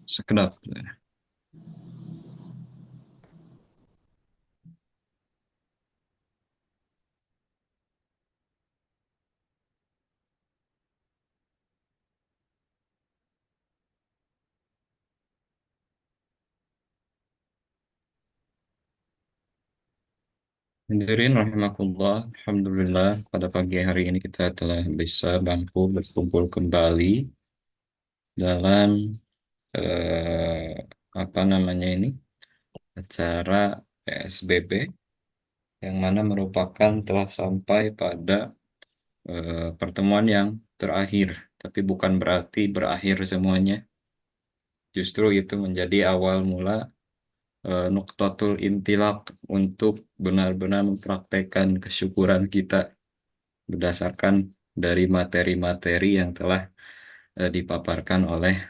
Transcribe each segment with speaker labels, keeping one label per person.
Speaker 1: Sekedap. Hadirin rahimakumullah, Alhamdulillah pada pagi hari ini kita telah bisa bangku berkumpul kembali dalam eh, apa namanya ini acara PSBB yang mana merupakan telah sampai pada pertemuan yang terakhir, tapi bukan berarti berakhir semuanya. Justru itu menjadi awal mula nuktatul intilaq untuk benar-benar mempraktekkan kesyukuran kita berdasarkan dari materi-materi yang telah dipaparkan oleh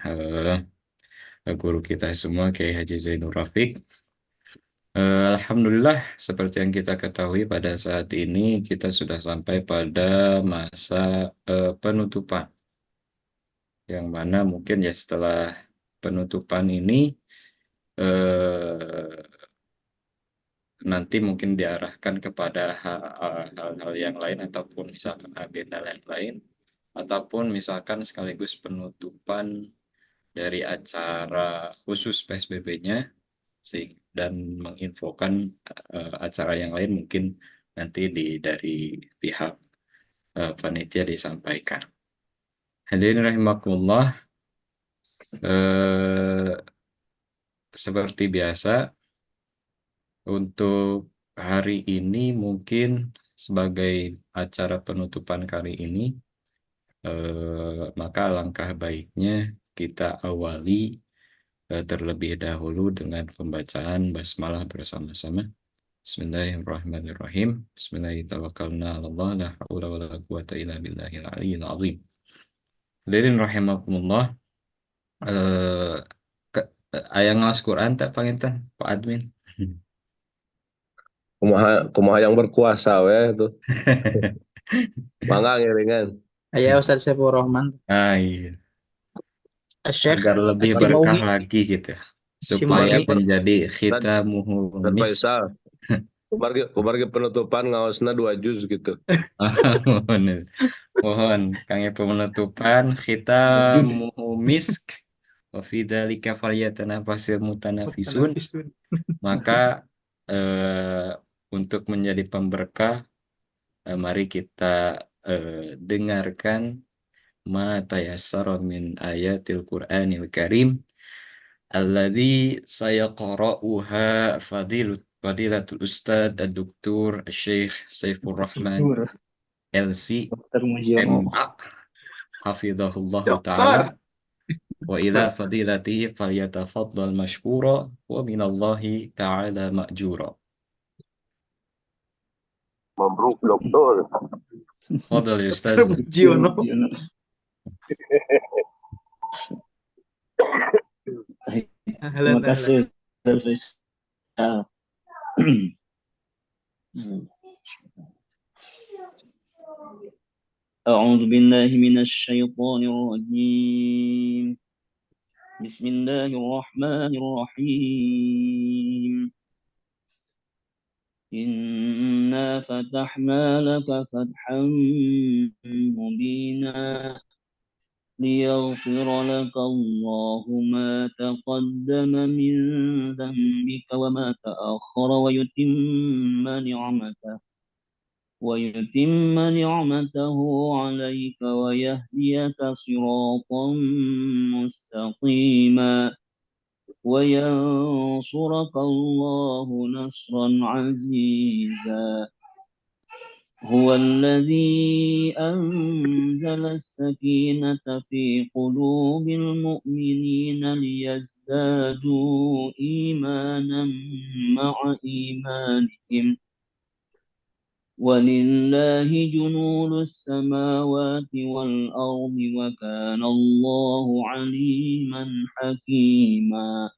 Speaker 1: guru kita semua Kiai Haji Zainur Rafiq. Alhamdulillah, seperti yang kita ketahui pada saat ini kita sudah sampai pada masa penutupan, yang mana mungkin ya setelah penutupan ini eh, nanti mungkin diarahkan kepada hal-hal yang lain ataupun misalkan agenda yang lain ataupun misalkan sekaligus penutupan dari acara khusus PSBB-nya dan menginfokan acara yang lain mungkin nanti dari pihak panitia disampaikan. Hadirin rahimakumullah, eh, seperti biasa untuk hari ini mungkin sebagai acara penutupan kali ini, maka alangkah baiknya kita awali terlebih dahulu dengan pembacaan basmalah bersama-sama. Bismillahirrahmanirrahim. Bismillahirrahmanirrahim. La haula wa la quwata illa billahil aliyyil azim. Hadirin rahimakumullah. Eh ayang ngawas Quran tak panginten Pak Admin.
Speaker 2: Kumaha yang berkuasa we itu. Mangga ngiringan.
Speaker 3: Ayah Ustaz Saiful Rahman,
Speaker 1: Ah iya,
Speaker 3: Syekh
Speaker 1: agar lebih berkah
Speaker 3: Simaungi,
Speaker 1: lagi gitu. Supaya
Speaker 3: Simaungi.
Speaker 1: menjadi
Speaker 2: Dan
Speaker 1: khitamuhu
Speaker 2: dan
Speaker 1: misk.
Speaker 2: Faisal, kumargi penutupan ngaosna 2 juz gitu.
Speaker 1: Mohon, mohon kangge penutupan khitamuhu misk wa fi dzalika falyatanafasil mutanafisun.
Speaker 3: Tanafisun.
Speaker 1: Maka eh, untuk menjadi pemberkah, mari kita dengarkan ma tayassara min ayatil Qur'anil Karim alladzi sayaqra'uha fadilatul Ustad Ad-Doktur Syekh Saiful Rahman
Speaker 3: Dur,
Speaker 1: LC
Speaker 3: Dokter Mujiono.
Speaker 1: MA hafizahullah taala
Speaker 3: Dokter.
Speaker 1: wa ila fadilatihi falyatafaddal mashkura wa minallahi taala ma'jura.
Speaker 2: Mabruk doktor.
Speaker 1: Fadal ya
Speaker 3: Dokter
Speaker 1: Ustaz.
Speaker 3: Mujiono.
Speaker 4: Terima
Speaker 3: Ahlan, ahlan.
Speaker 4: kasih, Faisal. أعوذ بالله من الشيطان الرجيم. بسم الله الرحمن الرحيم. إنا فتحنا لك فتحا مبينا ليغفر لك الله ما تقدم من ذنبك وما تأخر ويتم نعمته عليك ويهديك صراطا مستقيما وينصرك الله نصرا عزيزا. هو الذي أنزل السكينة في قلوب المؤمنين ليزدادوا إيمانا مع إيمانهم ولله جنود السماوات والأرض وكان الله عليما حكيما.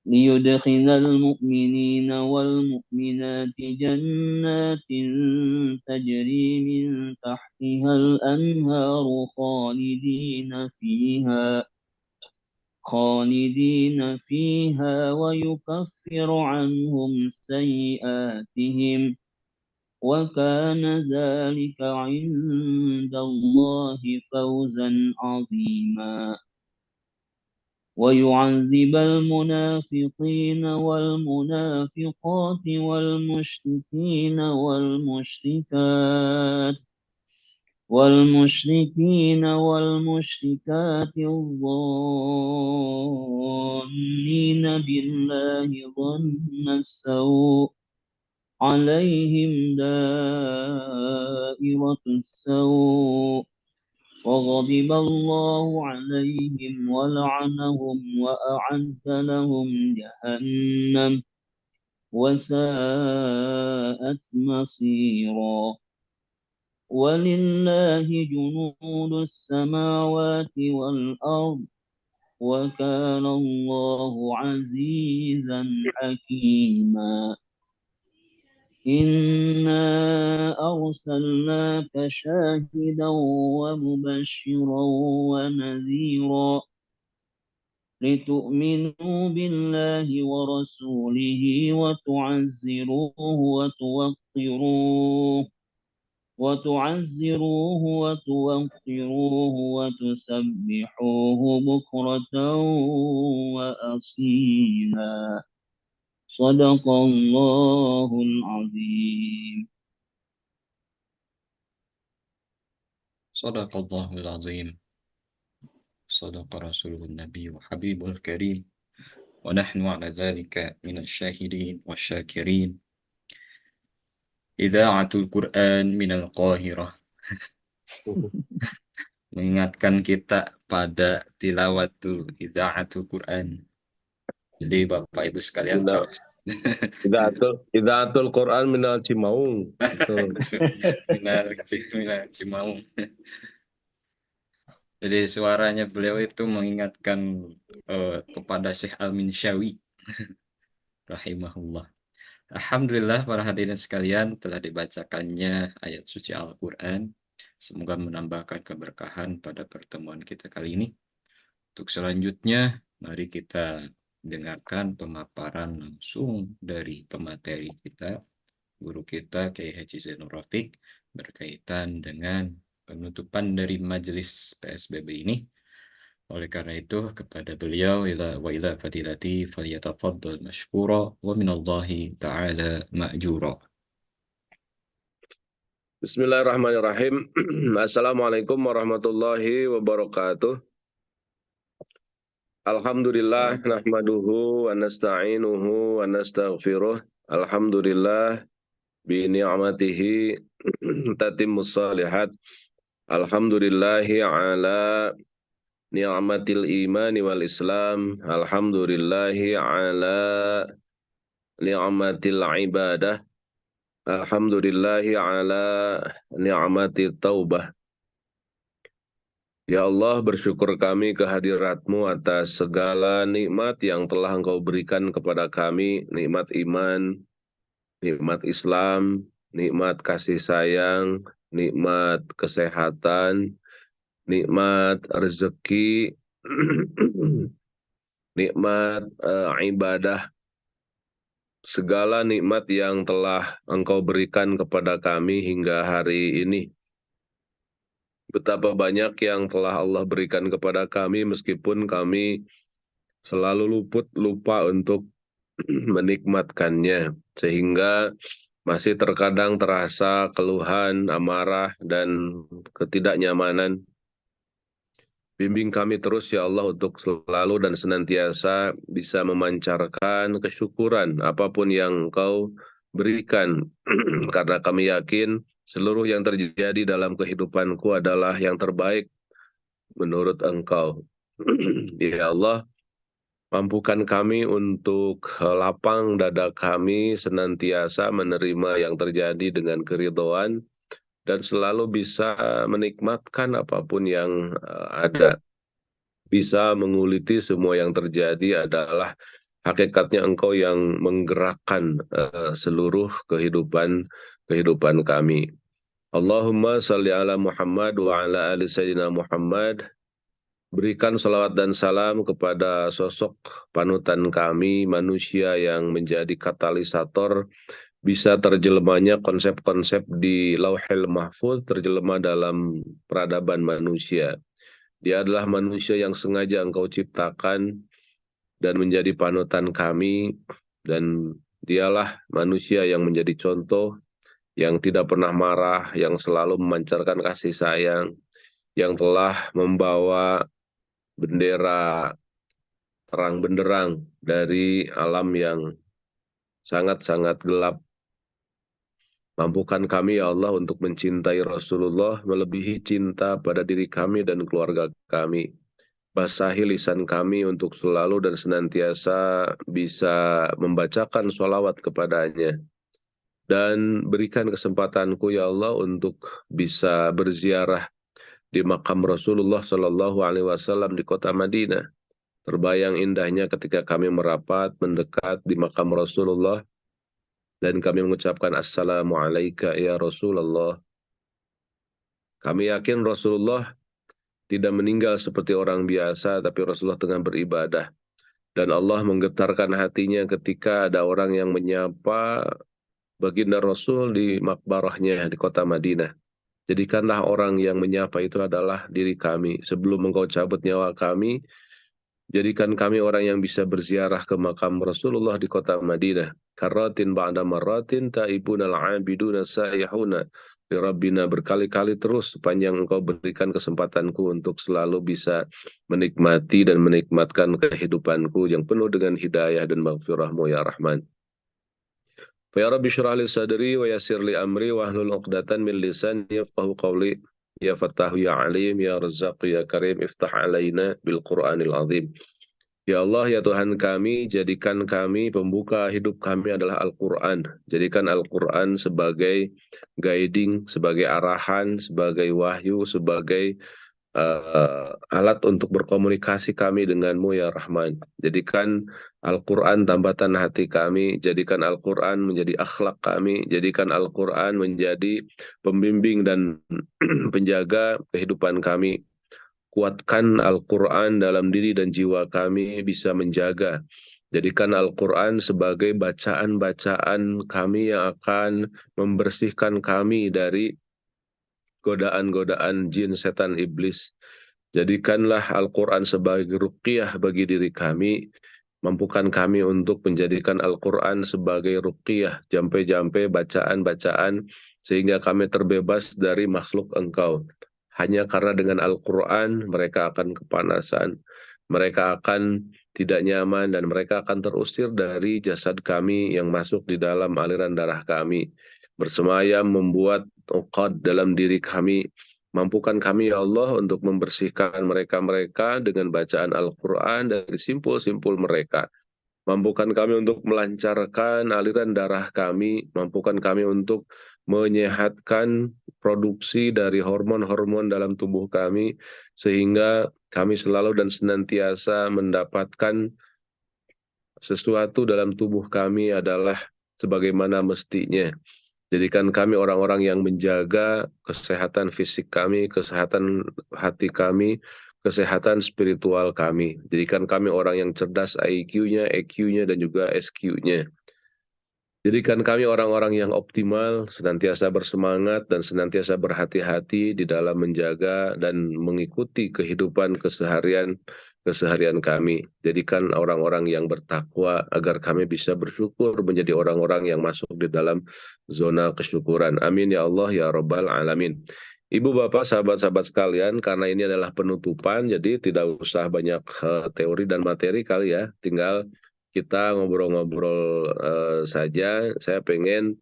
Speaker 4: ليدخل المؤمنين والمؤمنات جنات تجري من تحتها الأنهار خالدين فيها ويكفر عنهم سيئاتهم وكان ذلك عند الله فوزا عظيما ويعذب المنافقين والمنافقات والمشركين والمشركات الظانين بالله ظن السوء عليهم دائرة السوء وغضب الله عليهم ولعنهم وأعد لهم جهنم وساءت مصيرا ولله جنود السماوات والأرض وكان الله عزيزا حكيما إنا أرسلناك شاهدا ومبشرا ونذيرا لتؤمنوا بالله ورسوله وتعزروه وتوقروه وتسبحوه بكرة وأصيلا صدق الله العظيم.
Speaker 1: Sadaqallahul azim. Sadaqa rasulul nabi wa habibul karim. Wa nahnu ala dhalika minasy syahidin wasyakirin. Idza'atul Qur'an minal Qahirah. Mengingatkan kita pada tilawatul idza'atul Qur'an. Jadi Bapak Ibu sekalian kalau
Speaker 2: Idaatul Quran minal Cimaung. Betul.
Speaker 1: minal Cimaung. Jadi suaranya beliau itu mengingatkan kepada Syekh Al-Minsyawi rahimahullah. Alhamdulillah para hadirin sekalian telah dibacakannya ayat suci Al-Quran. Semoga menambahkan keberkahan pada pertemuan kita kali ini. Untuk selanjutnya, mari kita dengarkan pemaparan langsung dari pemateri kita, guru kita Kiai Haji Zainul Rafiq, berkaitan dengan penutupan dari majelis PSBB ini. Oleh karena itu, kepada beliau wa ila fadilati falyatafaddal mashkura wa minallahi ta'ala ma'jura.
Speaker 2: Bismillahirrahmanirrahim. Assalamualaikum warahmatullahi wabarakatuh. Alhamdulillah nahmaduhu wa nasta'inuhu wa nastaghfiruh. Alhamdulillah bi ni'matihi tatimmus shalihat. Alhamdulillahi ala ni'matil imani wal islam. Alhamdulillahi ala ni'matil ibadah. Alhamdulillahi ala ni'matit taubah. Ya Allah, bersyukur kami kehadirat-Mu atas segala nikmat yang telah Engkau berikan kepada kami, nikmat iman, nikmat Islam, nikmat kasih sayang, nikmat kesehatan, nikmat rezeki, nikmat ibadah, segala nikmat yang telah Engkau berikan kepada kami hingga hari ini. Betapa banyak yang telah Allah berikan kepada kami meskipun kami selalu lupa untuk menikmatkannya. Sehingga masih terkadang terasa keluhan, amarah, dan ketidaknyamanan. Bimbing kami terus ya Allah untuk selalu dan senantiasa bisa memancarkan kesyukuran apapun yang Engkau berikan. Karena kami yakin seluruh yang terjadi dalam kehidupanku adalah yang terbaik menurut Engkau. Ya Allah, mampukan kami untuk lapang dada kami senantiasa menerima yang terjadi dengan keridhaan dan selalu bisa menikmatkan apapun yang ada. Bisa menguliti semua yang terjadi adalah Hakikatnya Engkau yang menggerakkan seluruh kehidupan kami. Allahumma salli ala Muhammad wa ala ali Sayyidina Muhammad. Berikan salawat dan salam kepada sosok panutan kami, manusia yang menjadi katalisator, bisa terjelemahnya konsep-konsep di Lauhil Mahfuz, terjelema dalam peradaban manusia. Dia adalah manusia yang sengaja Engkau ciptakan dan menjadi panutan kami, dan dialah manusia yang menjadi contoh, yang tidak pernah marah, yang selalu memancarkan kasih sayang, yang telah membawa bendera terang benderang dari alam yang sangat-sangat gelap. Mampukan kami ya Allah untuk mencintai Rasulullah melebihi cinta pada diri kami dan keluarga kami. Basahi lisan kami untuk selalu dan senantiasa bisa membacakan sholawat kepadanya. Dan berikan kesempatanku ya Allah untuk bisa berziarah di makam Rasulullah Shallallahu Alaihi Wasallam di kota Madinah. Terbayang indahnya ketika kami merapat mendekat di makam Rasulullah dan kami mengucapkan Assalamualaikum ya Rasulullah. Kami yakin Rasulullah tidak meninggal seperti orang biasa, tapi Rasulullah tengah beribadah. Dan Allah menggetarkan hatinya ketika ada orang yang menyapa baginda Rasul di makbarahnya di kota Madinah. Jadikanlah orang yang menyapa itu adalah diri kami. Sebelum Engkau cabut nyawa kami, jadikan kami orang yang bisa berziarah ke makam Rasulullah di kota Madinah. Karatin ba'da maratin ta'ibuna al-'abiduna sa'ihuna li Rabbina, berkali-kali terus sepanjang Engkau berikan kesempatanku untuk selalu bisa menikmati dan menikmatkan kehidupanku yang penuh dengan hidayah dan maghfirah-Mu ya Rahman. Fa ya Rabbi syrah li sadri wa yassir li amri wa hlul 'uqdatan min lisani yafqahu qawli. Ya Fattahu ya Alim ya Razzaq ya Karim iftah alaina bil Qur'anil azim. Ya Allah, ya Tuhan kami, jadikan kami, pembuka hidup kami adalah Al-Quran. Jadikan Al-Quran sebagai guiding, sebagai arahan, sebagai wahyu, sebagai alat untuk berkomunikasi kami denganmu ya Rahman. Jadikan Al-Quran tambatan hati kami, jadikan Al-Quran menjadi akhlak kami, jadikan Al-Quran menjadi pembimbing dan penjaga kehidupan kami. Kuatkan Al-Quran dalam diri dan jiwa kami bisa menjaga. Jadikan Al-Quran sebagai bacaan-bacaan kami yang akan membersihkan kami dari godaan-godaan jin, setan, iblis. Jadikanlah Al-Quran sebagai ruqyah bagi diri kami. Mampukan kami untuk menjadikan Al-Quran sebagai ruqyah, jampe-jampe bacaan-bacaan, sehingga kami terbebas dari makhluk Engkau. Hanya karena dengan Al-Quran mereka akan kepanasan, mereka akan tidak nyaman, dan mereka akan terusir dari jasad kami yang masuk di dalam aliran darah kami. Bersemayam membuat uqad dalam diri kami. Mampukan kami ya Allah untuk membersihkan mereka-mereka dengan bacaan Al-Quran dari simpul-simpul mereka. Mampukan kami untuk melancarkan aliran darah kami. Mampukan kami untuk menyehatkan produksi dari hormon-hormon dalam tubuh kami, sehingga kami selalu dan senantiasa mendapatkan sesuatu dalam tubuh kami adalah sebagaimana mestinya. Jadikan kami orang-orang yang menjaga kesehatan fisik kami, kesehatan hati kami, kesehatan spiritual kami. Jadikan kami orang yang cerdas IQ-nya, EQ-nya, dan juga SQ-nya. Jadikan kami orang-orang yang optimal, senantiasa bersemangat dan senantiasa berhati-hati di dalam menjaga dan mengikuti kehidupan keseharian kami. Jadikan orang-orang yang bertakwa agar kami bisa bersyukur menjadi orang-orang yang masuk di dalam zona kesyukuran. Amin ya Allah ya Rabbal Alamin. Ibu, Bapak, sahabat-sahabat sekalian, karena ini adalah penutupan, jadi tidak usah banyak teori dan materi kali ya, tinggal kita ngobrol-ngobrol saja. Saya pengen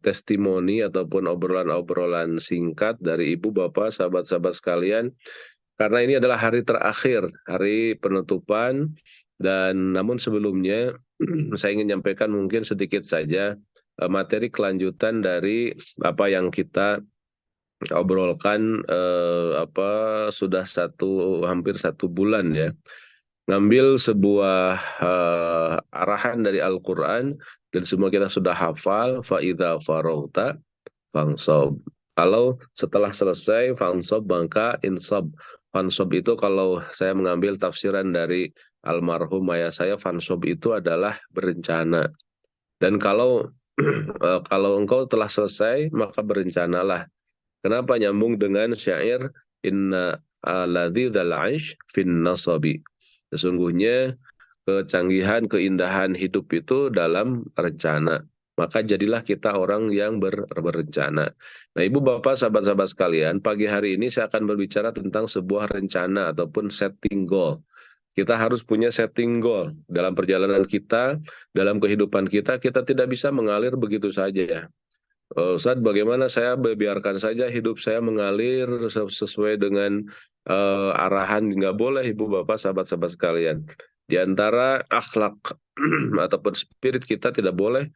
Speaker 2: testimoni ataupun obrolan-obrolan singkat dari Ibu, Bapak, sahabat-sahabat sekalian, karena ini adalah hari terakhir, hari penutupan, dan namun sebelumnya saya ingin menyampaikan mungkin sedikit saja materi kelanjutan dari apa yang kita obrolkan sudah hampir 1 bulan ya. ngambil sebuah arahan dari Al-Quran dan semua kita sudah hafal, fa'idha farauta fangsob. Kalau setelah selesai fangsob maka insob. Fansob itu kalau saya mengambil tafsiran dari almarhum ayah saya, fansob itu adalah berencana. Dan kalau kalau engkau telah selesai maka berencanalah. Kenapa nyambung dengan syair inna aladzidal aish fin nasabi. Sesungguhnya kecanggihan, keindahan hidup itu dalam rencana. Maka jadilah kita orang yang berencana. Nah, Ibu Bapak, sahabat-sahabat sekalian, pagi hari ini saya akan berbicara tentang sebuah rencana ataupun setting goal. Kita harus punya setting goal dalam perjalanan kita, dalam kehidupan kita. Kita tidak bisa mengalir begitu saja. Ustadz, bagaimana saya biarkan saja hidup saya mengalir sesuai dengan arahan? Nggak boleh, Ibu Bapak, sahabat-sahabat sekalian. Di antara akhlak ataupun spirit kita tidak boleh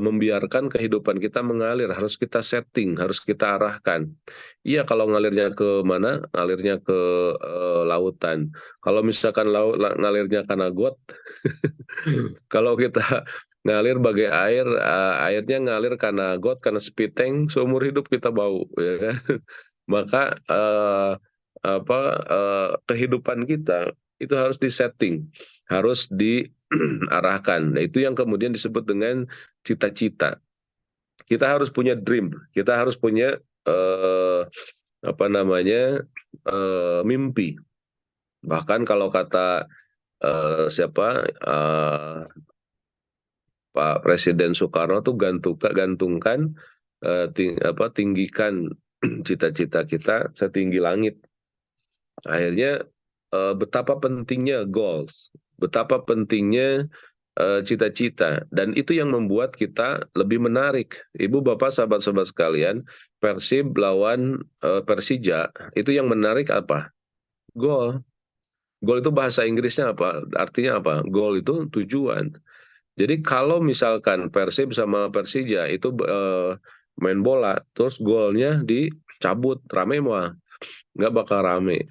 Speaker 2: membiarkan kehidupan kita mengalir. Harus kita setting, harus kita arahkan. Iya, kalau ngalirnya ke mana? Ngalirnya ke lautan. Kalau misalkan ngalirnya karena got, kalau kita ngalir bagai air, airnya ngalir karena got, karena spiteng, seumur hidup kita bau, ya kan? Maka kehidupan kita itu harus disetting, harus diarahkan. Nah, itu yang kemudian disebut dengan cita-cita. Kita harus punya dream, kita harus punya apa namanya mimpi. Bahkan kalau kata Pak Presiden Soekarno tuh gantungkan tinggikan cita-cita kita setinggi langit. Akhirnya betapa pentingnya goals, betapa pentingnya cita-cita, dan itu yang membuat kita lebih menarik. Ibu Bapak sahabat-sahabat sekalian, Persib lawan Persija, itu yang menarik apa? Goal. Goal itu bahasa Inggrisnya apa? Artinya apa? Goal itu tujuan. Jadi kalau misalkan Persib sama Persija itu main bola, terus golnya dicabut, rame mah nggak bakal rame.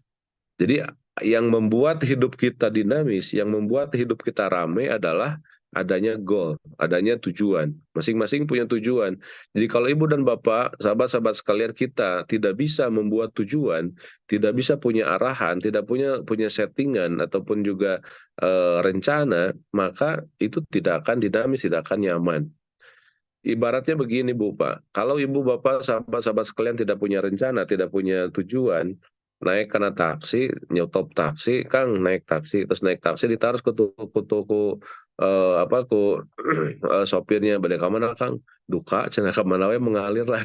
Speaker 2: Jadi yang membuat hidup kita dinamis, yang membuat hidup kita rame adalah adanya goal, adanya tujuan. Masing-masing punya tujuan. Jadi kalau ibu dan bapak, sahabat-sahabat sekalian, kita tidak bisa membuat tujuan, tidak bisa punya arahan, tidak punya settingan ataupun juga rencana, maka itu tidak akan dinamis, tidak akan nyaman. Ibaratnya begini Bu Pak, kalau ibu bapak sahabat-sahabat sekalian tidak punya rencana, tidak punya tujuan, naik karena taksi, nyetop taksi, Kang naik taksi, terus naik taksi ditaruh ke tuku sopirnya, balik ke mana Kang? Duka, cenah ke mana we mengalir lah.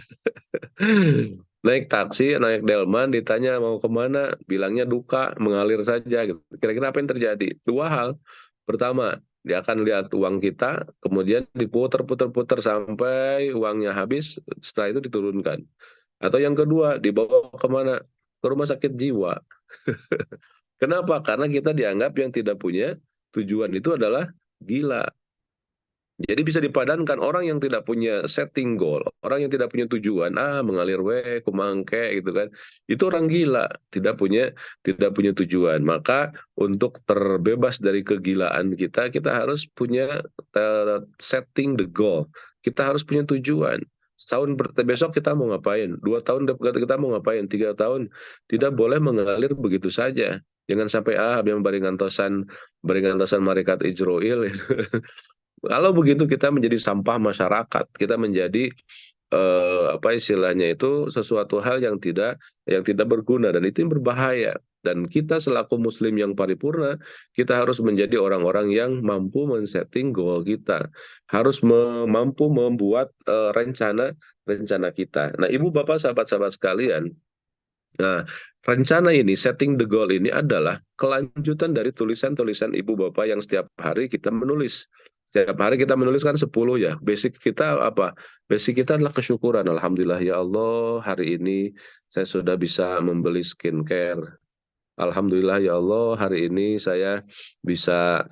Speaker 2: Naik taksi, naik delman, ditanya mau kemana, bilangnya duka, mengalir saja. Gitu. Kira-kira apa yang terjadi? Dua hal. Pertama, dia akan lihat uang kita, kemudian diputer-puter-puter sampai uangnya habis, setelah itu diturunkan. Atau yang kedua, dibawa kemana? Ke rumah sakit jiwa. Kenapa? Karena kita dianggap yang tidak punya tujuan itu adalah gila. Jadi bisa dipadankan orang yang tidak punya setting goal, orang yang tidak punya tujuan, mengalir kumangke gitu kan. Itu orang gila, tidak punya tujuan. Maka untuk terbebas dari kegilaan kita harus punya setting the goal. Kita harus punya tujuan. Setahun besok kita mau ngapain? 2 tahun depan kita mau ngapain? 3 tahun. Tidak boleh mengalir begitu saja. Jangan sampai yang baringantosan marikat Ijroil. Kalau begitu kita menjadi sampah masyarakat, kita menjadi apa istilahnya itu sesuatu hal yang tidak berguna, dan itu yang berbahaya. Dan kita selaku muslim yang paripurna, kita harus menjadi orang-orang yang mampu men-setting goal kita, harus mampu membuat rencana kita. Nah, ibu bapak sahabat-sahabat sekalian, nah rencana ini, setting the goal ini adalah kelanjutan dari tulisan-tulisan ibu bapak yang setiap hari kita menulis. Setiap hari kita menuliskan 10 ya. Basic kita apa? Basic kita adalah kesyukuran. Alhamdulillah ya Allah, hari ini saya sudah bisa membeli skincare. Alhamdulillah ya Allah, hari ini saya bisa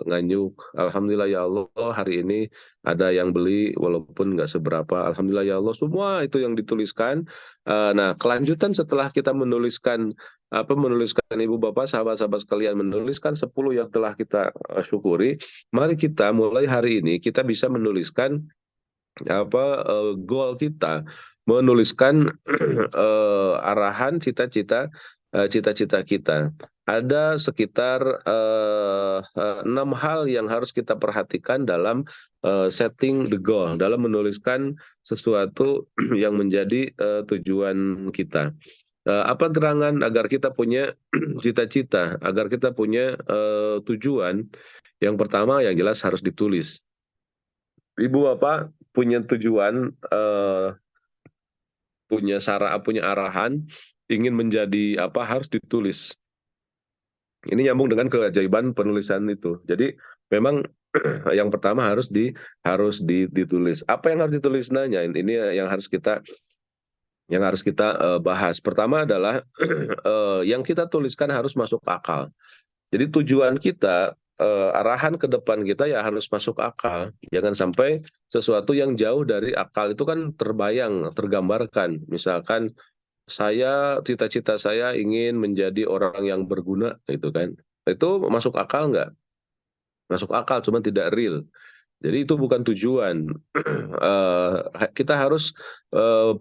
Speaker 2: nganyuk. Alhamdulillah ya Allah, hari ini ada yang beli walaupun nggak seberapa. Alhamdulillah ya Allah, semua itu yang dituliskan. Nah, kelanjutan setelah kita menuliskan ibu bapak, sahabat-sahabat sekalian, menuliskan 10 yang telah kita syukuri. Mari kita mulai hari ini kita bisa menuliskan goal kita, menuliskan arahan cita-cita kita. Ada sekitar 6 hal yang harus kita perhatikan dalam setting the goal, dalam menuliskan sesuatu yang menjadi tujuan kita. Apa gerangan agar kita punya cita-cita, agar kita punya tujuan? Yang pertama yang jelas harus ditulis. Ibu Bapak punya tujuan, punya arahan, ingin menjadi apa, harus ditulis. Ini nyambung dengan keajaiban penulisan itu. Jadi memang yang pertama ditulis. Apa yang harus ditulis, nanya? Ini yang harus kita bahas. Pertama adalah yang kita tuliskan harus masuk akal. Jadi tujuan kita, arahan ke depan kita ya harus masuk akal. Jangan sampai sesuatu yang jauh dari akal itu kan terbayang, tergambarkan. Misalkan cita-cita saya ingin menjadi orang yang berguna, gitu kan. Itu masuk akal nggak? Masuk akal, cuman tidak real. Jadi itu bukan tujuan. Kita harus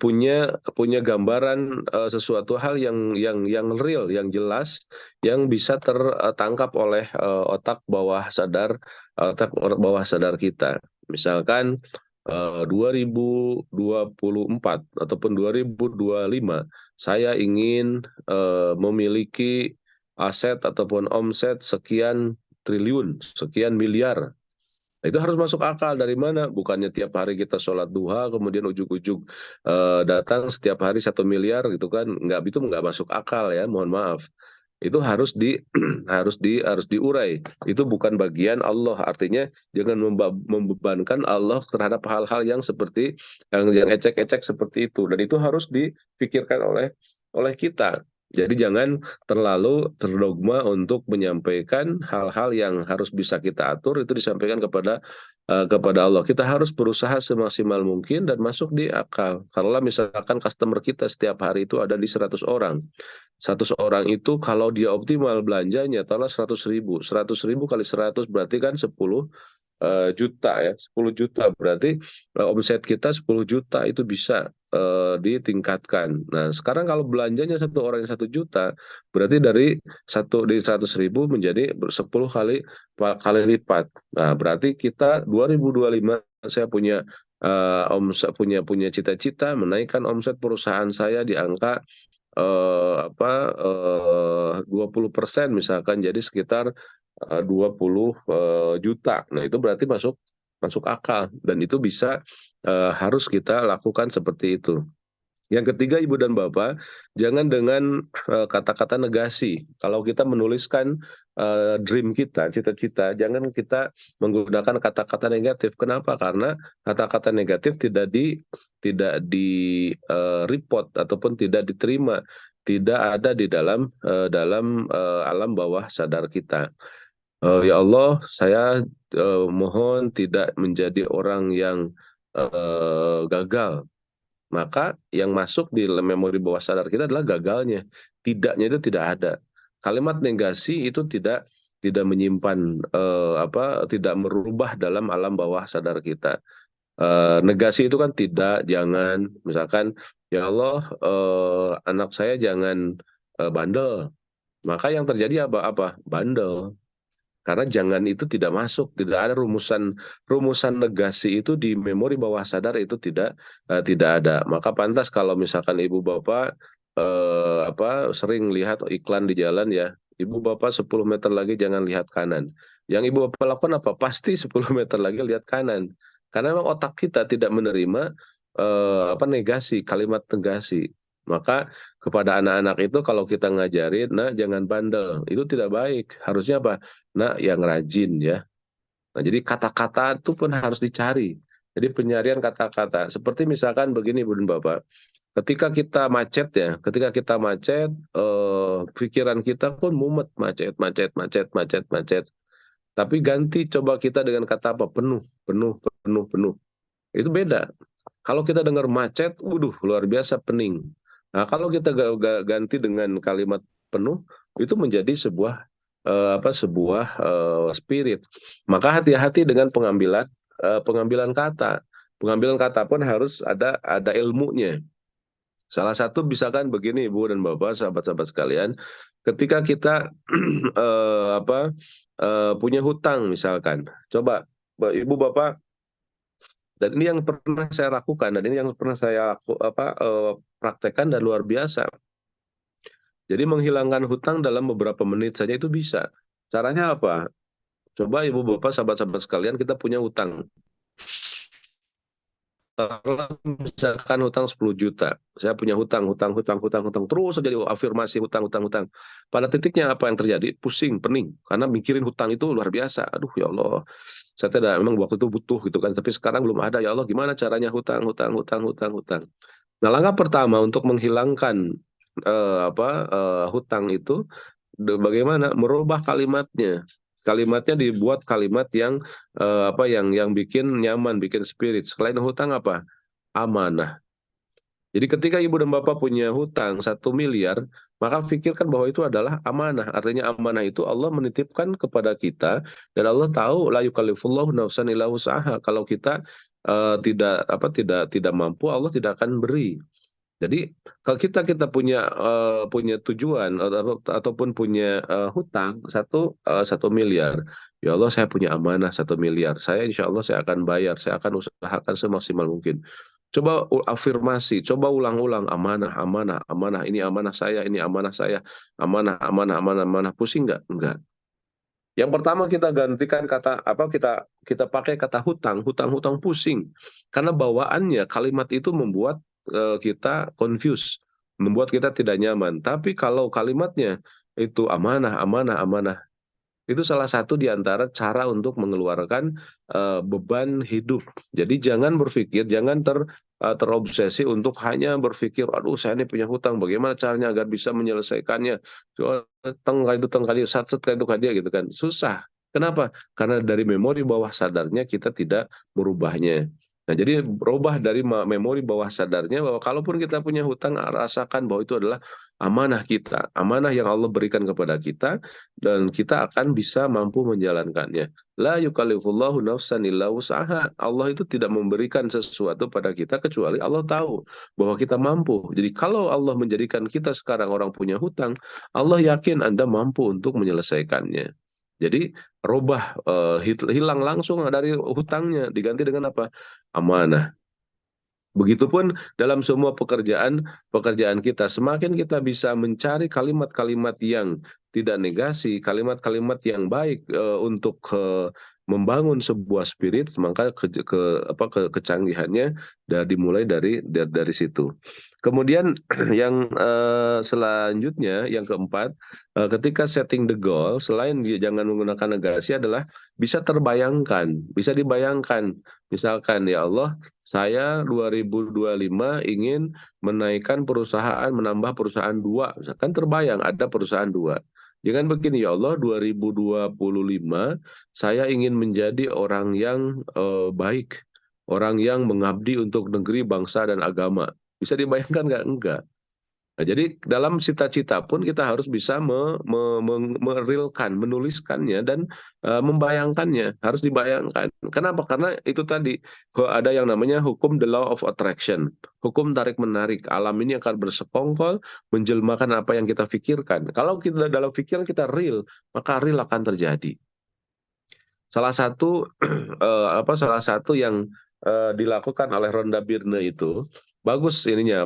Speaker 2: punya gambaran sesuatu hal yang real, yang jelas, yang bisa tertangkap oleh otak bawah sadar kita. Misalkan 2024 ataupun 2025, saya ingin memiliki aset ataupun omset sekian triliun, sekian miliar. Nah, itu harus masuk akal. Dari mana? Bukannya tiap hari kita sholat duha, kemudian ujug-ujug datang setiap hari 1 miliar gitu kan? Itu nggak masuk akal ya. Mohon maaf. Itu harus harus diurai. Itu bukan bagian Allah. Artinya jangan membebankan Allah terhadap hal-hal yang seperti yang ecek-ecek seperti itu. Dan itu harus dipikirkan oleh kita. Jadi jangan terlalu terdogma untuk menyampaikan hal-hal yang harus bisa kita atur, itu disampaikan kepada Allah. Kita harus berusaha semaksimal mungkin dan masuk di akal. Kalau misalkan customer kita setiap hari itu ada di 100 orang. 100 orang itu kalau dia optimal belanjanya, taruhlah 100.000. 100.000 kali 100 berarti kan 10 juta ya. 10 juta berarti omset kita 10 juta itu bisa ditingkatkan. Nah, sekarang kalau belanjanya satu orang yang 1 juta, berarti dari 100.000 menjadi 10 kali lipat. Nah, berarti kita 2025 saya omset, punya cita-cita menaikkan omset perusahaan saya di angka 20% misalkan, jadi sekitar 20 juta. Nah, itu berarti masuk akal dan itu bisa, harus kita lakukan seperti itu. Yang ketiga, Ibu dan Bapak, jangan dengan kata-kata negasi. Kalau kita menuliskan dream kita, cita-cita, jangan kita menggunakan kata-kata negatif. Kenapa? Karena kata-kata negatif tidak di report ataupun tidak diterima, tidak ada di dalam alam bawah sadar kita. Ya Allah, saya mohon tidak menjadi orang yang gagal. Maka yang masuk di memori bawah sadar kita adalah gagalnya. Tidaknya itu tidak ada. Kalimat negasi itu tidak menyimpan tidak merubah dalam alam bawah sadar kita. Negasi itu kan tidak, jangan, misalkan ya Allah, anak saya jangan bandel. Maka yang terjadi apa? Bandel. Karena jangan itu tidak masuk, tidak ada rumusan negasi itu di memori bawah sadar, itu tidak ada. Maka pantas kalau misalkan ibu bapak sering lihat iklan di jalan ya, ibu bapak 10 meter lagi jangan lihat kanan. Yang ibu bapak lakukan apa? Pasti 10 meter lagi lihat kanan. Karena memang otak kita tidak menerima negasi, kalimat negasi. Maka kepada anak-anak itu kalau kita ngajarin, nah jangan bandel, itu tidak baik. Harusnya apa? Nah, yang rajin ya. Nah, jadi kata-kata itu pun harus dicari. Jadi penyarian kata-kata. Seperti misalkan begini, Bu dan Bapak. Ketika kita macet ya, ketika kita macet, pikiran kita pun mumet, macet, macet, macet, macet, macet. Tapi ganti coba kita dengan kata apa? Penuh, penuh, penuh, penuh. Itu beda. Kalau kita dengar macet, waduh, luar biasa pening. Nah, kalau kita ganti dengan kalimat penuh, itu menjadi sebuah sebuah spirit. Maka hati-hati dengan pengambilan kata. Pengambilan kata pun harus ada ilmunya. Salah satu misalkan begini Ibu dan Bapak, sahabat-sahabat sekalian, ketika kita punya hutang misalkan, coba Ibu Bapak, dan ini yang pernah saya lakukan dan ini yang pernah saya praktekkan dan luar biasa. Jadi menghilangkan hutang dalam beberapa menit saja itu bisa. Caranya apa? Coba Ibu Bapak, sahabat-sahabat sekalian, kita punya hutang. Kalau misalkan hutang 10 juta, saya punya hutang, terus saja afirmasi hutang, hutang, hutang. Pada titiknya apa yang terjadi? Pusing, pening, karena mikirin hutang itu luar biasa. Aduh ya Allah, saya tidak memang waktu itu butuh gitu kan, tapi sekarang belum ada. Ya Allah, gimana caranya hutang, hutang, hutang, hutang, hutang. Nah, langkah pertama untuk menghilangkan hutang itu, bagaimana merubah kalimatnya. Kalimatnya dibuat kalimat yang yang bikin nyaman, bikin spirit. Selain hutang apa? Amanah. Jadi ketika ibu dan bapak punya hutang 1 miliar, maka pikirkan bahwa itu adalah amanah. Artinya amanah itu Allah menitipkan kepada kita, dan Allah tahu la yukallifullahu nafsan illa wus'aha. Kalau kita tidak mampu, Allah tidak akan beri. Jadi kalau kita punya tujuan ataupun punya hutang 1 miliar, ya Allah saya punya amanah 1 miliar, insya Allah saya akan bayar, saya akan usahakan semaksimal mungkin. Coba afirmasi, coba ulang-ulang, amanah, amanah, amanah, ini amanah saya, ini amanah saya, amanah, amanah, amanah, amanah. Pusing nggak? Enggak. Yang pertama kita gantikan kata kita pakai kata hutang, hutang, hutang, pusing. Karena bawaannya kalimat itu membuat kita confused, membuat kita tidak nyaman. Tapi kalau kalimatnya itu amanah, amanah, amanah, itu salah satu di antara cara untuk mengeluarkan beban hidup. Jadi jangan berpikir, jangan terobsesi untuk hanya berpikir, aduh saya ini punya hutang, bagaimana caranya agar bisa menyelesaikannya. Tengkali itu dia gitu kan. Susah. Kenapa? Karena dari memori bawah sadarnya kita tidak merubahnya. Nah, jadi berubah dari memori bawah sadarnya bahwa kalaupun kita punya hutang, rasakan bahwa itu adalah amanah kita, amanah yang Allah berikan kepada kita, dan kita akan bisa mampu menjalankannya. La yukallifullahu nafsan illa wus'aha. Allah itu tidak memberikan sesuatu pada kita kecuali Allah tahu bahwa kita mampu. Jadi kalau Allah menjadikan kita sekarang orang punya hutang, Allah yakin Anda mampu untuk menyelesaikannya. Jadi hilang langsung dari hutangnya, diganti dengan apa? Amanah. Begitupun dalam semua pekerjaan kita, semakin kita bisa mencari kalimat-kalimat yang tidak negasi, kalimat-kalimat yang baik untuk membangun sebuah spirit, maka kecanggihannya dimulai dari situ. Kemudian yang selanjutnya, yang keempat, ketika setting the goal, selain jangan menggunakan negasi, adalah bisa dibayangkan. Misalkan, ya Allah, saya 2025 ingin menaikkan perusahaan, menambah perusahaan 2. Misalkan terbayang ada perusahaan 2. Jangan begini, ya Allah, 2025 saya ingin menjadi orang yang baik, orang yang mengabdi untuk negeri, bangsa, dan agama. Bisa dibayangkan nggak? Enggak. Nah, jadi dalam cita-cita pun kita harus bisa merealkan, menuliskannya, dan membayangkannya. Harus dibayangkan. Kenapa? Karena itu tadi, ada yang namanya hukum the law of attraction. Hukum tarik-menarik. Alam ini akan bersekongkol, menjelmakan apa yang kita pikirkan. Kalau kita dalam pikiran kita real, maka real akan terjadi. Salah satu yang dilakukan oleh Rhonda Byrne itu bagus ininya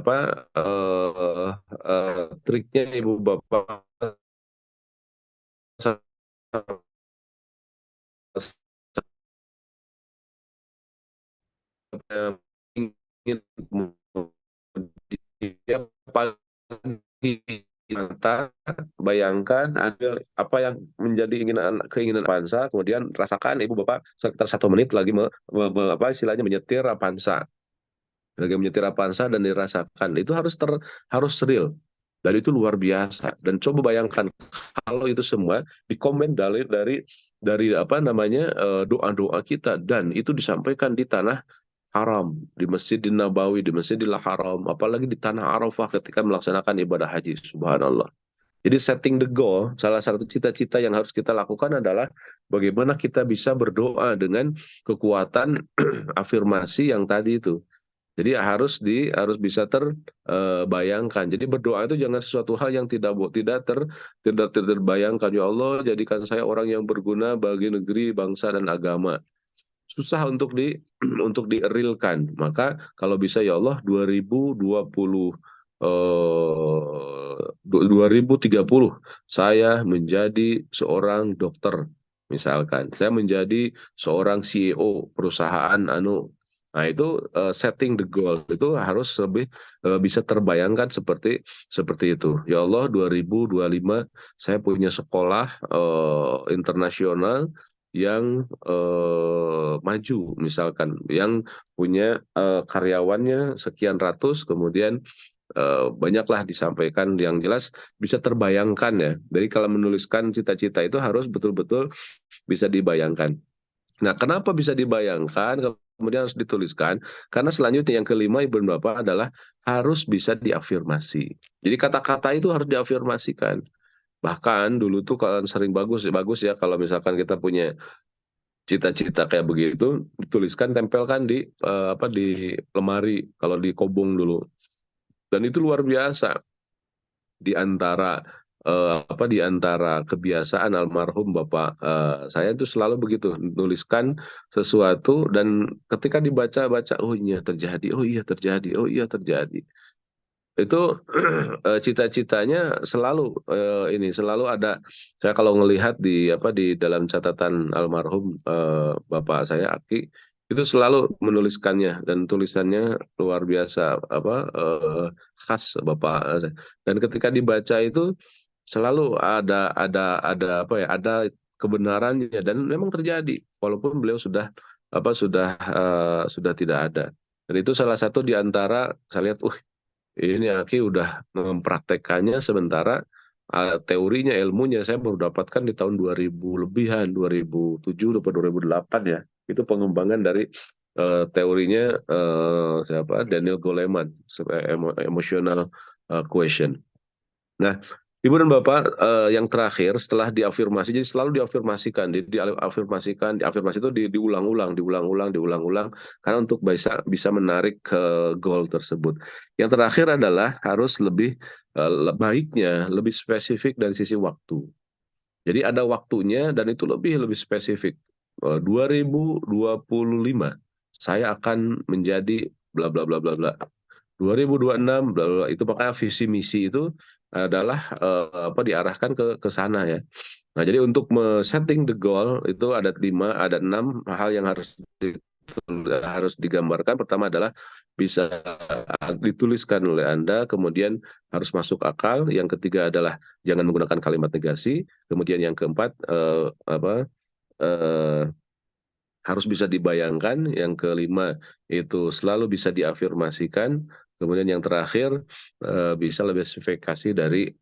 Speaker 2: triknya ibu bapak ingin dia pagi mata, bayangkan ada apa yang menjadi keinginan Avanza, kemudian rasakan ibu bapak sekitar 1 menit lagi istilahnya menyetir Avanza. Bagai menyetir Avanza dan dirasakan. Itu harus real. Dan itu luar biasa. Dan coba bayangkan kalau itu semua dikomen dari apa namanya doa-doa kita, dan itu disampaikan di tanah haram, di Masjidil Nabawi, di Masjidil Haram, apalagi di tanah Arafah ketika melaksanakan ibadah haji. Subhanallah. Jadi setting the goal, salah satu cita-cita yang harus kita lakukan adalah bagaimana kita bisa berdoa dengan kekuatan afirmasi yang tadi itu. Jadi harus bisa terbayangkan. Jadi berdoa itu jangan sesuatu hal yang tidak terbayangkan. Ya Allah, jadikan saya orang yang berguna bagi negeri, bangsa dan agama. Susah untuk untuk di-realkan. Maka kalau bisa ya Allah 2030 saya menjadi seorang dokter misalkan. Saya menjadi seorang CEO perusahaan Nah, itu setting the goal itu harus lebih bisa terbayangkan seperti itu. Ya Allah, 2025 saya punya sekolah internasional yang maju misalkan, yang punya karyawannya sekian ratus, kemudian banyaklah disampaikan, yang jelas bisa terbayangkan ya. Jadi kalau menuliskan cita-cita itu harus betul-betul bisa dibayangkan. Nah, kenapa bisa dibayangkan, kemudian harus dituliskan? Karena selanjutnya yang kelima, Ibu dan Bapak, adalah harus bisa diafirmasi. Jadi kata-kata itu harus diafirmasikan. Bahkan dulu tuh kalau sering bagus ya kalau misalkan kita punya cita-cita kayak begitu, dituliskan, tempelkan di lemari kalau di kobong dulu. Dan itu luar biasa. Di antara di antara kebiasaan almarhum bapak saya itu selalu begitu, nuliskan sesuatu, dan ketika dibaca-baca, oh iya terjadi, oh iya terjadi, oh iya terjadi. Itu cita-citanya selalu selalu ada. Saya kalau ngelihat di dalam catatan almarhum bapak saya Aki, itu selalu menuliskannya, dan tulisannya luar biasa khas bapak saya. Dan ketika dibaca itu selalu ada kebenarannya, dan memang terjadi walaupun beliau sudah tidak ada. Dan itu salah satu di antara saya lihat, ini Aki udah mempraktekannya, sementara teorinya, ilmunya saya baru dapatkan di tahun 2000 lebihan, 2007 atau 2008 ya. Itu pengembangan dari teorinya siapa? Daniel Goleman, emotional question. Nah, Ibu dan Bapak, yang terakhir setelah diafirmasi, jadi selalu diafirmasikan, diafirmasi itu diulang-ulang, karena untuk bisa menarik ke goal tersebut. Yang terakhir adalah harus lebih baiknya, lebih spesifik dari sisi waktu. Jadi ada waktunya, dan itu lebih spesifik. 2025 saya akan menjadi bla bla bla bla bla. 2026 bla bla, itu makanya visi misi itu adalah diarahkan ke sana ya. Nah, jadi untuk setting the goal itu ada 6 hal yang harus digambarkan. Pertama adalah bisa dituliskan oleh Anda, kemudian harus masuk akal. Yang ketiga adalah jangan menggunakan kalimat negasi. Kemudian yang keempat harus bisa dibayangkan. Yang kelima itu selalu bisa diafirmasikan. Kemudian yang terakhir bisa lebih spesifikasi dari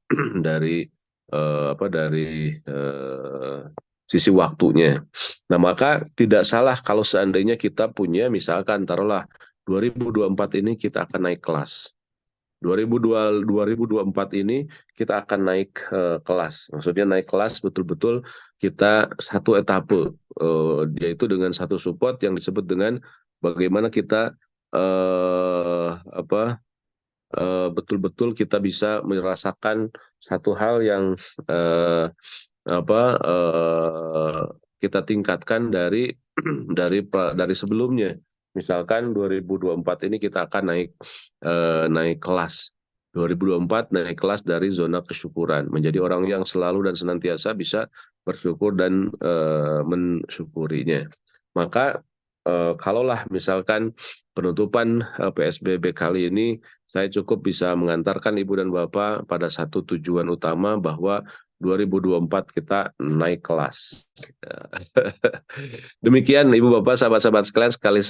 Speaker 2: sisi waktunya. Nah, maka tidak salah kalau seandainya kita punya, misalkan taruhlah 2024 ini kita akan naik kelas. 2024 ini kita akan naik kelas. Maksudnya naik kelas betul-betul kita satu etape, yaitu dengan satu support yang disebut dengan bagaimana kita betul-betul kita bisa merasakan satu hal yang kita tingkatkan dari sebelumnya. Misalkan 2024 ini kita akan naik kelas. 2024 naik kelas dari zona kesyukuran, menjadi orang yang selalu dan senantiasa bisa bersyukur dan mensyukurinya. Maka kalaulah misalkan penutupan PSBB kali ini, saya cukup bisa mengantarkan Ibu dan Bapak pada satu tujuan utama, bahwa 2024 kita naik kelas. Demikian Ibu Bapak, sahabat-sahabat sekalian,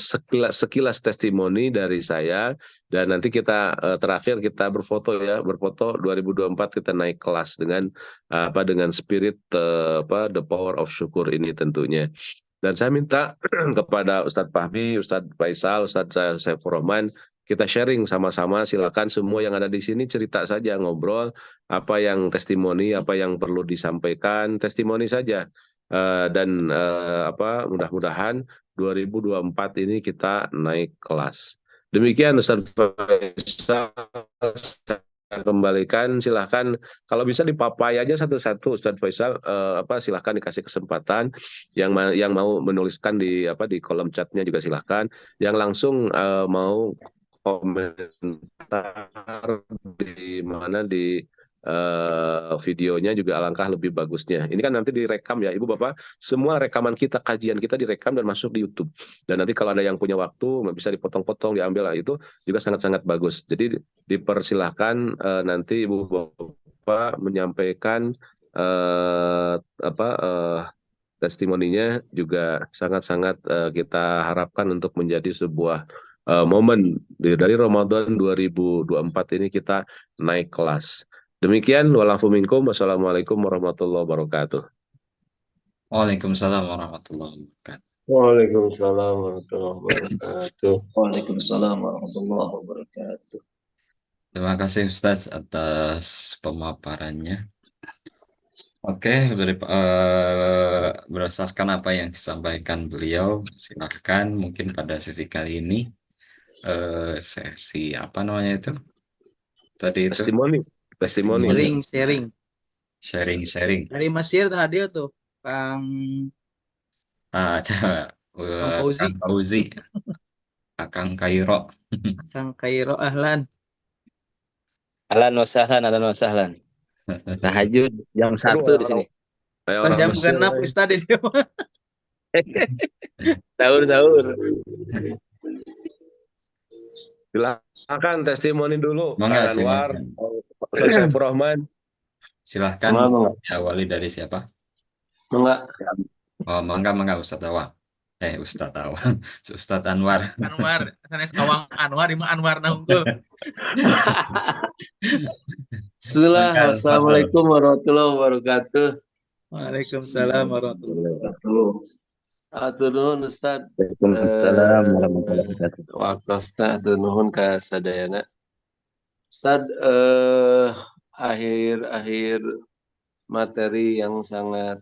Speaker 2: sekilas testimoni dari saya, dan nanti kita terakhir kita berfoto 2024 kita naik kelas dengan dengan spirit the power of syukur ini tentunya. Dan saya minta kepada Ustadz Fahmi, Ustadz Faisal, Ustadz Saifur Rahman, kita sharing sama-sama. Silakan semua yang ada di sini cerita saja, ngobrol apa yang testimoni, apa yang perlu disampaikan, testimoni saja. Dan mudah-mudahan 2024 ini kita naik kelas. Demikian Ustadz Faisal, saya kembalikan, silahkan kalau bisa dipapai aja satu-satu Ustadz Faisal, silahkan dikasih kesempatan, yang mau menuliskan di kolom chatnya juga silahkan, yang langsung mau komentar di mana di videonya juga alangkah lebih bagusnya. Ini kan nanti direkam ya Ibu Bapak, semua rekaman kita, kajian kita direkam dan masuk di YouTube. Dan nanti kalau ada yang punya waktu bisa dipotong-potong, diambil, itu juga sangat-sangat bagus. Jadi dipersilahkan nanti Ibu Bapak menyampaikan testimoninya, juga sangat-sangat kita harapkan untuk menjadi sebuah momen dari Ramadan 2024 ini kita naik kelas. Demikian, walafu minkum, wassalamualaikum warahmatullahi wabarakatuh.
Speaker 1: Waalaikumsalam warahmatullahi wabarakatuh.
Speaker 5: Waalaikumsalam warahmatullahi wabarakatuh.
Speaker 4: Waalaikumsalam warahmatullahi wabarakatuh.
Speaker 1: Terima kasih Ustadz atas pemaparannya. Oke, berdasarkan apa yang disampaikan beliau, silakan mungkin pada sesi kali ini sesi apa namanya itu? Tadi itu
Speaker 2: Testimoni.
Speaker 1: sharing.
Speaker 3: Dari Mesir hadir tuh, Kang Fauzi.
Speaker 1: Kang Fauzi, Kang Kairo.
Speaker 3: Kang Kairo, ahlan.
Speaker 5: Ahlan wasahlan. Tahajud jam 1 di sini.
Speaker 3: Jam genap Ustaz ini.
Speaker 5: Sahur.
Speaker 2: Silakan testimoni dulu.
Speaker 1: Mangga,
Speaker 2: Kang Anwar, Ustaz Saifur Rahman.
Speaker 1: Silahkan diawali dari siapa?
Speaker 5: Mangga.
Speaker 1: Oh, mangga Ustadz Awang. Ustadz Awang. Ustadz Anwar.
Speaker 3: Sanes Awang Anwar, ima Anwar nahunggul.
Speaker 5: Assalamualaikum warahmatullahi wabarakatuh.
Speaker 3: Waalaikumsalam warahmatullahi wabarakatuh.
Speaker 5: Atur nuhun Ustaz.
Speaker 4: Waalaikumsalam warahmatullahi wabarakatuh.
Speaker 5: Waktosta atur nuhun ka sadayana. Ustaz, akhir materi yang sangat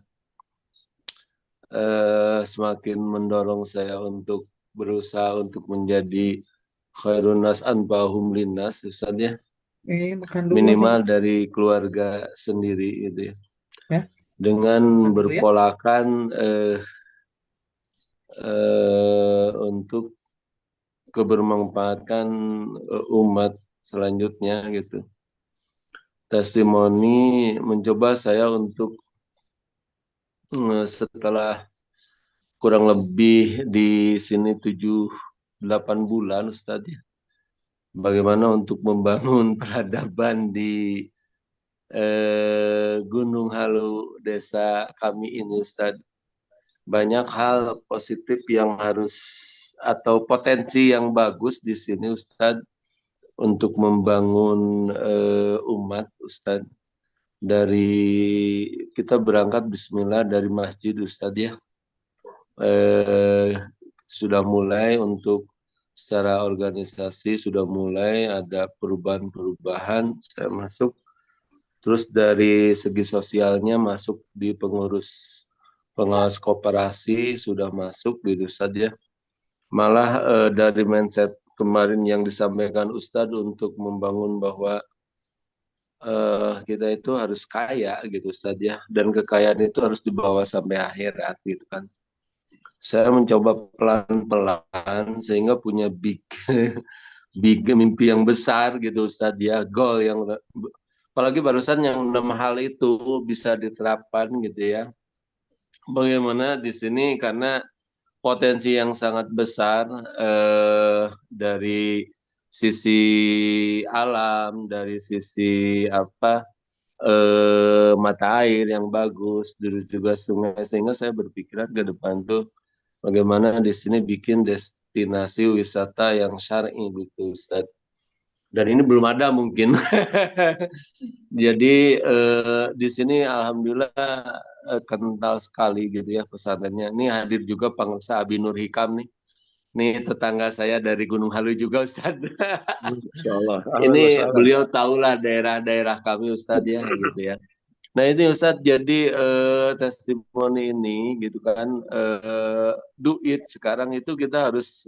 Speaker 5: semakin mendorong saya untuk berusaha untuk menjadi khairun nas anfa'uhum linnas, Ustaz ya. Minimal dari keluarga sendiri gitu ya. Dengan berpolakan untuk kebermanfaatan umat selanjutnya gitu. Testimoni mencoba saya untuk setelah kurang lebih di sini 7-8 bulan Ustadz ya, bagaimana untuk membangun peradaban di Gunung Halu desa kami ini Ustadz. Banyak hal positif yang harus atau potensi yang bagus di sini Ustadz untuk membangun umat Ustadz. Dari kita berangkat bismillah dari masjid Ustadz ya, sudah mulai untuk secara organisasi sudah mulai ada perubahan-perubahan, saya masuk. Terus dari segi sosialnya masuk di pengawas koperasi sudah masuk gitu Ustadz ya. Malah dari mindset kemarin yang disampaikan Ustadz untuk membangun bahwa kita itu harus kaya gitu Ustadz ya, dan kekayaan itu harus dibawa sampai akhirat gitu kan. Saya mencoba pelan-pelan sehingga punya big mimpi yang besar gitu Ustadz ya, goal yang apalagi barusan yang 6 hal itu bisa diterapkan gitu ya. Bagaimana di sini karena potensi yang sangat besar dari sisi alam, dari sisi mata air yang bagus, terus juga sungai, sehingga saya berpikiran ke depan tuh bagaimana di sini bikin destinasi wisata yang syar'i gitu Ustaz. Dan ini belum ada mungkin. Jadi di sini alhamdulillah kental sekali gitu ya pesantrennya. Ini hadir juga Pangsa Abi Nur Hikam nih. Ini tetangga saya dari Gunung Halu juga Ustaz.
Speaker 2: Insyaallah. Ahlan wa
Speaker 5: Ini
Speaker 2: sahlan.
Speaker 5: beliau tahulah daerah-daerah kami Ustaz ya gitu ya. Nah ini Ustaz, jadi testimoni ini gitu kan, duit sekarang itu kita harus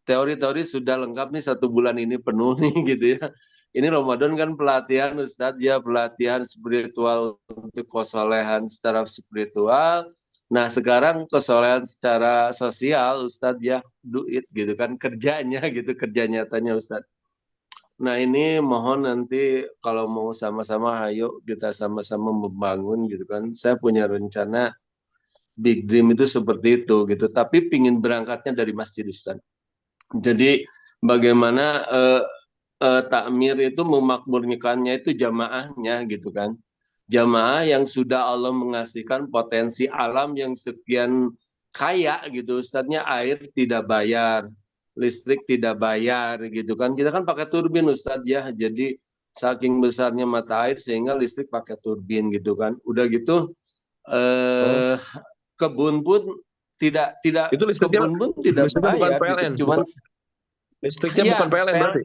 Speaker 5: teori-teori sudah lengkap nih 1 bulan ini penuh nih gitu ya. Ini Ramadan kan pelatihan Ustaz ya, pelatihan spiritual untuk kesolehan secara spiritual. Nah sekarang kesolehan secara sosial Ustaz ya, duit gitu kan, kerjanya gitu, kerja nyatanya Ustaz. Nah ini mohon nanti kalau mau sama-sama, ayo kita sama-sama membangun gitu kan. Saya punya rencana big dream itu seperti itu gitu. Tapi pingin berangkatnya dari masjid Ustaz. Jadi bagaimana takmir itu memakmurkannya itu jamaahnya gitu kan. Jamaah yang sudah Allah mengasihkan potensi alam yang sekian kaya gitu Ustaznya, air tidak bayar, listrik tidak bayar gitu kan. Kita kan pakai turbin Ustaz ya. Jadi saking besarnya mata air sehingga listrik pakai turbin gitu kan. Udah gitu
Speaker 2: Oh,
Speaker 5: kebun pun tidak tidak
Speaker 2: itu listriknya
Speaker 5: kebun pun tidak
Speaker 2: bukan
Speaker 5: bayar
Speaker 2: PLN,
Speaker 5: gitu. Cuman
Speaker 2: listriknya bukan
Speaker 5: ya
Speaker 2: PLN berarti.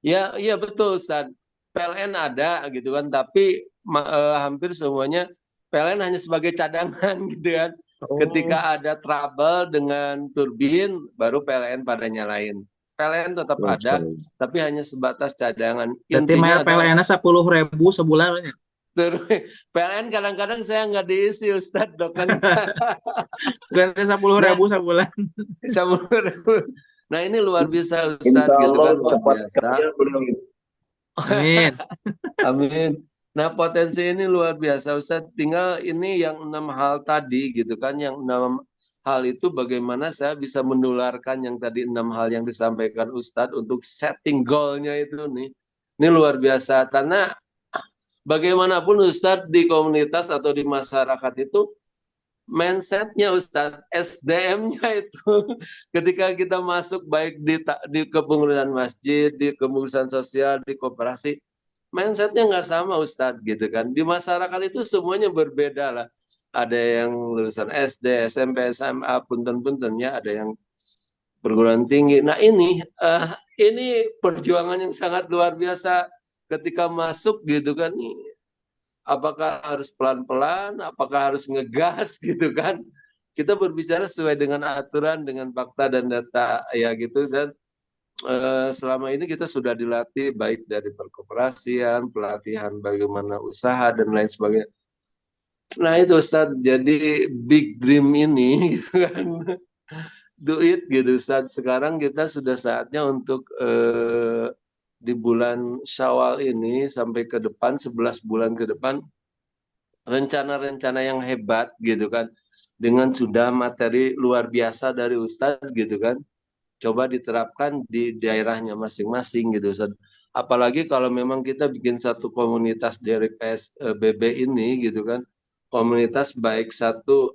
Speaker 5: ya, iya betul Ustaz. PLN ada gitu kan, tapi hampir semuanya PLN hanya sebagai cadangan gitu kan.
Speaker 2: Oh,
Speaker 5: Ketika ada trouble dengan turbin, baru PLN pada nyalain. PLN tetap
Speaker 2: Masya
Speaker 5: ada,
Speaker 2: Allah.
Speaker 5: tapi hanya sebatas cadangan.
Speaker 3: Berarti bayar
Speaker 5: Intinya adalah
Speaker 3: PLN 10.000 sebulan.
Speaker 5: PLN kadang-kadang saya nggak diisi Ustadz dok kan.
Speaker 3: Berarti 10.000
Speaker 5: Nah,
Speaker 3: sebulan.
Speaker 5: nah ini luar biasa
Speaker 4: Insya
Speaker 5: Ustadz gitu
Speaker 4: Allah
Speaker 5: kan, luar
Speaker 4: cepat
Speaker 5: biasa.
Speaker 4: kerja beliau itu.
Speaker 3: Amin.
Speaker 5: Amin. Nah potensi ini luar biasa Ustadz. Tinggal ini yang 6 hal tadi gitu kan, yang 6 hal itu bagaimana saya bisa menularkan yang tadi 6 hal yang disampaikan Ustadz untuk setting goalnya itu nih. Ini luar biasa karena bagaimanapun Ustadz di komunitas atau di masyarakat itu mindsetnya Ustadz, SDM-nya itu ketika kita masuk baik di kepengurusan masjid, di kepengurusan sosial, di koperasi, mindsetnya nggak sama Ustadz gitu kan. Di masyarakat itu semuanya berbeda lah. Ada yang lulusan SD, SMP, SMA, punten-puntennya, ada yang perguruan tinggi. Nah ini perjuangan yang sangat luar biasa ketika masuk gitu kan. Apakah harus pelan-pelan, apakah harus ngegas gitu kan. Kita berbicara sesuai dengan aturan, dengan fakta dan data ya gitu. Dan selama ini kita sudah dilatih baik dari perkoperasian, pelatihan bagaimana usaha dan lain sebagainya. Nah itu Ustaz, jadi big dream ini gitu kan, do it gitu Ustaz. Sekarang kita sudah saatnya untuk di bulan Syawal ini sampai ke depan, 11 bulan ke depan, rencana-rencana yang hebat gitu kan, dengan sudah materi luar biasa dari Ustadz gitu kan, coba diterapkan di daerahnya masing-masing gitu Ustadz. Apalagi kalau memang kita bikin satu komunitas dari PSBB ini gitu kan, komunitas baik satu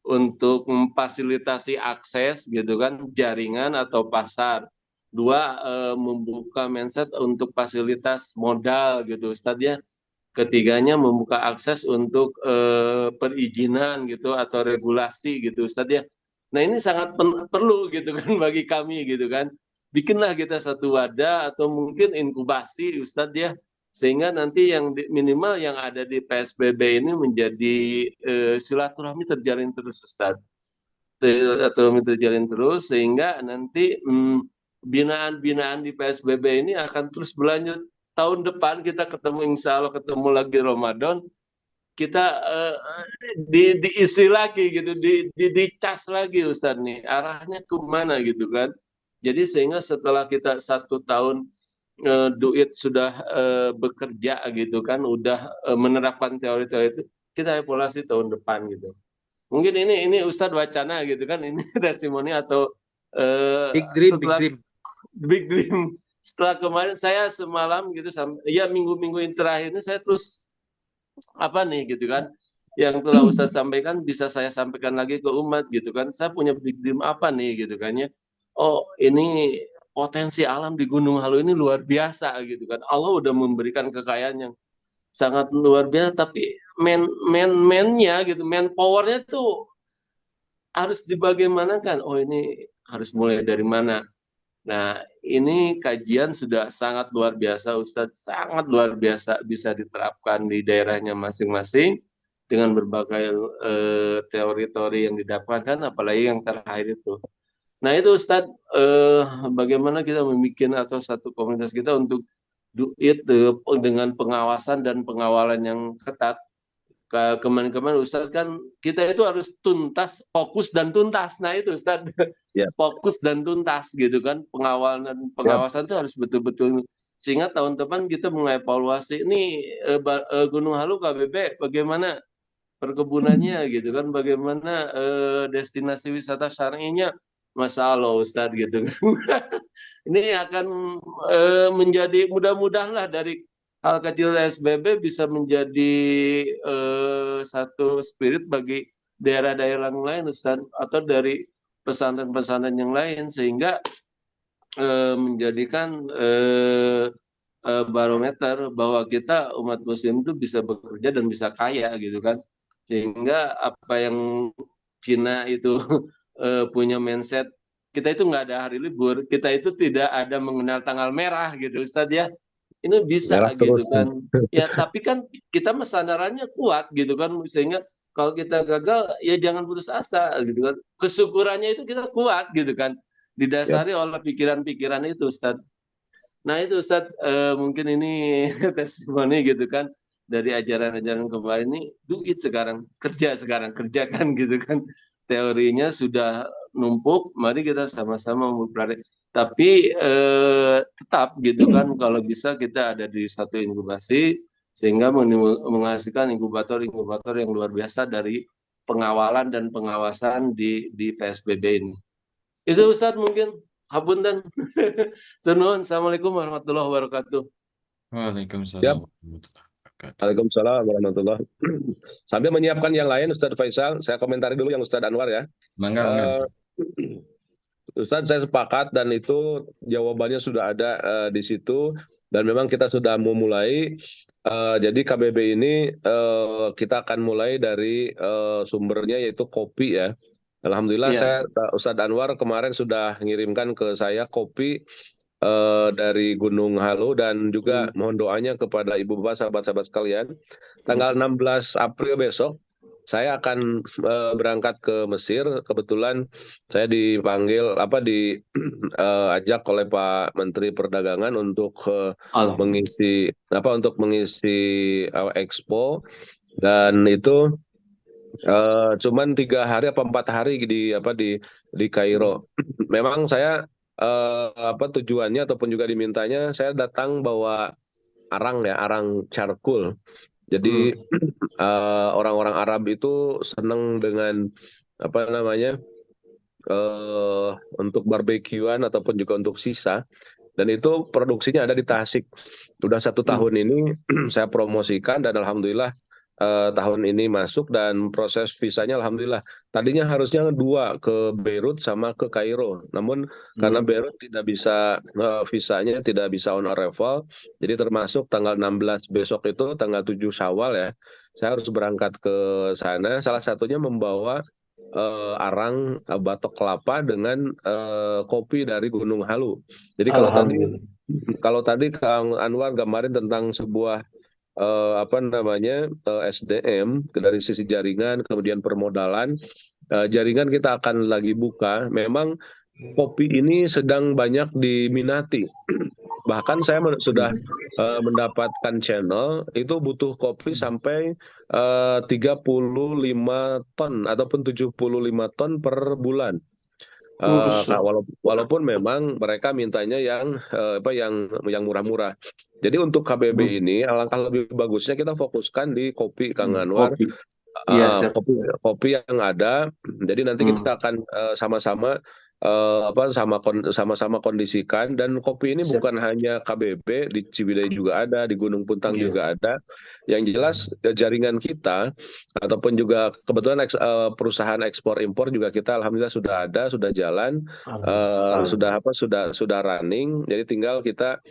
Speaker 5: untuk memfasilitasi akses gitu kan, jaringan atau pasar. Dua, membuka mindset untuk fasilitas modal gitu Ustadz ya. Ketiganya membuka akses untuk perizinan gitu atau regulasi gitu Ustadz ya. Nah ini sangat perlu gitu kan bagi kami gitu kan. Bikinlah kita satu wadah atau mungkin inkubasi Ustadz ya. Sehingga nanti yang minimal yang ada di PSBB ini menjadi silaturahmi terjalin terus Ustadz. Silaturahmi terjalin terus sehingga nanti binaan-binaan di PSBB ini akan terus berlanjut. Tahun depan kita ketemu, insya Allah ketemu lagi Ramadan, kita diisi lagi gitu, dicas lagi Ustaz nih, arahnya kemana gitu kan. Jadi sehingga setelah kita 1 tahun duit sudah bekerja gitu kan, udah menerapkan teori-teori itu, kita evaluasi tahun depan gitu. Mungkin ini Ustadz wacana gitu kan, ini testimoni atau
Speaker 3: Big dream, big
Speaker 5: setelah
Speaker 3: dream.
Speaker 5: big dream setelah kemarin saya semalam gitu ya minggu-minggu yang terakhir ini saya terus apa nih gitu kan, yang telah Ustadz sampaikan bisa saya sampaikan lagi ke umat gitu kan. Saya punya big dream apa nih gitu kan ya. Oh ini potensi alam di Gunung Halu ini luar biasa gitu kan. Allah udah memberikan kekayaan yang sangat luar biasa, tapi man-nya gitu, man powernya tuh harus dibagaimanakan. Oh ini harus mulai dari mana? Nah, ini kajian sudah sangat luar biasa, Ustadz, sangat luar biasa bisa diterapkan di daerahnya masing-masing dengan berbagai teori-teori yang didapatkan, apalagi yang terakhir itu. Nah, itu Ustadz, bagaimana kita membuat atau satu komunitas kita untuk do it dengan pengawasan dan pengawalan yang ketat. Kemarin-kemarin Ustadz kan kita itu harus tuntas, fokus dan tuntas. Nah itu Ustadz,
Speaker 2: Ya,
Speaker 5: fokus dan tuntas gitu kan. Pengawalan dan
Speaker 2: ya.
Speaker 5: pengawasan itu harus betul-betul, sehingga tahun depan kita mengevaluasi ini Gunung Halu KBB bagaimana perkebunannya gitu kan, bagaimana destinasi wisata syar'inya, Masya Allah Ustadz gitu kan. Ini akan menjadi mudah-mudahan lah dari hal kecil SBB bisa menjadi satu spirit bagi daerah-daerah yang lain Ustaz, atau dari pesantren-pesantren yang lain, sehingga menjadikan barometer bahwa kita umat muslim itu bisa bekerja dan bisa kaya gitu kan, sehingga apa yang Cina itu punya mindset kita itu nggak ada hari libur, kita itu tidak ada mengenal tanggal merah gitu Ustaz ya. Ini bisa
Speaker 2: Merah terus.
Speaker 5: gitu kan. Ya, tapi kan kita kesadarannya kuat gitu kan, sehingga kalau kita gagal ya jangan putus asa gitu kan. Kesyukurannya itu kita kuat gitu kan.
Speaker 2: Ya.
Speaker 5: Didasari oleh pikiran-pikiran itu Ustaz. Nah, itu Ustaz, mungkin ini testimoni gitu kan dari ajaran-ajaran kemarin ini, do it sekarang, sekarang, kerjakan gitu kan. Teorinya sudah numpuk, mari kita sama-sama mempelajari. Tapi tetap gitu kan, kalau bisa kita ada di satu inkubasi sehingga menghasilkan inkubator-inkubator yang luar biasa dari pengawalan dan pengawasan di PSBB ini. Itu Ustaz mungkin. Hapunten. Turun. Assalamualaikum warahmatullahi wabarakatuh.
Speaker 1: Waalaikumsalam
Speaker 2: Siap.
Speaker 1: warahmatullahi wabarakatuh.
Speaker 2: Waalaikumsalam warahmatullahi. Sambil menyiapkan yang lain, Ustadz Faisal, saya komentari dulu yang Ustadz Anwar ya.
Speaker 1: Mangga,
Speaker 2: Eh,
Speaker 1: Ustaz.
Speaker 2: Ustadz, saya sepakat dan itu jawabannya sudah ada di situ, dan memang kita sudah mau mulai. Jadi KBB ini kita akan mulai dari sumbernya yaitu kopi ya. Alhamdulillah
Speaker 5: Iya.
Speaker 2: Ustadz Anwar kemarin sudah ngirimkan ke saya kopi dari Gunung Halu, dan juga mohon doanya kepada Ibu Bapak, sahabat-sahabat sekalian. Tanggal 16 April besok saya akan berangkat ke Mesir. Kebetulan saya dipanggil diajak oleh Pak Menteri Perdagangan untuk mengisi expo, dan itu cuman 3 hari apa 4 hari di Kairo. Memang saya tujuannya ataupun juga dimintanya saya datang bawa arang charcoal. Jadi orang-orang Arab itu senang dengan untuk barbekyuan ataupun juga untuk sisa, dan itu produksinya ada di Tasik. Sudah 1 tahun ini saya promosikan, dan alhamdulillah tahun ini masuk, dan proses visanya alhamdulillah. Tadinya harusnya 2 ke Beirut sama ke Kairo, namun karena Beirut tidak bisa visanya tidak bisa on arrival, jadi termasuk tanggal 16 besok itu tanggal 7 Syawal ya, saya harus berangkat ke sana. Salah satunya membawa arang batok kelapa dengan kopi dari Gunung Halu. Jadi kalau tadi Kang Anwar gambarin tentang sebuah SDM dari sisi jaringan, kemudian permodalan. Jaringan kita akan lagi buka. Memang kopi ini sedang banyak diminati. Bahkan saya sudah mendapatkan channel itu butuh kopi sampai 35 ton ataupun 75 ton per bulan. Walaupun memang mereka mintanya yang murah-murah. Jadi untuk KBB ini alangkah lebih bagusnya kita fokuskan di kopi, Kang Anwar.
Speaker 5: Kopi. Iya,
Speaker 2: Kopi yang ada. Jadi nanti kita akan sama-sama sama-sama kondisikan, dan kopi ini
Speaker 5: Siap.
Speaker 2: bukan hanya KBB, di Ciwidey juga ada, di Gunung Puntang
Speaker 5: Iya.
Speaker 2: juga ada. Yang jelas jaringan kita ataupun juga kebetulan perusahaan ekspor impor juga kita alhamdulillah sudah ada, sudah jalan, sudah running. Jadi tinggal kita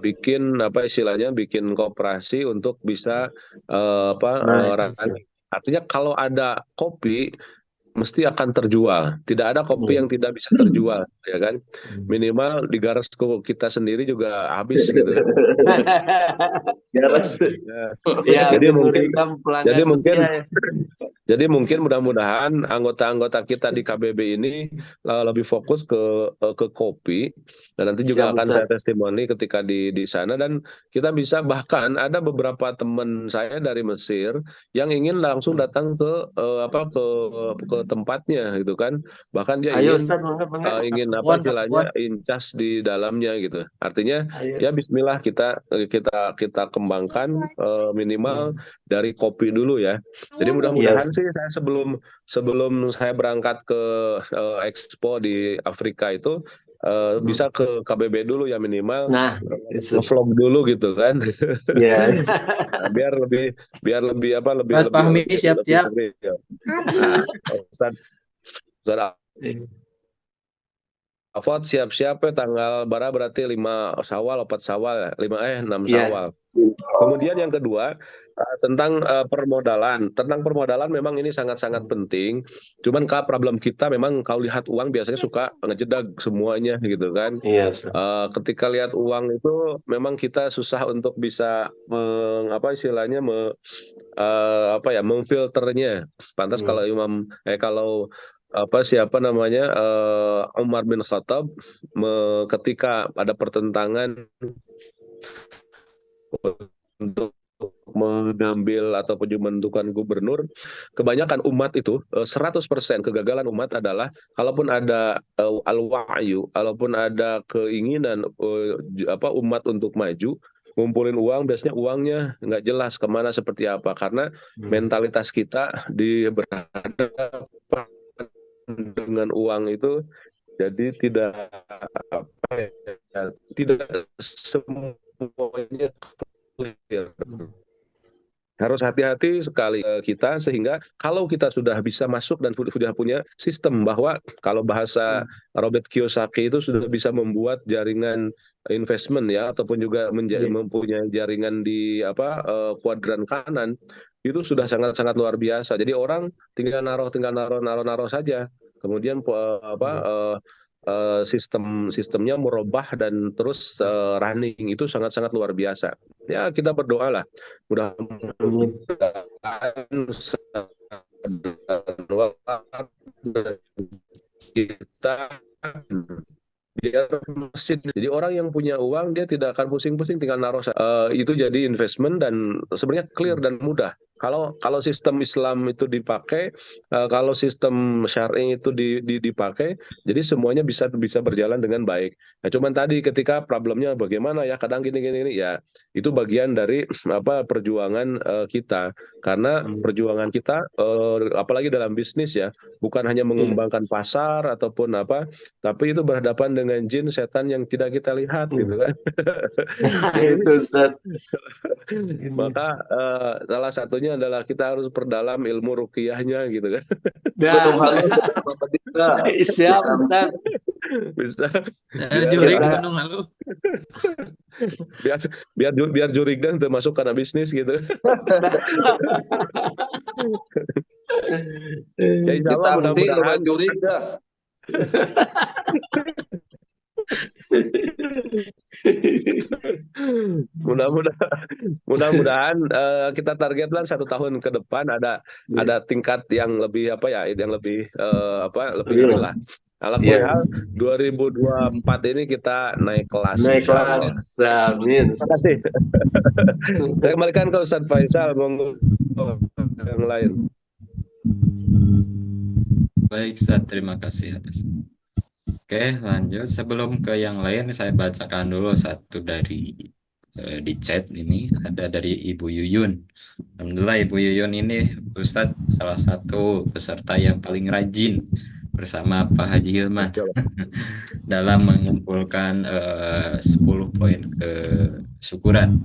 Speaker 2: bikin istilahnya bikin koperasi untuk bisa running. Artinya kalau ada kopi mesti akan terjual. Tidak ada kopi yang tidak bisa terjual, ya kan? Minimal di garas kita sendiri juga habis gitu kan.
Speaker 5: Ya,
Speaker 2: Jadi
Speaker 5: pelanggan
Speaker 2: mungkin
Speaker 5: setia ya.
Speaker 2: Jadi mungkin mudah-mudahan anggota-anggota kita di KBB ini lebih fokus ke kopi, dan nanti juga
Speaker 5: Siap,
Speaker 2: akan
Speaker 5: Ustaz.
Speaker 2: saya testimoni ketika di sana, dan kita bisa bahkan ada beberapa teman saya dari Mesir yang ingin langsung datang ke tempatnya gitu kan. Bahkan dia
Speaker 5: Ayo
Speaker 2: ingin
Speaker 5: Ustaz, bangga.
Speaker 2: ingin
Speaker 3: Kapan?
Speaker 2: incas di dalamnya gitu. Artinya
Speaker 5: Ayo.
Speaker 2: ya bismillah kita kembangkan minimal dari kopi dulu ya. Jadi mudah-mudahan
Speaker 5: Yes.
Speaker 2: sih saya sebelum saya berangkat ke Expo di Afrika itu bisa ke KBB dulu ya minimal.
Speaker 5: Nah,
Speaker 2: vlog dulu gitu kan.
Speaker 5: ya.
Speaker 2: biar lebih
Speaker 3: Ustaz Fahmi siap-siap.
Speaker 2: Nah, Ustaz Afot siap-siap ya, tanggal berarti 5 Syawal, 4 Syawal, 6
Speaker 5: Iya.
Speaker 2: Syawal. Kemudian yang kedua tentang permodalan. Tentang permodalan memang ini sangat-sangat penting. Cuman problem kita memang kalau lihat uang biasanya suka ngejedag semuanya gitu kan.
Speaker 5: Iya, Ustaz.
Speaker 2: Ketika lihat uang itu memang kita susah untuk bisa memfilternya. Pantas kalau Umar bin Khattab ketika ada pertentangan untuk mengambil ataupun menentukan gubernur, kebanyakan umat itu 100% kegagalan umat adalah kalaupun ada al-wa'yu, kalaupun ada keinginan umat untuk maju, ngumpulin uang, biasanya uangnya nggak jelas kemana seperti apa, karena mentalitas kita berhadapan dengan uang itu jadi tidak semuanya clear. Harus hati-hati sekali kita, sehingga kalau kita sudah bisa masuk dan sudah punya sistem, bahwa kalau bahasa Robert Kiyosaki itu sudah bisa membuat jaringan investment ya, ataupun juga mempunyai jaringan di kuadran kanan, itu sudah sangat-sangat luar biasa. Jadi orang tinggal naruh saja, kemudian sistemnya merubah dan terus running, itu sangat-sangat luar biasa. Ya kita berdoa lah, mudah-mudahan kita biar mesin. Jadi orang yang punya uang dia tidak akan pusing-pusing, tinggal naruh. Itu jadi investment dan sebenarnya clear dan mudah. Kalau sistem Islam itu dipakai, kalau sistem syar'i itu dipakai, jadi semuanya bisa berjalan dengan baik. Nah, cuman tadi ketika problemnya bagaimana ya, kadang gini ya, itu bagian dari perjuangan kita. Karena perjuangan kita apalagi dalam bisnis ya, bukan hanya mengembangkan pasar ataupun tapi itu berhadapan dengan jin setan yang tidak kita lihat gitu kan.
Speaker 5: Itu Ustaz.
Speaker 2: Maka salah satunya adalah kita harus perdalam ilmu ruqyahnya gitu kan.
Speaker 5: Siap Ustaz.
Speaker 2: Bisa.
Speaker 3: Jurik Gunung Halu.
Speaker 2: biar jurigan termasuk karena bisnis gitu. Ya insya Allah mudah-mudahan jurigan. Mudah-mudahan kita targetkan 1 tahun ke depan ada tingkat yang lebih lebih lah. Alhamdulillah 2024 ini kita naik kelas.
Speaker 5: Amin.
Speaker 2: Terima kasih. Saya kembalikan ke Ustaz Faisal, monggo yang lain.
Speaker 1: Baik Ustaz, terima kasih atas. Oke, lanjut. Sebelum ke yang lain, saya bacakan dulu satu dari di chat ini. Ada dari Ibu Yuyun. Alhamdulillah Ibu Yuyun ini Ustadz salah satu peserta yang paling rajin bersama Pak Haji Hilman
Speaker 2: Masya Allah.
Speaker 1: dalam mengumpulkan 10 poin kesyukuran.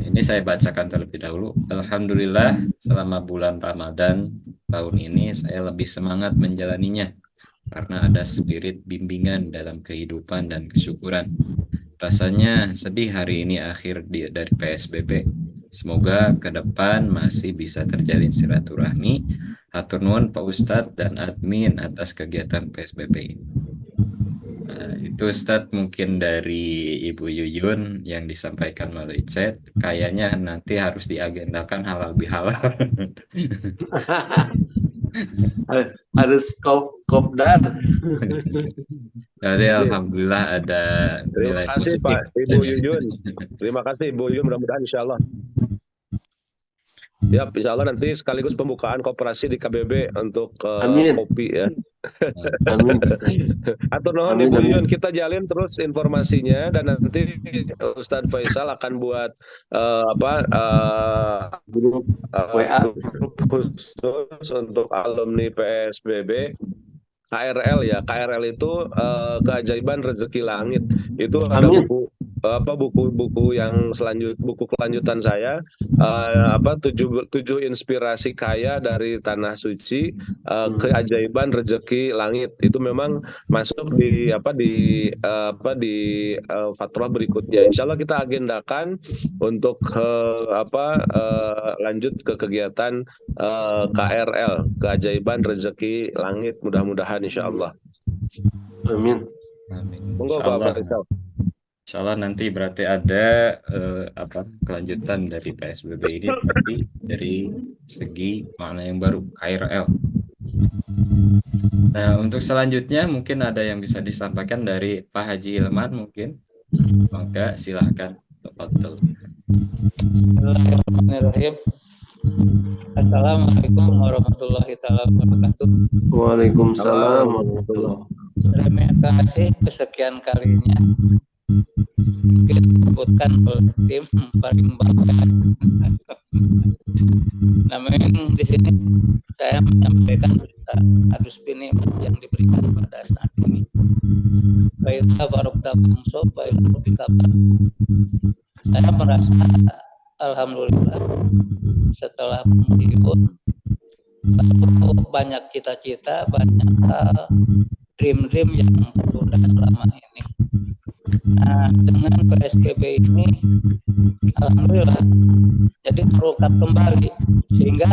Speaker 1: Ini saya bacakan terlebih dahulu. Alhamdulillah, selama bulan Ramadan tahun ini saya lebih semangat menjalaninya karena ada spirit bimbingan dalam kehidupan dan kesyukuran. Rasanya sedih hari ini akhir dari PSBB. Semoga ke depan masih bisa terjalin silaturahmi. Hatur nuhun Pak Ustadz dan admin atas kegiatan PSBB ini. Itu Ustadz mungkin dari Ibu Yuyun yang disampaikan melalui chat. Kayaknya nanti harus diagendakan halal bihalal.
Speaker 5: Harus kopdar.
Speaker 1: Jadi alhamdulillah ada
Speaker 2: Terima
Speaker 1: nilai
Speaker 2: kasih
Speaker 1: positif.
Speaker 2: Pak Ibu Yuyun. Terima kasih Ibu Yuyun, mudah-mudahan insya Allah. Ya, insya Allah nanti sekaligus pembukaan koperasi di KBB untuk
Speaker 5: Amin.
Speaker 2: kopi ya.
Speaker 5: Amin.
Speaker 2: Atau nuhun
Speaker 5: Amin,
Speaker 2: Ibu
Speaker 5: amin.
Speaker 2: Yuyun, kita jalin terus informasinya dan nanti Ustadz Faisal akan buat
Speaker 5: Grup WA.
Speaker 2: grup khusus untuk alumni PSBB. KRL ya, KRL itu keajaiban rezeki langit. Itu ada
Speaker 5: Amin.
Speaker 2: buku yang buku kelanjutan saya, tujuh inspirasi kaya dari tanah suci, keajaiban rezeki langit. Itu memang masuk di fatwa berikutnya. Insya Allah kita agendakan untuk lanjut ke kegiatan KRL, keajaiban rezeki langit, mudah-mudahan insya Allah.
Speaker 5: Amin.
Speaker 1: Amin.
Speaker 2: Monggo
Speaker 1: Insya
Speaker 2: Pak
Speaker 1: Allah.
Speaker 2: Faisal.
Speaker 1: Insya Allah nanti berarti ada kelanjutan dari PSBB ini berarti dari segi makna yang baru KRL. Nah, untuk selanjutnya mungkin ada yang bisa disampaikan dari Pak Haji Hilman mungkin. Maka silakan. Tafadhol.
Speaker 3: Bismillahirrahmanirrahim. Assalamualaikum warahmatullahi wabarakatuh.
Speaker 5: Waalaikumsalam warahmatullahi.
Speaker 3: Terima kasih kesekian kalinya mungkin disebutkan oleh tim paling bawah. Namun di sini saya menyampaikan harus ini yang diberikan pada saat ini. Baiklah barokah bangso, baiklah kabar. Saya merasa alhamdulillah setelah pensiun banyak cita-cita, banyak dream-dream yang tertunda selama ini. Nah, dengan PSBB ini alhamdulillah jadi terungkap kembali sehingga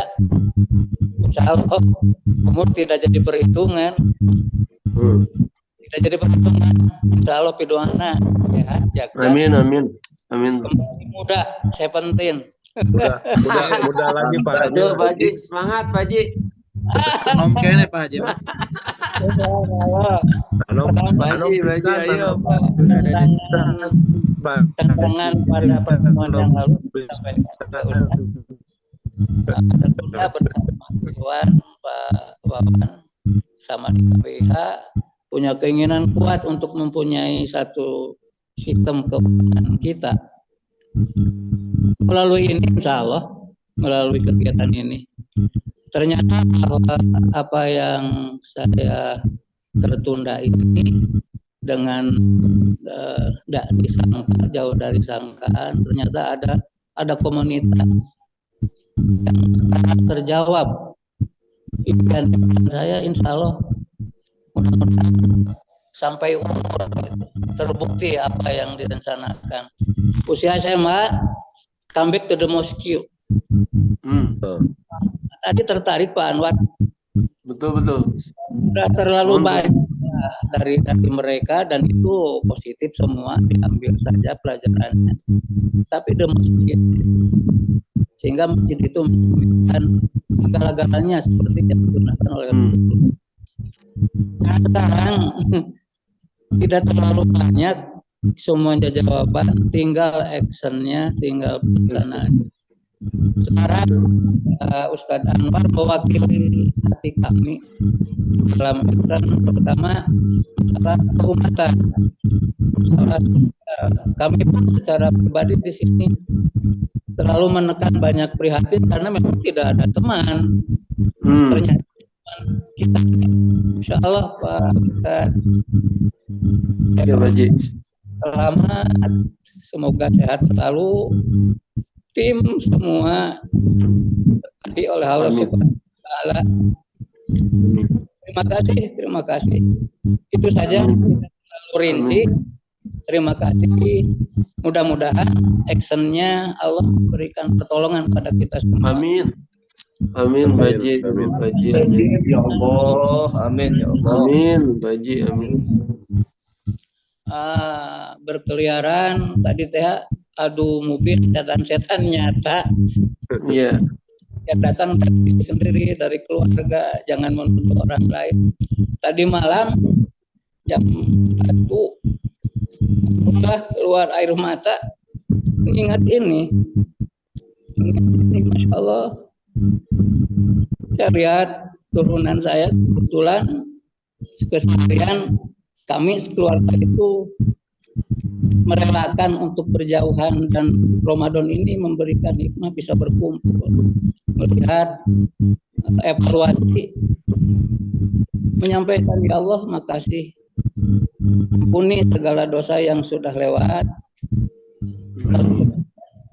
Speaker 3: insya Allah umur tidak jadi perhitungan. Tidak jadi perhitungan. Insya Allah pidoana sehat jaga.
Speaker 5: Amin, amin. Amin.
Speaker 3: Kembali muda, 17.
Speaker 2: Mudah lagi Pak.
Speaker 5: Aduh, Pak Haji, semangat Pak Haji.
Speaker 3: Nongkene Pak Haji.
Speaker 5: Ayo Pak.
Speaker 3: Tantangan pada pertemuan yang lalu sampai tentunya bersama Iwan, Pak Wawan, sama di KPH punya keinginan kuat untuk mempunyai satu sistem keuangan kita. Melalui ini insya Allah, melalui kegiatan ini, ternyata bahwa apa yang saya tertunda ini dengan tidak disangka, jauh dari sangkaan, ternyata ada komunitas yang sekarang terjawab. Impian saya insya Allah mudah-mudahan sampai umur terbukti apa yang direncanakan. Usia SMA, come back to the mosque. Tadi tertarik Pak Anwar.
Speaker 5: Betul.
Speaker 3: Sudah terlalu banyak dari mereka dan itu positif semua, diambil saja pelajarannya. Tapi the masjid, sehingga masjid itu mencerminkan segala-galanya seperti yang digunakan oleh Rasulullah. Nah, sekarang tidak terlalu banyak semuanya jawaban, tinggal actionnya, tinggal pelaksanaan. Sekarang Ustadz Anwar mewakili hati kami dalam action pertama masalah keumatan. Kami pun secara pribadi di sini terlalu menekan banyak prihatin karena memang tidak ada teman. Ternyata kita. Insya Allah Pak Ustad.
Speaker 5: Ya Pak Haji.
Speaker 3: Selamat, semoga sehat selalu. Tim semua diberkati oleh Allah
Speaker 5: Amin.
Speaker 3: Subhanahu wa Ta'ala. Terima kasih. Itu saja, tidak terlalu rinci. Terima kasih. Mudah-mudahan actionnya Allah berikan pertolongan pada kita semua.
Speaker 5: Amin. Amin Pak Haji. Amin Pak Haji.
Speaker 4: Amin ya Allah. Amin ya Allah.
Speaker 5: Amin Pak Haji. Amin.
Speaker 3: Berkeliaran tadi teh, adu mobil setan nyata.
Speaker 5: Iya.
Speaker 3: Ya datang dari diri sendiri, dari keluarga, jangan menuduh orang lain. Tadi malam jam 1 udah keluar air mata, ingat ini, Masya Allah. Saya lihat turunan saya, kebetulan keseharian kami sekeluarga itu merelakan untuk berjauhan, dan Ramadan ini memberikan hikmah bisa berkumpul, melihat, evaluasi, menyampaikan ya Allah makasih, ampuni segala dosa yang sudah lewat,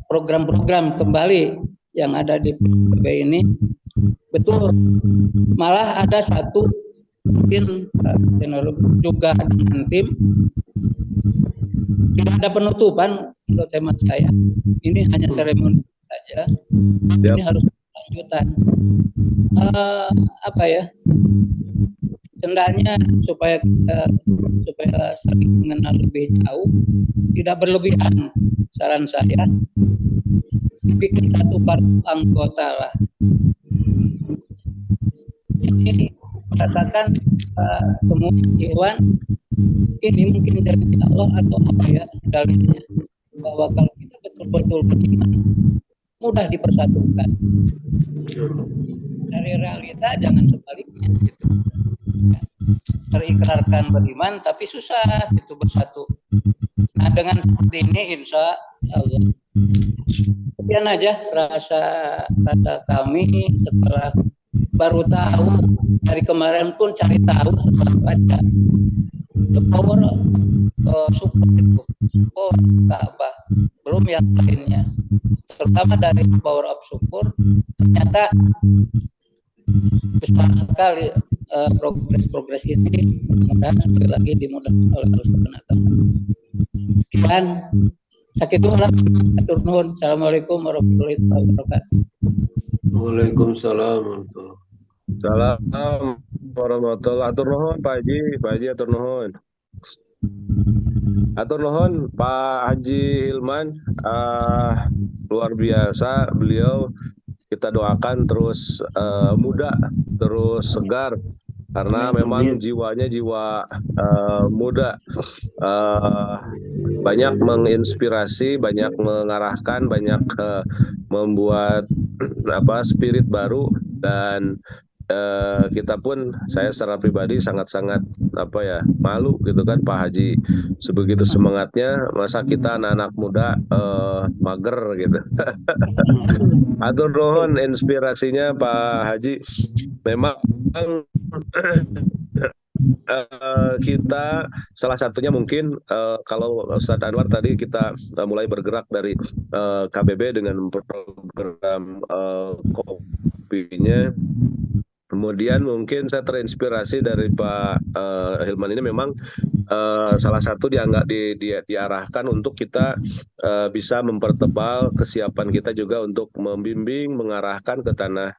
Speaker 3: program-program kembali yang ada di PB ini. Betul, malah ada satu mungkin juga dengan tim, tidak ada penutupan menurut hemat saya. Ini hanya seremoni saja. Ini harus lanjutan. Apa ya? Hendaknya supaya saling mengenal lebih jauh, tidak berlebihan. Saran saya, bikin satu kartu anggota lah. Ini merasakan semua Iwan ini mungkin dari Allah atau apa ya dalilnya, bahwa kalau kita betul-betul beriman mudah dipersatukan. Dari realita jangan sebaliknya gitu. Terikrarkan beriman tapi susah gitu bersatu. Nah dengan seperti ini insya Allah. Kemudian aja rasa kami setelah baru tahu, dari kemarin pun cari tahu setelah baca the power support itu, Ka'bah, belum yang lainnya, terutama dari power of support, ternyata besar sekali progres ini. Mudah-mudahan sekali lagi dimudahkan oleh Allah Subhanahu wa Ta'ala. Sekian, sakitullah, atur nuhun. Assalamualaikum warahmatullahi wabarakatuh.
Speaker 5: Waalaikumsalam.
Speaker 2: Salam warahmatullahi wabarakatuh. Atur nuhun Pak Haji atur nuhun. Atur nuhun Pak Haji Hilman, luar biasa beliau. Kita doakan terus muda, terus segar, karena memang jiwanya jiwa muda, banyak menginspirasi, banyak mengarahkan, banyak membuat spirit baru, dan kita pun, saya secara pribadi sangat-sangat malu gitu kan, Pak Haji sebegitu semangatnya, masa kita anak-anak muda mager gitu. Atur nuhun inspirasinya Pak Haji. Memang kita salah satunya mungkin kalau Ustadz Anwar tadi kita mulai bergerak dari KBB dengan program kopinya. Kemudian mungkin saya terinspirasi dari Pak Hilman ini, memang salah satu diarahkan untuk kita bisa mempertebal kesiapan kita juga untuk membimbing, mengarahkan ke tanah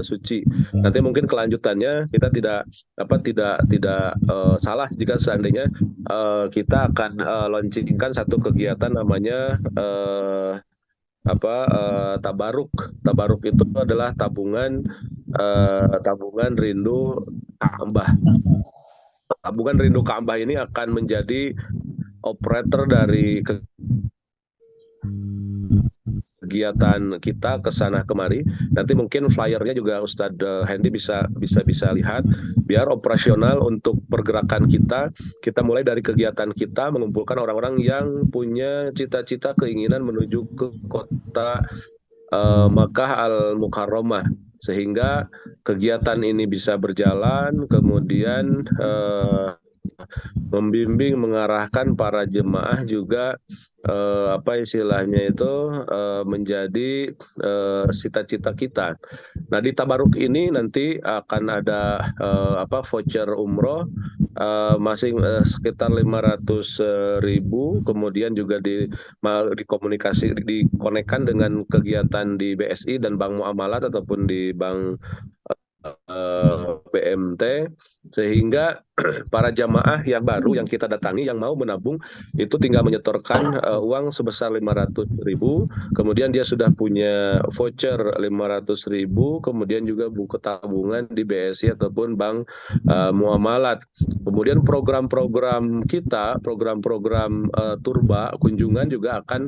Speaker 2: suci. Nanti mungkin kelanjutannya kita tidak salah jika seandainya kita akan launchingkan satu kegiatan namanya tabaruk. Tabaruk itu adalah tabungan rindu Ka'bah. Tabungan rindu Ka'bah ini akan menjadi operator dari kegiatan kita ke sana kemari. Nanti mungkin flyernya juga Ustadz Hendy bisa lihat, biar operasional untuk pergerakan kita. Kita mulai dari kegiatan kita mengumpulkan orang-orang yang punya cita-cita keinginan menuju ke kota Makkah Al-Mukarramah. sehingga kegiatan ini bisa berjalan, kemudian membimbing, mengarahkan para jemaah juga apa istilahnya itu menjadi cita-cita kita. Nah, di Tabaruk ini nanti akan ada apa voucher umroh sekitar 500.000, kemudian juga dikonekkan dengan kegiatan di BSI dan Bank Muamalat ataupun di Bank BMT, sehingga para jamaah yang baru yang kita datangi yang mau menabung itu tinggal menyetorkan uang sebesar 500.000, kemudian dia sudah punya voucher 500.000, kemudian juga buku tabungan di BSI ataupun Bank Muamalat. Kemudian program-program kita, program-program turba kunjungan juga akan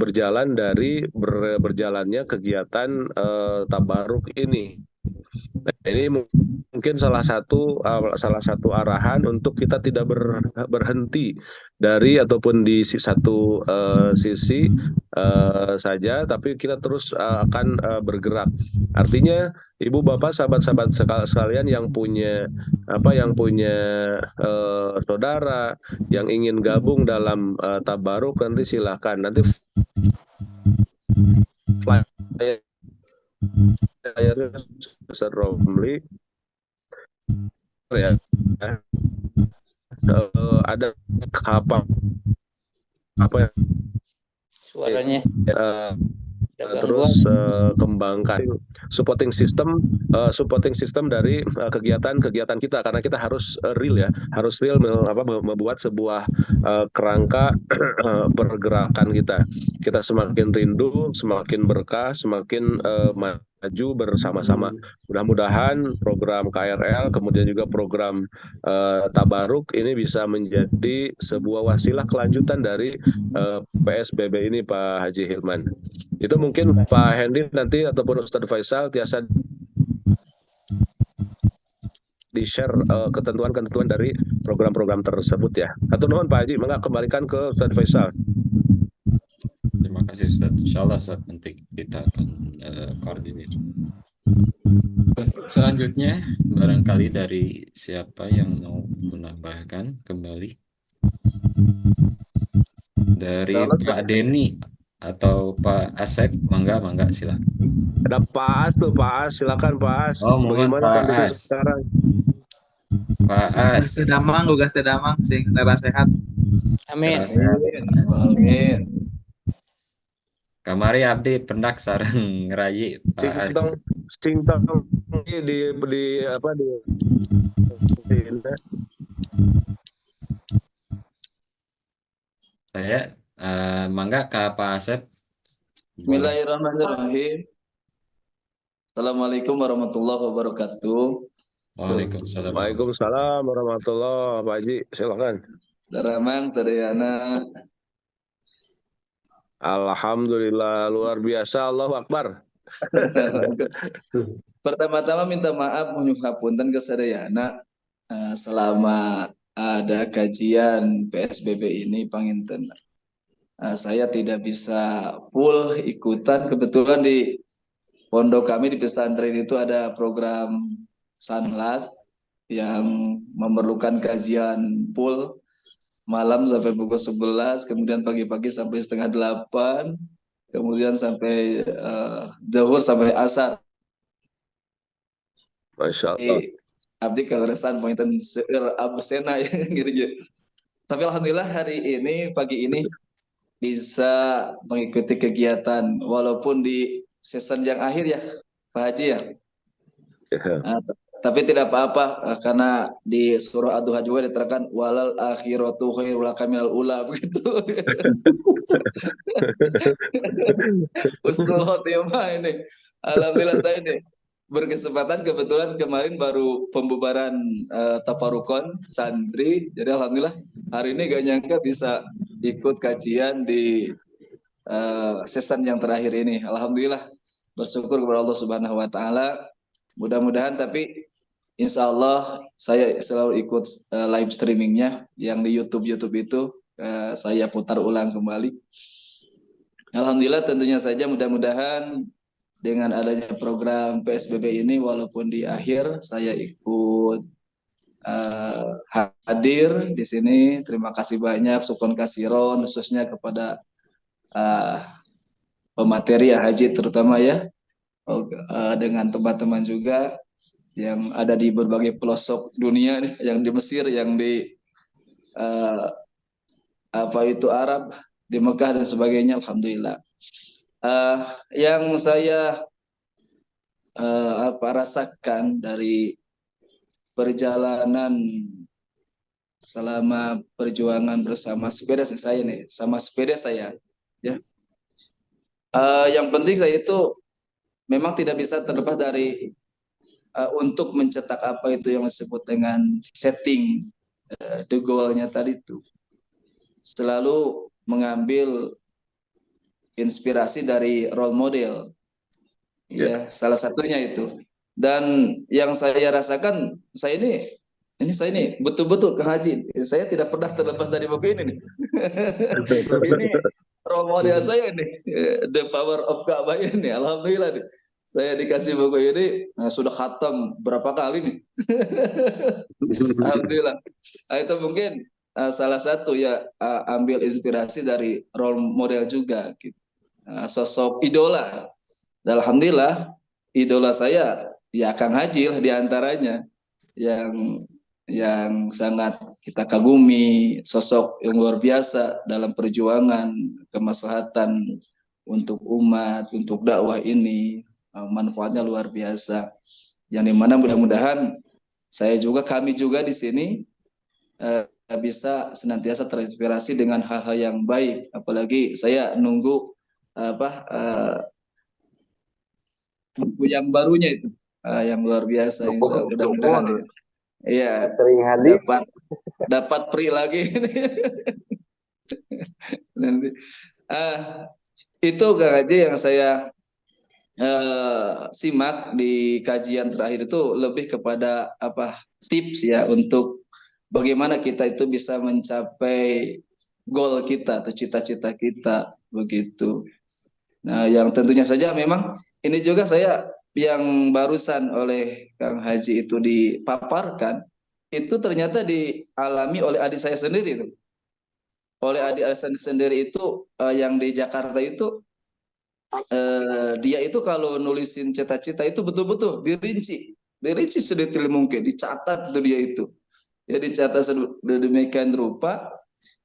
Speaker 2: berjalan dari berjalannya kegiatan tabaruk ini. Nah, ini mungkin salah satu arahan untuk kita tidak berhenti dari ataupun di satu sisi saja, tapi kita terus akan bergerak. Artinya, ibu bapak, sahabat-sahabat sekalian yang punya saudara yang ingin gabung dalam tabaruk, nanti silakan. Nanti flyer Ustaz Romli ya, ada apa
Speaker 3: Suaranya
Speaker 2: terus kembangkan supporting system dari kegiatan kita, karena kita harus real ya, harus real membuat sebuah kerangka pergerakan kita semakin rindu, semakin berkah, semakin maju bersama-sama. Mudah-mudahan program KRL kemudian juga program Tabaruk ini bisa menjadi sebuah wasilah kelanjutan dari PSBB ini, Pak Haji Hilman. Itu mungkin Pak Hendy nanti ataupun Ustadz Faisal biasa di-share ketentuan-ketentuan dari program-program tersebut ya. Atau nuhun Pak Haji, maka kembalikan ke Ustadz Faisal.
Speaker 1: Terima kasih Ustaz. Insyaallah Ustaz, nanti kita akan koordinir. Selanjutnya, barangkali dari siapa yang mau menambahkan kembali? Dari Pak Denny atau Pak Asep, mangga silakan.
Speaker 2: Ada Pak As tuh, Pak As, silakan Pak As.
Speaker 1: Oh, mohon
Speaker 2: Bagaimana
Speaker 1: Pak
Speaker 2: kondisi
Speaker 1: As.
Speaker 2: sekarang?
Speaker 1: Pak As.
Speaker 6: Gugah tedamang sing nera sehat.
Speaker 3: amin.
Speaker 4: Amin.
Speaker 1: Kamari abdi pendak sareng ngerayi Pak As.
Speaker 2: Singtong di apa di
Speaker 1: Saya mangga ke Pak Asep. Boleh.
Speaker 4: Bismillahirrahmanirrahim. Assalamualaikum warahmatullahi wabarakatuh.
Speaker 1: Waalaikumsalam.
Speaker 2: Waalaikumsalam warahmatullahi wabarakatuh. Pak Haji, silakan.
Speaker 4: Daramang sadayana.
Speaker 2: Alhamdulillah, luar biasa, Allahu Akbar.
Speaker 4: Pertama-tama minta maaf menyuhapunten ke sadayana selama ada kajian PSBB ini panginten. Saya tidak bisa full ikutan, kebetulan di pondok kami di pesantren itu ada program sanlat yang memerlukan kajian full malam sampai pukul 11, kemudian pagi-pagi sampai setengah 8, kemudian sampai zuhur sampai asar.
Speaker 2: Masya Allah.
Speaker 4: Abdi kaleresan pointen seueur absena ya gitu. Tapi alhamdulillah hari ini pagi ini bisa mengikuti kegiatan walaupun di season yang akhir ya Pak Haji ya. Tapi tidak apa-apa karena di surah Ad-Duha juga diterangkan walal akhiratu khairul laka minal ula begitu. Husnul khotimah ini. Alhamdulillah saya ini berkesempatan kebetulan kemarin baru pembubaran taparukon santri. Jadi alhamdulillah hari ini gak nyangka bisa ikut kajian di season yang terakhir ini. Alhamdulillah bersyukur kepada Allah Subhanahu wa taala. Mudah-mudahan tapi insya Allah saya selalu ikut live streamingnya yang di YouTube itu saya putar ulang kembali. Alhamdulillah tentunya saja mudah-mudahan dengan adanya program PSBB ini, walaupun di akhir saya ikut hadir di sini. Terima kasih banyak, sukun kasiron, khususnya kepada uh, pemateri ya haji terutama ya, dengan teman-teman juga yang ada di berbagai pelosok dunia, yang di Mesir, yang di uh, apa itu Arab, di Mekah dan sebagainya. Alhamdulillah. Yang saya rasakan dari perjalanan selama perjuangan bersama sepeda saya nih, sama sepeda saya, ya. Yang penting saya itu memang tidak bisa terlepas dari untuk mencetak apa itu yang disebut dengan setting the goal-nya tadi itu. Selalu mengambil inspirasi dari role model, ya, salah satunya itu. Dan yang saya rasakan, saya ini betul-betul ke haji. Saya tidak pernah terlepas dari buku ini nih. Ini role model saya nih, The Power of Ka'bah ini. Alhamdulillah nih. Saya dikasih buku ini, sudah khatam berapa kali nih. Alhamdulillah. Nah, itu mungkin salah satu ya, ambil inspirasi dari role model juga gitu. Sosok idola. Dan alhamdulillah idola saya ya Kang Haji lah diantaranya, yang sangat kita kagumi, sosok yang luar biasa dalam perjuangan kemaslahatan untuk umat, untuk dakwah ini, manfaatnya luar biasa. Yang dimana mudah-mudahan kami juga di sini bisa senantiasa terinspirasi dengan hal-hal yang baik. Apalagi saya nunggu buku yang barunya itu, yang luar biasa. Insya Allah mudah-mudahan ya
Speaker 5: Sering hadir.
Speaker 4: dapat free lagi. Nanti itu Kang Haji yang saya simak di kajian terakhir itu, lebih kepada tips ya untuk bagaimana kita itu bisa mencapai goal kita atau cita-cita kita begitu. Nah, yang tentunya saja memang ini juga saya yang barusan oleh Kang Haji itu dipaparkan, itu ternyata dialami oleh adik saya sendiri tuh. Oleh adik saya sendiri itu yang di Jakarta itu, dia itu kalau nulisin cita-cita itu betul-betul dirinci sedetail mungkin, dicatat itu dia itu. Ya dicatat sedemikian rupa,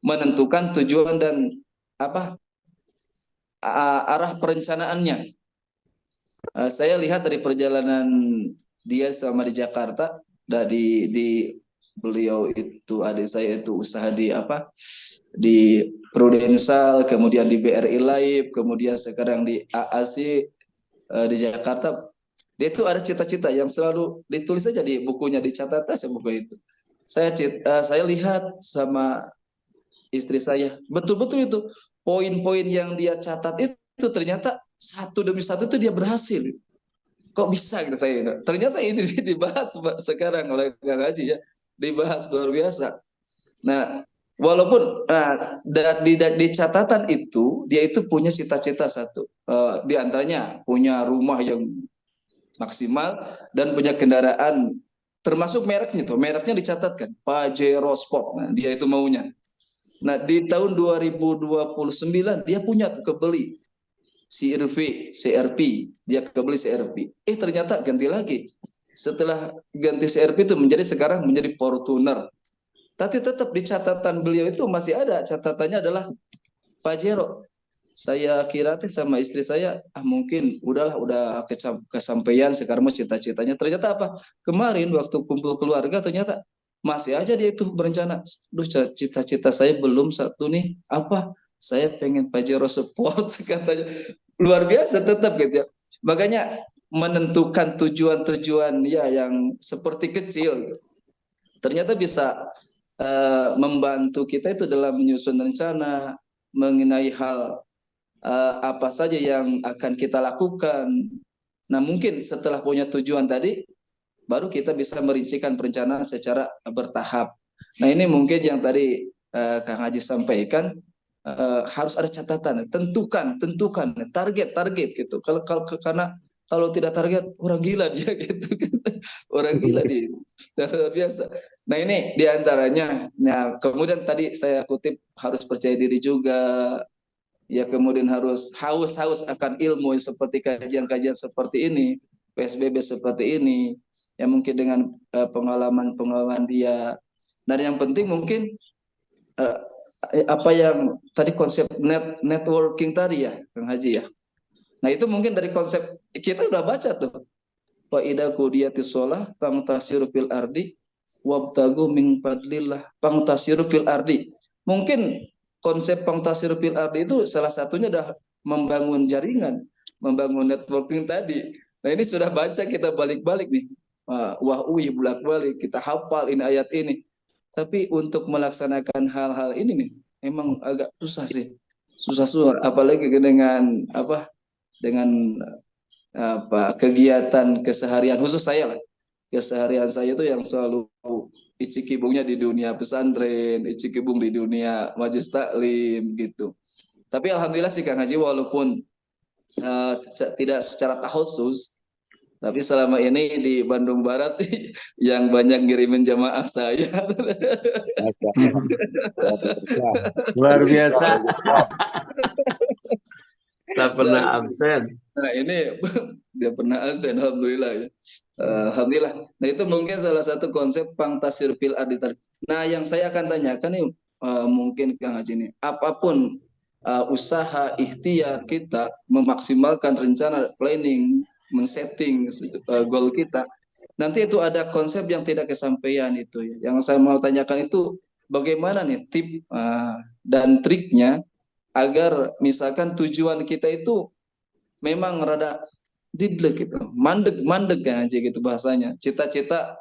Speaker 4: menentukan tujuan dan arah perencanaannya. Saya lihat dari perjalanan dia selama di Jakarta, di beliau itu, adik saya itu usaha di Prudential, kemudian di BRI Live, kemudian sekarang di AAC di Jakarta. Dia itu ada cita-cita yang selalu ditulis saja di bukunya, dicatat saja buku itu. Saya lihat sama istri saya, betul-betul itu poin-poin yang dia catat itu ternyata satu demi satu itu dia berhasil. Kok bisa gitu saya? Ternyata ini dibahas sekarang oleh Kang Haji ya, dibahas luar biasa. Nah, walaupun di catatan itu dia itu punya cita-cita satu, di antaranya punya rumah yang maksimal dan punya kendaraan, termasuk mereknya tuh, mereknya dicatatkan Pajero Sport. Nah, dia itu maunya. Nah, di tahun 2029 dia punya tuh kebeli CRV, dia kebeli CRV. Ternyata ganti lagi. Setelah ganti CRV itu sekarang menjadi Fortuner. Tapi tetap di catatan beliau itu masih ada, catatannya adalah Pajero. Saya kira sama istri saya, mungkin udahlah, udah kesampaian sekarang mau cita-citanya. Ternyata apa? Kemarin waktu kumpul keluarga ternyata masih aja dia itu berencana, cita-cita saya belum satu nih, saya pengen Pajero Sport katanya. Luar biasa tetap gitu ya. Makanya menentukan tujuan-tujuan ya yang seperti kecil ternyata bisa membantu kita itu dalam menyusun rencana mengenai hal apa saja yang akan kita lakukan. Nah, mungkin setelah punya tujuan tadi, baru kita bisa merincikan perencanaan secara bertahap. Nah, ini mungkin yang tadi Kang Haji sampaikan, harus ada catatan, tentukan target gitu. Karena kalau tidak target orang gila dia gitu kan. Orang gila dia. Luar biasa. Nah, ini diantaranya. Nah, kemudian tadi saya kutip harus percaya diri juga. Ya, kemudian harus haus akan ilmu seperti kajian-kajian seperti ini, PSBB seperti ini, ya mungkin dengan pengalaman-pengalaman dia. Dan yang penting mungkin eh, apa yang tadi konsep networking tadi ya, Kang Haji ya. Nah, itu mungkin dari konsep kita udah baca tuh. Wa idza qudiyatis shalah fantasiru fil ardi wabtagu min fadlillah. Fantasiru fil ardi. Mungkin konsep fantasiru fil ardi itu salah satunya adalah membangun jaringan, membangun networking tadi. Nah, ini sudah baca kita balik-balik nih. Wah, bolak-balik kita hafal ini ayat ini. Tapi untuk melaksanakan hal-hal ini nih memang agak susah sih. Susah apalagi dengan dengan kegiatan keseharian khusus saya lah. Keseharian saya itu yang selalu icikibungnya di dunia pesantren, icikibung di dunia majelis taklim gitu. Tapi alhamdulillah sih Kang Haji, walaupun tidak secara takhusus, tapi selama ini di Bandung Barat yang banyak ngirimin jamaah saya.
Speaker 5: Luar biasa. Tak pernah absen.
Speaker 4: Nah, ini dia pernah absen, alhamdulillah ya. Alhamdulillah. Nah, itu mungkin salah satu konsep pangtasir fil ardi. Nah, yang saya akan tanyakan nih mungkin Kang Haji ini, apapun usaha ikhtiar kita memaksimalkan rencana planning, men-setting goal kita, nanti itu ada konsep yang tidak kesampaian itu ya. Yang saya mau tanyakan itu bagaimana nih tip dan triknya agar misalkan tujuan kita itu memang rada didlek gitu, mandek kan aja gitu bahasanya. Cita-cita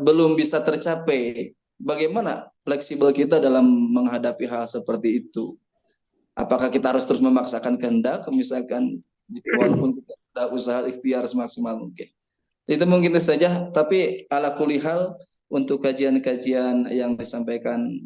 Speaker 4: belum bisa tercapai. Bagaimana fleksibel kita dalam menghadapi hal seperti itu? Apakah kita harus terus memaksakan kehendak, misalkan walaupun kita sudah usaha ikhtiar semaksimal mungkin? Itu mungkin itu saja. Tapi ala kulihal untuk kajian-kajian yang disampaikan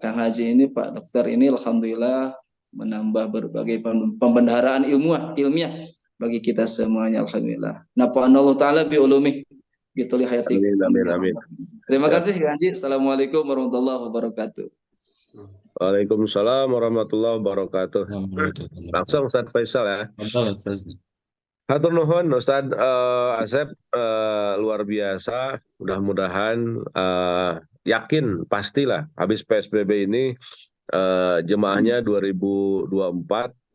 Speaker 4: Kang Haji ini, Pak Dokter ini, alhamdulillah menambah berbagai pembendaharaan ilmiah bagi kita semuanya, alhamdulillah. Nafa'anallahu taala bi ulumih gitu li hayati.
Speaker 2: Amin.
Speaker 4: Terima kasih Kang Haji. Assalamualaikum warahmatullahi wabarakatuh.
Speaker 2: Waalaikumsalam warahmatullahi wabarakatuh. Langsung Ustaz Faisal ya. Hatur nuhun Ustaz Asep, luar biasa. Mudah-mudahan yakin pastilah habis PSBB ini jemaahnya 2024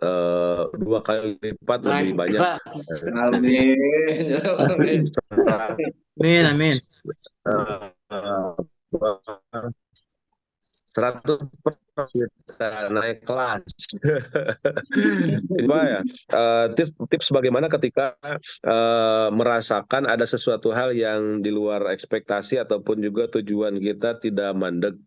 Speaker 2: 2 kali lipat lebih banyak.
Speaker 6: Amin.
Speaker 2: 100% kita naik kelas. Apa ya? Tips bagaimana ketika merasakan ada sesuatu hal yang di luar ekspektasi ataupun juga tujuan kita tidak mandek.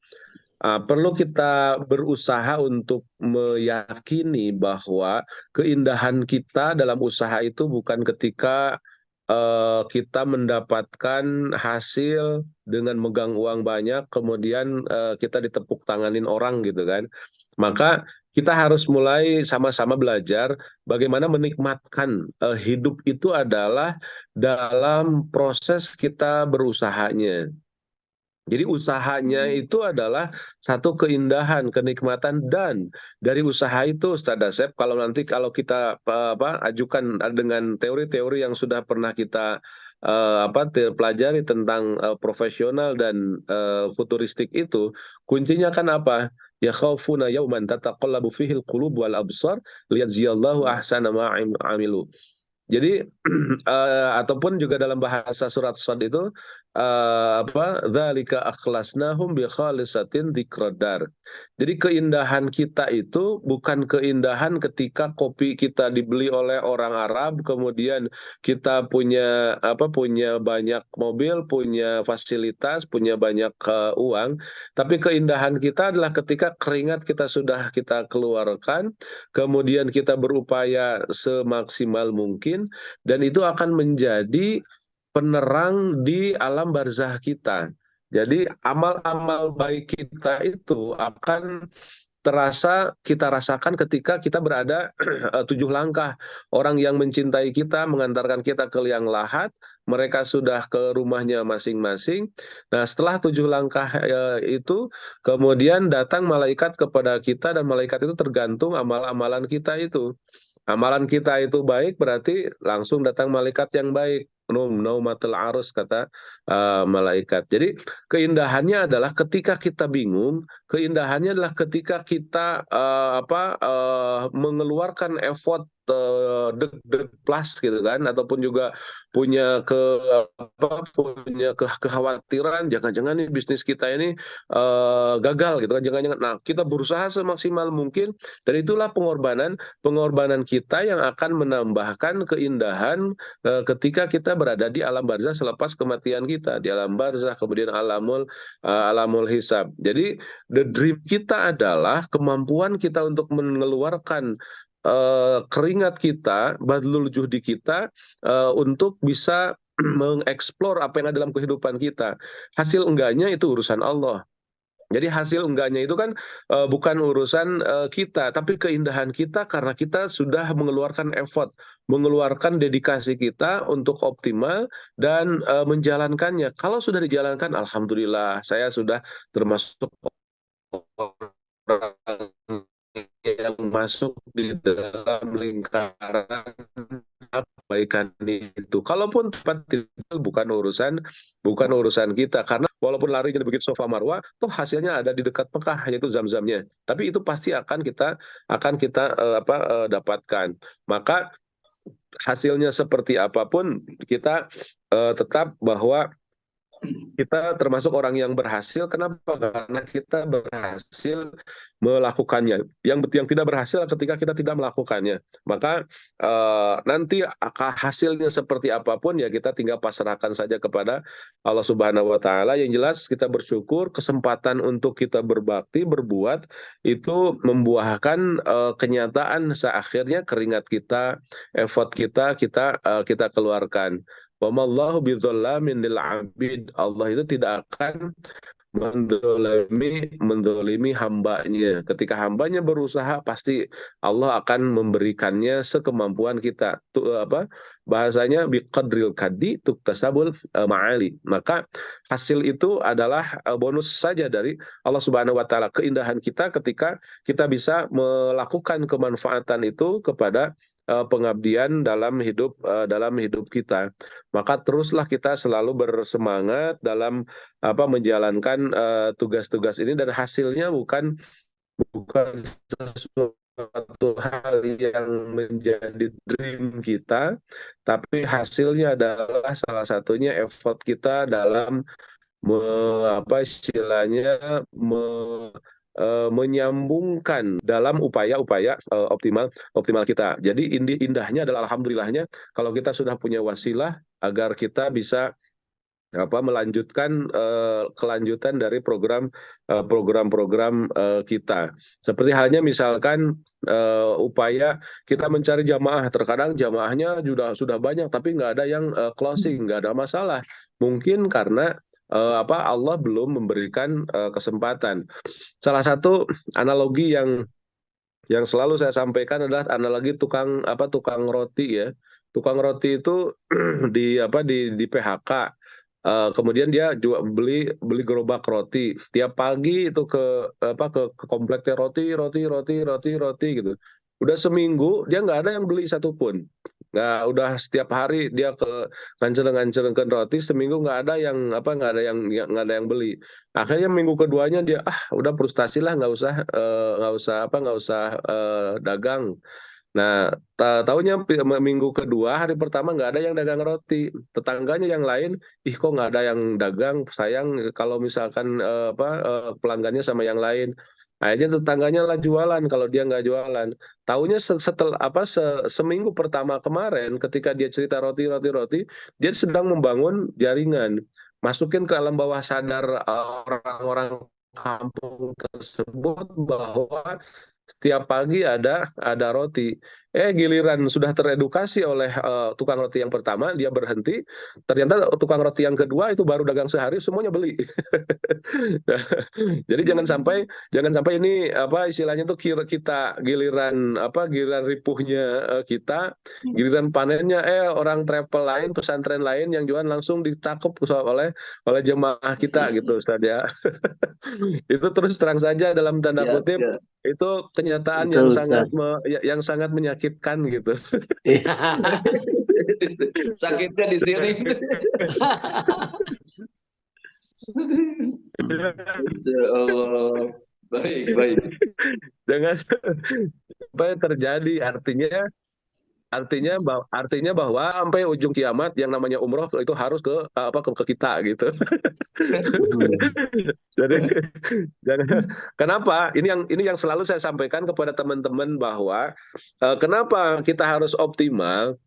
Speaker 2: Perlu kita berusaha untuk meyakini bahwa keindahan kita dalam usaha itu bukan ketika kita mendapatkan hasil dengan megang uang banyak, kemudian kita ditepuk tanganin orang gitu kan. Maka kita harus mulai sama-sama belajar bagaimana menikmatkan hidup itu adalah dalam proses kita berusahanya. Jadi usahanya itu adalah satu keindahan, kenikmatan, dan dari usaha itu Ustaz Asep, kalau kita ajukan dengan teori-teori yang sudah pernah kita pelajari tentang profesional dan futuristik itu, kuncinya kan apa? Ya khaufuna yauman tataqallabu fihil qulub wal absar liyajziyallahu ahsana ma amilu. Jadi ataupun juga dalam bahasa surat Shad itu dzalika akhlasnahum bi khalisatin dzikradar. Jadi keindahan kita itu bukan keindahan ketika kopi kita dibeli oleh orang Arab, kemudian kita punya banyak mobil, punya fasilitas, punya banyak uang, tapi keindahan kita adalah ketika keringat kita sudah kita keluarkan, kemudian kita berupaya semaksimal mungkin, dan itu akan menjadi penerang di alam barzah kita. Jadi amal-amal baik kita itu akan terasa kita rasakan ketika kita berada 7 langkah. Orang yang mencintai kita mengantarkan kita ke liang lahat, mereka sudah ke rumahnya masing-masing. Nah, setelah 7 langkah itu, kemudian datang malaikat kepada kita, dan malaikat itu tergantung amal-amalan kita itu. Amalan kita itu baik, berarti langsung datang malaikat yang baik. Naumatul arus, kata malaikat. Jadi keindahannya adalah ketika kita bingung, keindahannya adalah ketika kita mengeluarkan effort deg-deg plus gitu kan, ataupun juga punya kekhawatiran jangan-jangan nih bisnis kita ini gagal gitu kan, jangan-jangan. Nah, kita berusaha semaksimal mungkin, dan itulah pengorbanan kita yang akan menambahkan keindahan ketika kita berada di alam barzah selepas kematian kita, di alam barzah, kemudian alamul hisab. Jadi the dream kita adalah kemampuan kita untuk mengeluarkan keringat kita, badlul juhdi kita, untuk bisa mengeksplor apa yang ada dalam kehidupan kita. Hasil enggaknya itu urusan Allah. Jadi hasil enggaknya itu kan bukan urusan kita, tapi keindahan kita karena kita sudah mengeluarkan effort, mengeluarkan dedikasi kita untuk optimal dan menjalankannya. Kalau sudah dijalankan, alhamdulillah, saya sudah termasuk orang yang masuk di dalam lingkaran kebaikan itu. Kalaupun tempat itu bukan urusan kita, karena walaupun lari di Bukit Sofa Marwah, tuh hasilnya ada di dekat Mekah, yaitu zam-zamnya. Tapi itu pasti akan kita dapatkan. Maka hasilnya seperti apapun, kita tetap bahwa kita termasuk orang yang berhasil. Kenapa? Karena kita berhasil melakukannya. Yang tidak berhasil ketika kita tidak melakukannya. Maka nanti hasilnya seperti apapun, ya kita tinggal pasrahkan saja kepada Allah Subhanahu wa Ta'ala. Yang jelas kita bersyukur kesempatan untuk kita berbakti, berbuat itu membuahkan kenyataan seakhirnya keringat kita, effort kita keluarkan. Wa mallahu bidzallamin lil 'abid. Allah itu tidak akan mendolimi hambanya. Ketika hambanya berusaha, pasti Allah akan memberikannya sekemampuan kita. Bahasanya biqadril kadi tuktasabul ma'ali. Maka hasil itu adalah bonus saja dari Allah Subhanahu wa Ta'ala. Keindahan kita ketika kita bisa melakukan kemanfaatan itu kepada pengabdian dalam hidup kita. Maka teruslah kita selalu bersemangat dalam menjalankan tugas-tugas ini, dan hasilnya bukan sesuatu hal yang menjadi dream kita, tapi hasilnya adalah salah satunya effort kita dalam menyambungkan dalam upaya-upaya optimal kita. Jadi indahnya adalah alhamdulillahnya kalau kita sudah punya wasilah agar kita bisa melanjutkan kelanjutan dari program-program kita. Seperti halnya misalkan upaya kita mencari jamaah, terkadang jamaahnya sudah banyak tapi nggak ada yang closing, nggak ada masalah. Mungkin karena Allah belum memberikan kesempatan. Salah satu analogi yang selalu saya sampaikan adalah analogi tukang roti ya. Tukang roti itu di PHK. Kemudian dia beli gerobak roti. Tiap pagi itu ke kompleknya roti gitu. Udah seminggu dia nggak ada yang beli satupun. Nggak, udah setiap hari dia ke ngancer-ngancerkan roti, seminggu nggak ada yang beli. Akhirnya minggu keduanya dia udah frustasi lah, nggak usah dagang. Nah, tahunya minggu kedua, hari pertama nggak ada yang dagang roti. Tetangganya yang lain, kok nggak ada yang dagang, sayang kalau misalkan pelanggannya sama yang lain. Akhirnya tetangganya lah jualan, kalau dia nggak jualan. Tahunya seminggu pertama kemarin, ketika dia cerita roti, dia sedang membangun jaringan. Masukin ke alam bawah sadar orang-orang kampung tersebut bahwa setiap pagi ada roti. Giliran sudah teredukasi oleh tukang roti yang pertama, dia berhenti. Ternyata tukang roti yang kedua itu baru dagang sehari, semuanya beli. Nah, jadi jangan sampai ini apa istilahnya tuh kita giliran ripuhnya kita, giliran panennya orang travel lain, pesantren lain yang jualan langsung ditakut oleh jemaah kita gitu Ustaz ya. Itu terus terang saja dalam tanda
Speaker 4: Ya,
Speaker 2: kutip
Speaker 4: ya.
Speaker 2: itu kenyataan yang
Speaker 5: Betul
Speaker 2: sangat
Speaker 5: Ustaz.
Speaker 2: yang sangat menyakitkan gitu.
Speaker 5: Iya.
Speaker 4: Sakitnya di sini. Ya Allah. Baik, baik.
Speaker 2: Jangan sampai terjadi, artinya bahwa sampai ujung kiamat yang namanya umroh itu harus ke kita gitu. Jadi jangan, kenapa? Ini yang selalu saya sampaikan kepada teman-teman bahwa kenapa kita harus optimal,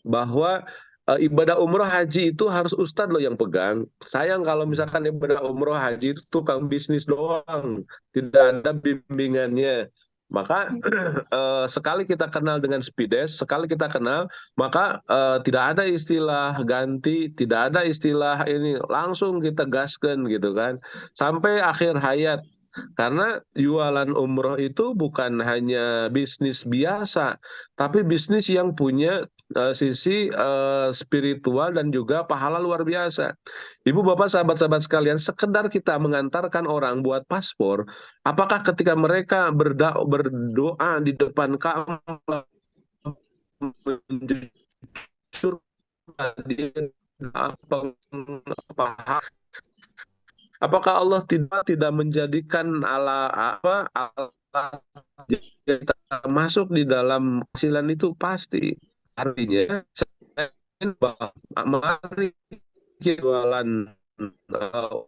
Speaker 2: bahwa ibadah umroh haji itu harus ustadz loh yang pegang. Sayang kalau misalkan ibadah umroh haji itu tukang bisnis doang, tidak ada bimbingannya. Maka sekali kita kenal dengan Spides, sekali kita kenal, maka tidak ada istilah ganti, tidak ada istilah ini, langsung kita gaskan gitu kan, sampai akhir hayat. Karena jualan umroh itu bukan hanya bisnis biasa, tapi bisnis yang punya sisi spiritual dan juga pahala luar biasa. Ibu bapak sahabat-sahabat sekalian, sekedar kita mengantarkan orang buat paspor, apakah ketika mereka berdoa di depan Ka'bah menuju surga, apakah Allah tidak menjadikan kita masuk di dalam kehasilan itu? Pasti. Artinya saya ingin bahwa mari jualan eh,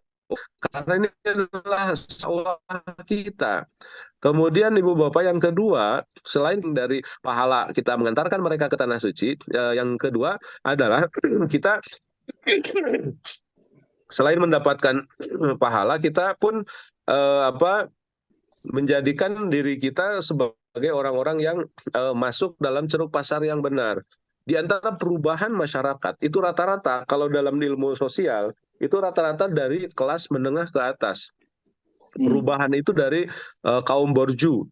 Speaker 2: karena ini adalah sawah kita. Kemudian ibu bapak yang kedua, selain dari pahala kita mengantarkan mereka ke tanah suci, yang kedua adalah kita selain mendapatkan pahala, kita pun menjadikan diri kita sebagai orang-orang yang masuk dalam ceruk pasar yang benar. Di antara perubahan masyarakat itu rata-rata kalau dalam ilmu sosial itu rata-rata dari kelas menengah ke atas. Perubahan itu dari kaum borju,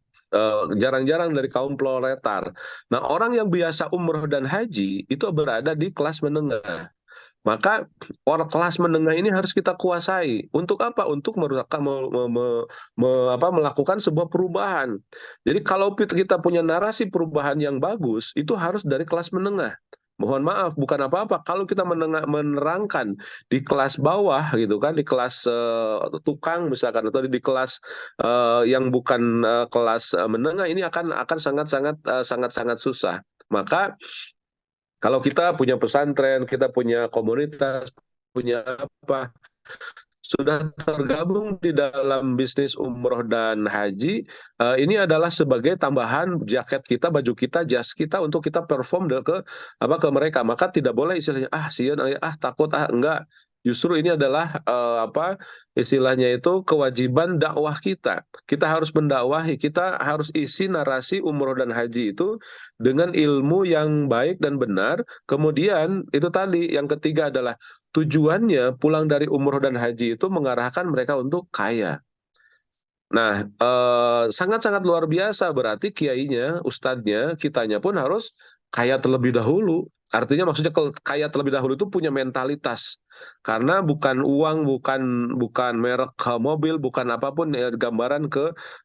Speaker 2: jarang-jarang dari kaum proletar. Nah, orang yang biasa umroh dan haji itu berada di kelas menengah. Maka orang kelas menengah ini harus kita kuasai. Untuk apa? Untuk melakukan sebuah perubahan. Jadi kalau kita punya narasi perubahan yang bagus, itu harus dari kelas menengah. Mohon maaf, bukan apa-apa. Kalau kita menerangkan di kelas bawah, gitu kan, di kelas tukang misalkan, atau di kelas yang bukan kelas menengah, ini akan sangat-sangat susah. Maka kalau kita punya pesantren, kita punya komunitas, punya apa, sudah tergabung di dalam bisnis umroh dan haji, ini adalah sebagai tambahan jaket kita, baju kita, jas kita untuk kita perform ke mereka. Maka tidak boleh istilahnya sian, takut, enggak. Justru ini adalah istilahnya itu kewajiban dakwah kita. Kita harus mendakwahi, kita harus isi narasi umroh dan haji itu dengan ilmu yang baik dan benar. Kemudian itu tadi yang ketiga adalah tujuannya pulang dari umroh dan haji itu mengarahkan mereka untuk kaya. Nah, sangat-sangat luar biasa, berarti kiainya, ustadznya, kitanya pun harus kaya terlebih dahulu. Artinya maksudnya kaya terlebih dahulu itu punya mentalitas. Karena bukan uang, bukan merek mobil, bukan apapun ya, gambaran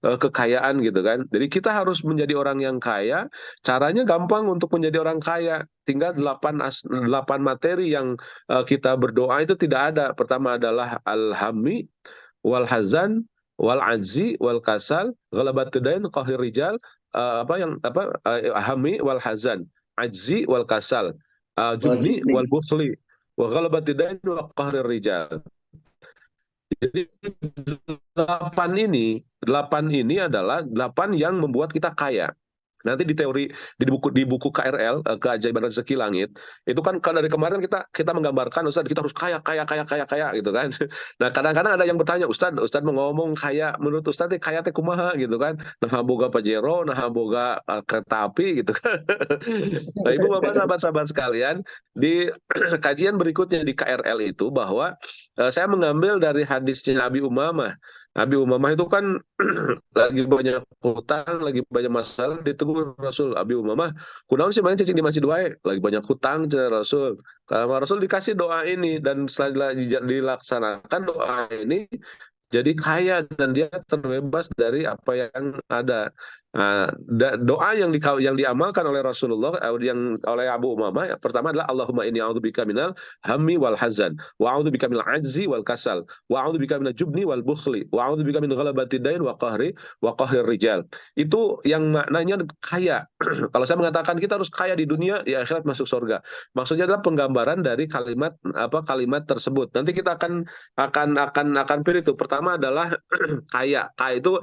Speaker 2: kekayaan gitu kan. Jadi kita harus menjadi orang yang kaya. Caranya gampang untuk menjadi orang kaya. Tinggal 8 materi yang kita berdoa itu tidak ada. Pertama adalah al-hammi wal hazan wal ajzi wal kasal ghalabatudain qahir rijal, hami wal hazan, ajzi wal kasal, jubni wal busli wa ghalabatudain wa qahir rijal. Jadi 8 ini adalah 8 yang membuat kita kaya. Nanti di teori di buku KRL, Keajaiban Rezeki Langit, itu kan dari kemarin kita menggambarkan Ustaz kita harus kaya kaya kaya kaya kaya gitu kan. Nah, kadang-kadang ada yang bertanya, Ustaz mau ngomong kaya, menurut Ustaz kaya teh kumaha gitu kan. Nah, boga pajero, nah boga kereta api gitu kan. Nah, Ibu Bapak sahabat-sahabat sekalian, di kajian berikutnya di KRL itu bahwa saya mengambil dari hadisnya Abi Umamah. Abi Umamah itu kan lagi banyak hutang, lagi banyak masalah, ditegur Rasul. Abi Umamah, kunaon sih banyak cacing di masjid wae, lagi banyak hutang cina Rasul. Kalau Rasul dikasih doa ini dan setelah dilaksanakan doa ini jadi kaya dan dia terbebas dari apa yang ada. Nah, doa yang diamalkan oleh Rasulullah, yang oleh Abu Umamah, yang pertama adalah Allahumma inni a'udzubika minal hammi wal hazan wa a'udzubika minal ajzi wal kasal wa a'udzubika minal jubni wal bukhli wa a'udzubika min ghalabati dain wa qahrir rijal. Itu yang maknanya kaya. Kalau saya mengatakan kita harus kaya di dunia, di akhirat masuk surga. Maksudnya adalah penggambaran dari kalimat tersebut. Nanti kita akan pilih itu. Pertama adalah kaya. Kaya itu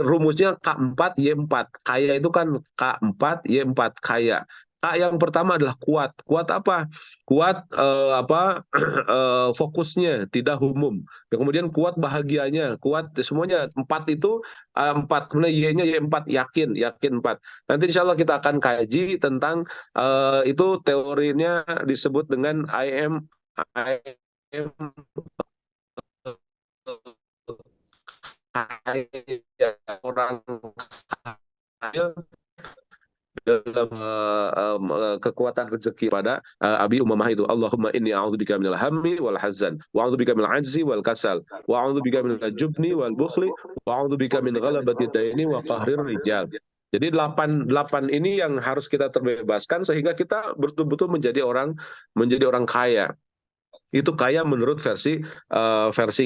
Speaker 2: rumusnya K4Y4. Kaya itu kan K4Y4 kaya. K yang pertama adalah kuat. Kuat apa? Kuat fokusnya, tidak umum. Kemudian kuat bahagianya, kuat semuanya. Empat itu empat. Kemudian Y-nya Y4 yakin, yakin empat. Nanti insya Allah kita akan kaji tentang itu teorinya disebut dengan IM kaya orang kaya dalam kekuatan rezeki pada Abi Umamah itu Allahumma inni a'udzubika minal hammi wal hazan wa a'udzubika minal ajzi wal kasal wa a'udzubika minal jubni wal bukhli wa a'udzubika min ghalabati daini wa qahrir rijal. Jadi delapan ini yang harus kita terbebaskan sehingga kita betul-betul menjadi orang kaya. Itu kaya menurut versi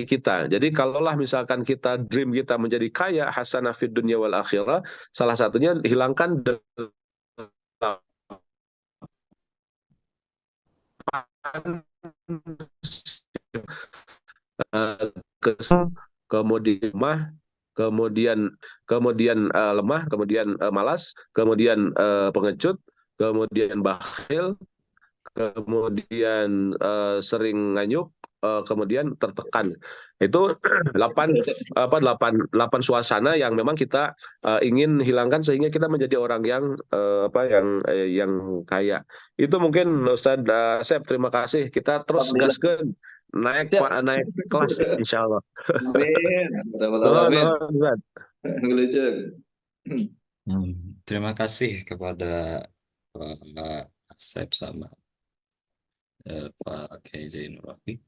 Speaker 2: kita. Jadi kalaulah misalkan dream kita menjadi kaya hasanah fid dunya wal akhirah, salah satunya hilangkan kemudian lemah, kemudian lemah, kemudian malas, kemudian pengecut, kemudian bakhil, kemudian sering nganyuk, kemudian tertekan. Itu delapan suasana yang memang kita ingin hilangkan sehingga kita menjadi orang yang kaya. Itu mungkin Ustaz Asep, terima kasih. Kita terus gaskeun naik kelas insya Allah.
Speaker 4: Amin. Amin.
Speaker 2: Ustaz.
Speaker 1: Terima kasih kepada Pak Asep sama Pak Kiai Zainul Wahid.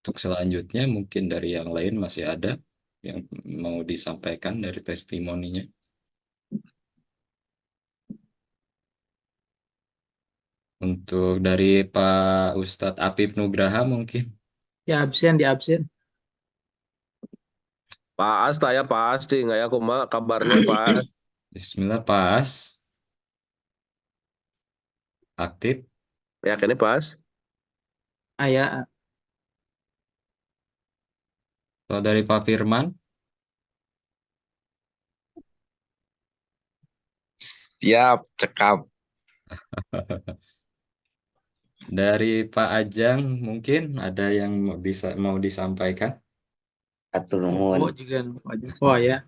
Speaker 1: Untuk selanjutnya mungkin dari yang lain masih ada yang mau disampaikan dari testimoninya. Untuk dari Pak Ustadz Apip Nugraha mungkin.
Speaker 6: Ya absen, di absen.
Speaker 2: Pak As, ya Pak As, nggak ya kumaha kabarnya Pak As?
Speaker 1: Bismillah, Pas. Aktif.
Speaker 2: Ya kini Pak As.
Speaker 6: Ayah,
Speaker 1: Atau dari Pak Firman.
Speaker 5: Siap, cekap.
Speaker 1: Dari Pak Ajang mungkin ada yang mau disampaikan.
Speaker 7: Atur
Speaker 6: oh
Speaker 7: nuhun.
Speaker 6: juga oh ya.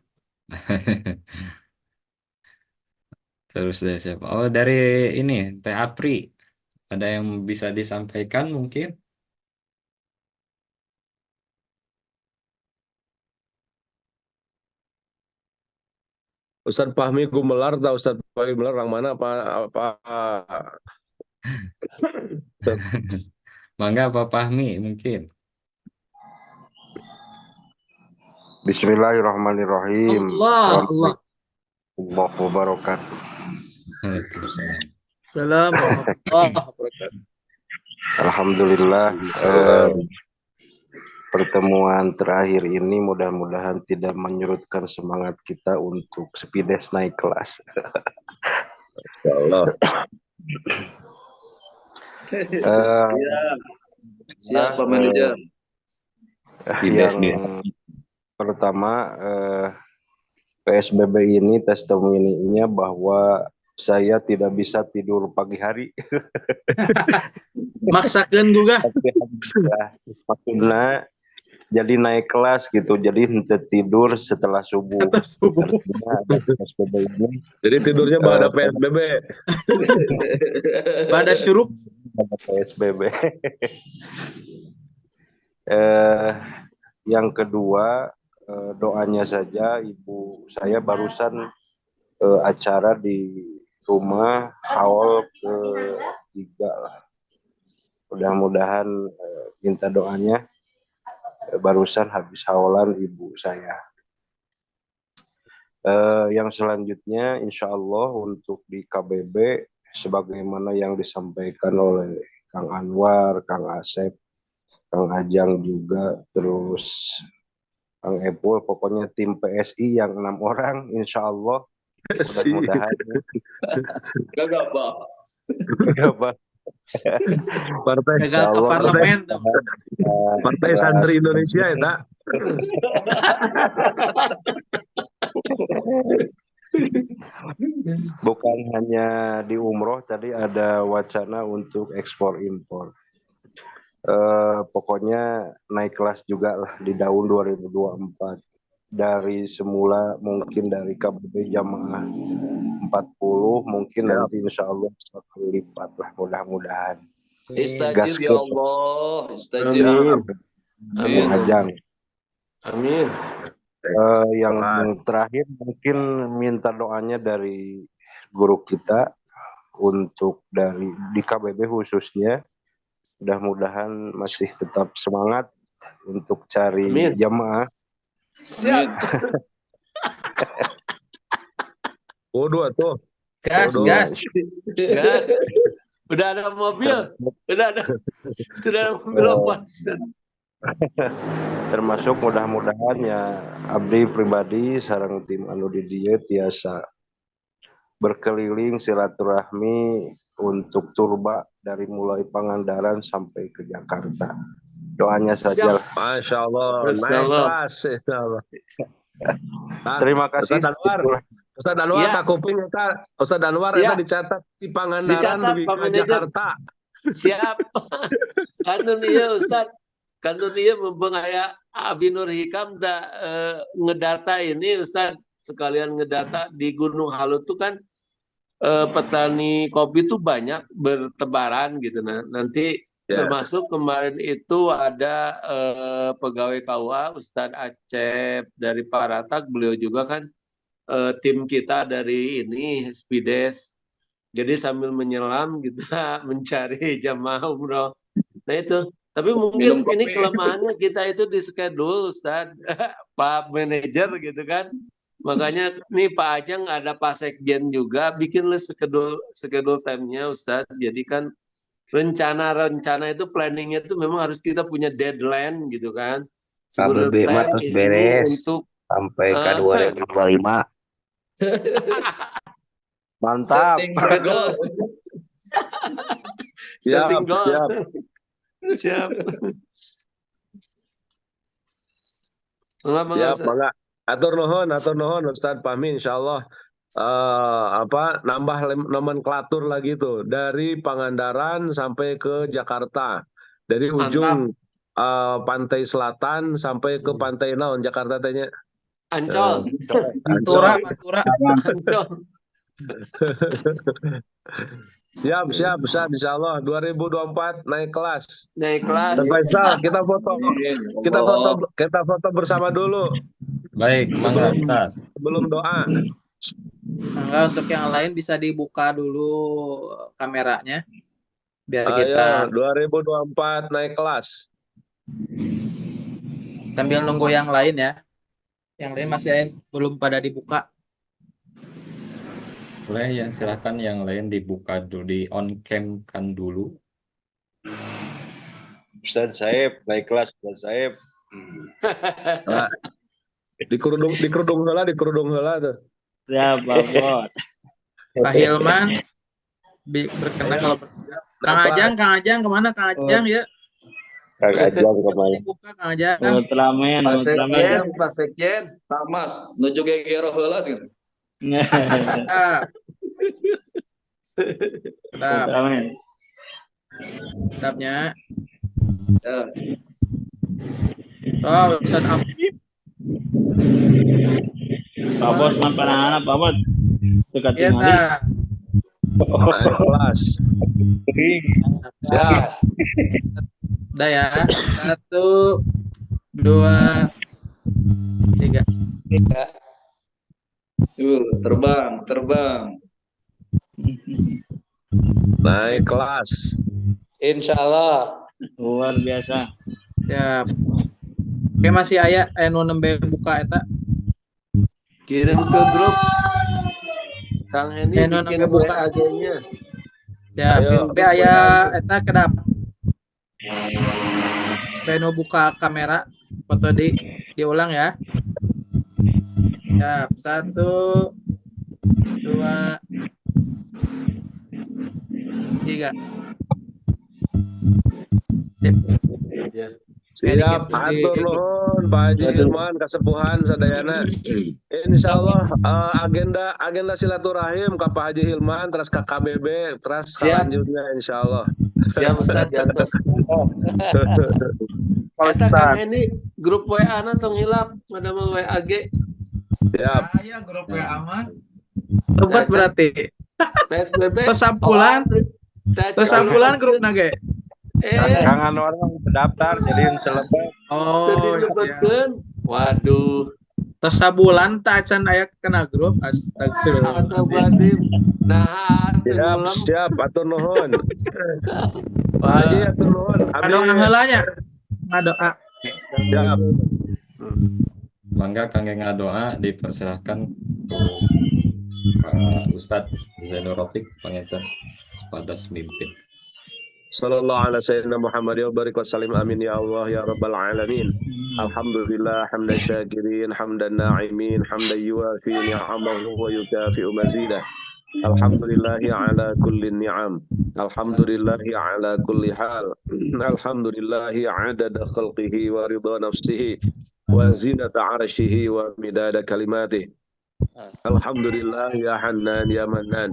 Speaker 1: Terus dari siapa? Oh, dari ini Teh Apri. Ada yang bisa disampaikan mungkin?
Speaker 2: Ustadz Fahmi Gumelar, tahu Ustadz Fahmi Gumelar orang mana apa
Speaker 1: Mangga Pak Fahmi mungkin.
Speaker 5: Bismillahirrahmanirrahim.
Speaker 6: Allah.
Speaker 5: Assalamualaikum wabarakatuh.
Speaker 1: Waalaikumsalam.
Speaker 6: Salam warahmatullahi wabarakatuh.
Speaker 5: Alhamdulillah, pertemuan terakhir ini mudah-mudahan tidak menyurutkan semangat kita untuk Spides naik kelas.
Speaker 2: Allah.
Speaker 4: Siap Pak Manajer.
Speaker 5: Yang pertama
Speaker 7: PSBB ini testimoninya bahwa saya tidak bisa tidur pagi hari.
Speaker 6: Maksakeun juga.
Speaker 7: Tapi alhamdulillah, maksudnya jadi naik kelas gitu, jadi henteu tidur setelah subuh.
Speaker 6: Atas subuh.
Speaker 7: Artinya ada PSBB ini
Speaker 2: Jadi tidurnya pada PSBB.
Speaker 6: Pada syuruk.
Speaker 7: ada PSBB. Yang kedua, doanya saja. Ibu saya barusan acara di rumah haul ke-3 lah. Mudah-mudahan minta doanya. Barusan habis haulan ibu saya. Yang selanjutnya insya Allah untuk di KBB sebagaimana yang disampaikan oleh Kang Anwar, Kang Asep, Kang Ajang juga, terus Kang Epul, pokoknya tim PSI yang 6 orang insya Allah mudah-mudahan
Speaker 2: Gagak, Pak.
Speaker 7: Partai
Speaker 6: Gagal ke parlemen tuh.
Speaker 2: Partai Santri Indonesia ya, tak?
Speaker 7: bukan hanya di umroh, tadi ada wacana untuk ekspor impor. Pokoknya naik kelas juga lah di tahun 2024. Dari semula mungkin dari KBB jamaah 40, mungkin nanti insya Allah kali lipat lah mudah-mudahan.
Speaker 4: Istajib ya Allah, istajib.
Speaker 7: Amin. Ajang.
Speaker 5: Amin.
Speaker 7: Yang terakhir mungkin minta doanya dari guru kita untuk dari di KBB khususnya, mudah-mudahan masih tetap semangat untuk cari jamaah.
Speaker 4: Siap.
Speaker 2: Waduh tuh.
Speaker 6: Gas,
Speaker 2: Waduh.
Speaker 6: gas.
Speaker 4: Gas. Udah ada mobil, sudah ada mobil operasi.
Speaker 7: Termasuk mudah-mudahan ya abdi pribadi sareng tim anu di dieu tiasa berkeliling silaturahmi untuk turba dari mulai Pangandaran sampai ke Jakarta. Doanya saja.
Speaker 2: Masya Allah.
Speaker 4: Masya
Speaker 2: Naik
Speaker 4: Allah.
Speaker 2: kelas. Insya Allah.
Speaker 7: Terima kasih.
Speaker 2: Ustaz Anwar,
Speaker 4: Ya.
Speaker 2: tak kuping eta. Ustaz Anwar
Speaker 4: Ya.
Speaker 2: eta dicatat di Pangandaran
Speaker 4: Dicatat,
Speaker 2: di
Speaker 4: Pak Manajer.
Speaker 2: Jakarta.
Speaker 4: Siap. Kanun ieu Ustaz. Kanun ieu mumpung aya Abi Nur Hikam ngedata ini Ustaz, sekalian ngedata di Gunung Halut tuh kan petani kopi tuh banyak bertebaran gitu. Nah, nanti termasuk kemarin itu ada pegawai KUA Ustadz Acep dari Paratak, beliau juga kan tim kita dari ini Spides. Jadi sambil menyelam kita mencari jamaah umroh. Nah itu, tapi mungkin ini kelemahannya kita itu di schedule Ustadz, Pak Manajer gitu kan. Makanya nih Pak Ajeng ada Pak Sekjen juga bikinlah schedule time-nya Ustadz. Jadi kan rencana itu planningnya itu memang harus kita punya deadline gitu kan.
Speaker 8: KBB mah terus beres
Speaker 4: untuk
Speaker 8: sampai ke 2025.
Speaker 7: Mantap.
Speaker 4: setting schedule. Setting goal. Siap.
Speaker 2: Siap, Bangga. Atur nuhun Ustaz Fahmi insyaallah nambah nomenklatur lagi tuh dari Pangandaran sampai ke Jakarta. Dari ujung pantai selatan sampai ke pantai naon Jakarta tanya.
Speaker 4: Ancol.
Speaker 6: Pantura.
Speaker 4: Ancol.
Speaker 2: Siap insyaallah 2024 naik kelas.
Speaker 4: Naik kelas.
Speaker 2: Faisal, kita foto bersama dulu.
Speaker 1: Baik, mangga Ustaz.
Speaker 2: Sebelum doa.
Speaker 6: Mangga untuk yang lain bisa dibuka dulu kameranya biar
Speaker 2: Ayo,
Speaker 6: kita
Speaker 2: 2024 naik kelas.
Speaker 6: sambil nunggu yang lain ya. Yang lain masih belum pada dibuka.
Speaker 1: Boleh ya, silakan yang lain dibuka dulu, di on cam kan dulu.
Speaker 7: Ustaz Saib, naik kelas Ustaz Saib.
Speaker 2: Di kerudung heula tuh.
Speaker 9: Siap, Pak Bos.
Speaker 6: Pak Hilman berkenan kalau Kang Ajang kemana Kang Ajang ya?
Speaker 7: Kang Ajang kemana?
Speaker 6: Dibuka Kang Ajang.
Speaker 9: Ultraman,
Speaker 4: Pak
Speaker 9: Ultraman.
Speaker 4: Sekjen, Pak Sekjen, Pak Mas, nuju gegero heula gitu.
Speaker 6: Ah, sedap,
Speaker 9: Ultraman.
Speaker 6: sedapnya.
Speaker 4: Ya.
Speaker 6: Oh, Ustaz Afif.
Speaker 9: Pak Bos nampak anak Pak Bos. Dekat
Speaker 6: Iya,
Speaker 9: tinggali.
Speaker 6: ta.
Speaker 2: Naik kelas. Siap.
Speaker 3: Kelas.
Speaker 6: Udah ya. 1, 2, 3.
Speaker 3: Tiga.
Speaker 4: Terbang, terbang.
Speaker 2: Naik kelas.
Speaker 3: Insya Allah.
Speaker 9: Luar biasa.
Speaker 6: Siap. Oke, masih aya nu nembe buka eta.
Speaker 5: Kirim ke grup. Kang Henny
Speaker 6: Nu
Speaker 5: bikin
Speaker 6: nembe buka.
Speaker 5: WA-nya.
Speaker 6: Ya,
Speaker 2: Ayo.
Speaker 6: tapi aya eta kedap. Nu buka kamera, foto diulang ya. Siap. 1, 2, 3. Sip.
Speaker 2: Siap, atur nuhun Pak Haji Hilman kasepuhan sadayana. Insyaallah agenda silaturahim ka Pak Haji Hilman terus ka KBB terus
Speaker 5: Siap.
Speaker 2: selanjutnya insyaallah.
Speaker 5: Siap Ustaz diantos. Eta Kang Henny grup WA-na tong hilap, ngadamel WAG.
Speaker 2: Siap.
Speaker 6: Aya grup WA mah. Lebat berarti.
Speaker 5: PSBB.
Speaker 6: Terus sampulan. Terus sampulan grup nage.
Speaker 7: Kang Anwar terdaftar jadi selebat.
Speaker 6: Oh, iya.
Speaker 5: Lebetkeun. Waduh.
Speaker 6: Terus sabulan tak acan aya kena grup. Astagfirullah.
Speaker 5: Astagfirullahaladzim. Nah,
Speaker 2: Siap, atur nuhun. Pak Haji atur nuhun.
Speaker 6: Doa heulanya. Ngadoa.
Speaker 2: Siap.
Speaker 1: Mangga kangge ngadoa dipersilahkan Ustadz Zainul Rafiq panginten kepada semimpin.
Speaker 2: Sallallahu ala sayyidina Muhammad wa barik wa sallim amin ya Allah ya rabbal alamin. Alhamdulillah hamdan syakirin hamdan na'imin hamdan yuwafi ni'amahu wa yukafi'u mazidah. Alhamdulillahi ala kulli ni'am. Alhamdulillahi ala kulli hal. Alhamdulillahi adada khalqihi wa ridha nafsihi wa zinata arshihi wa midada kalimatih. Alhamdulillah ya Hannan ya Mannan.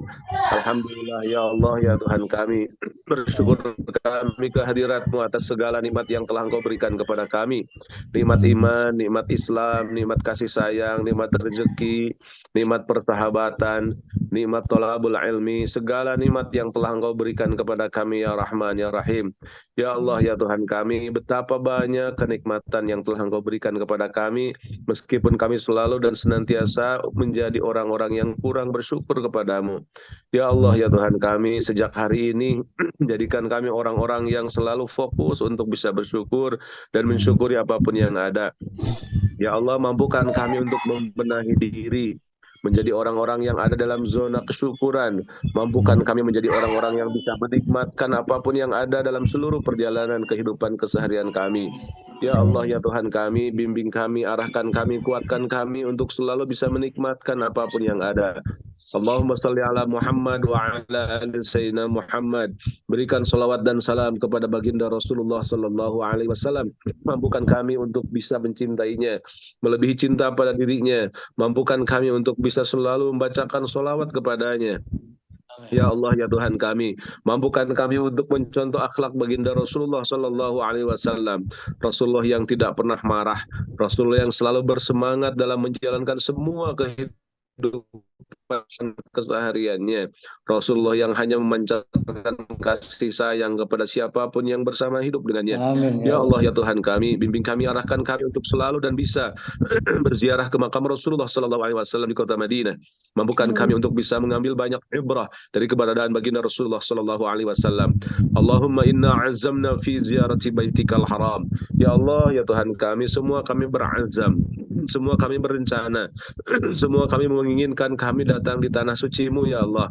Speaker 2: Alhamdulillah ya Allah ya Tuhan kami. Bersyukur kami kehadirat-Mu atas segala nikmat yang telah Engkau berikan kepada kami. Nikmat iman, nikmat Islam, nikmat kasih sayang, nikmat rezeki, nikmat persahabatan, nikmat thalabul ilmi, segala nikmat yang telah Engkau berikan kepada kami ya Rahman ya Rahim. Ya Allah ya Tuhan kami, betapa banyak kenikmatan yang telah Engkau berikan kepada kami, meskipun kami selalu dan senantiasa menjadi orang-orang yang kurang bersyukur kepadamu. Ya Allah ya Tuhan kami, sejak hari ini jadikan kami orang-orang yang selalu fokus untuk bisa bersyukur dan mensyukuri apapun yang ada. Ya Allah, mampukan kami untuk membenahi diri menjadi orang-orang yang ada dalam zona kesyukuran. Mampukan kami menjadi orang-orang yang bisa menikmatkan apapun yang ada dalam seluruh perjalanan kehidupan keseharian kami. Ya Allah ya Tuhan kami, bimbing kami, arahkan kami, kuatkan kami untuk selalu bisa menikmatkan apapun yang ada. Allahumma salli ala Muhammad wa ala ali sayyidina Muhammad. Berikan salawat dan salam kepada baginda Rasulullah sallallahu alaihi wasallam. Mampukan kami untuk bisa mencintainya, melebihi cinta pada dirinya. Mampukan kami untuk bisa selalu membacakan salawat kepadanya. Ya Allah ya Tuhan kami, mampukan kami untuk mencontoh akhlak baginda Rasulullah sallallahu alaihi wasallam. Rasulullah yang tidak pernah marah, Rasulullah yang selalu bersemangat dalam menjalankan semua kehidupan kesehariannya. Rasulullah yang hanya memancarkan kasih sayang kepada siapapun yang bersama hidup dengannya.
Speaker 9: Amin.
Speaker 2: Ya Allah ya Tuhan kami, bimbing kami, arahkan kami untuk selalu dan bisa berziarah ke makam Rasulullah sallallahu alaihi wasallam di kota Madinah. Mampukan kami untuk bisa mengambil banyak ibrah dari keberadaan baginda Rasulullah sallallahu alaihi wasallam. Allahumma inna azamna fi ziyarati baitikal haram. Ya Allah ya Tuhan kami, semua kami berazam, semua kami berencana, semua kami menginginkan kami datang di tanah suci-Mu ya Allah.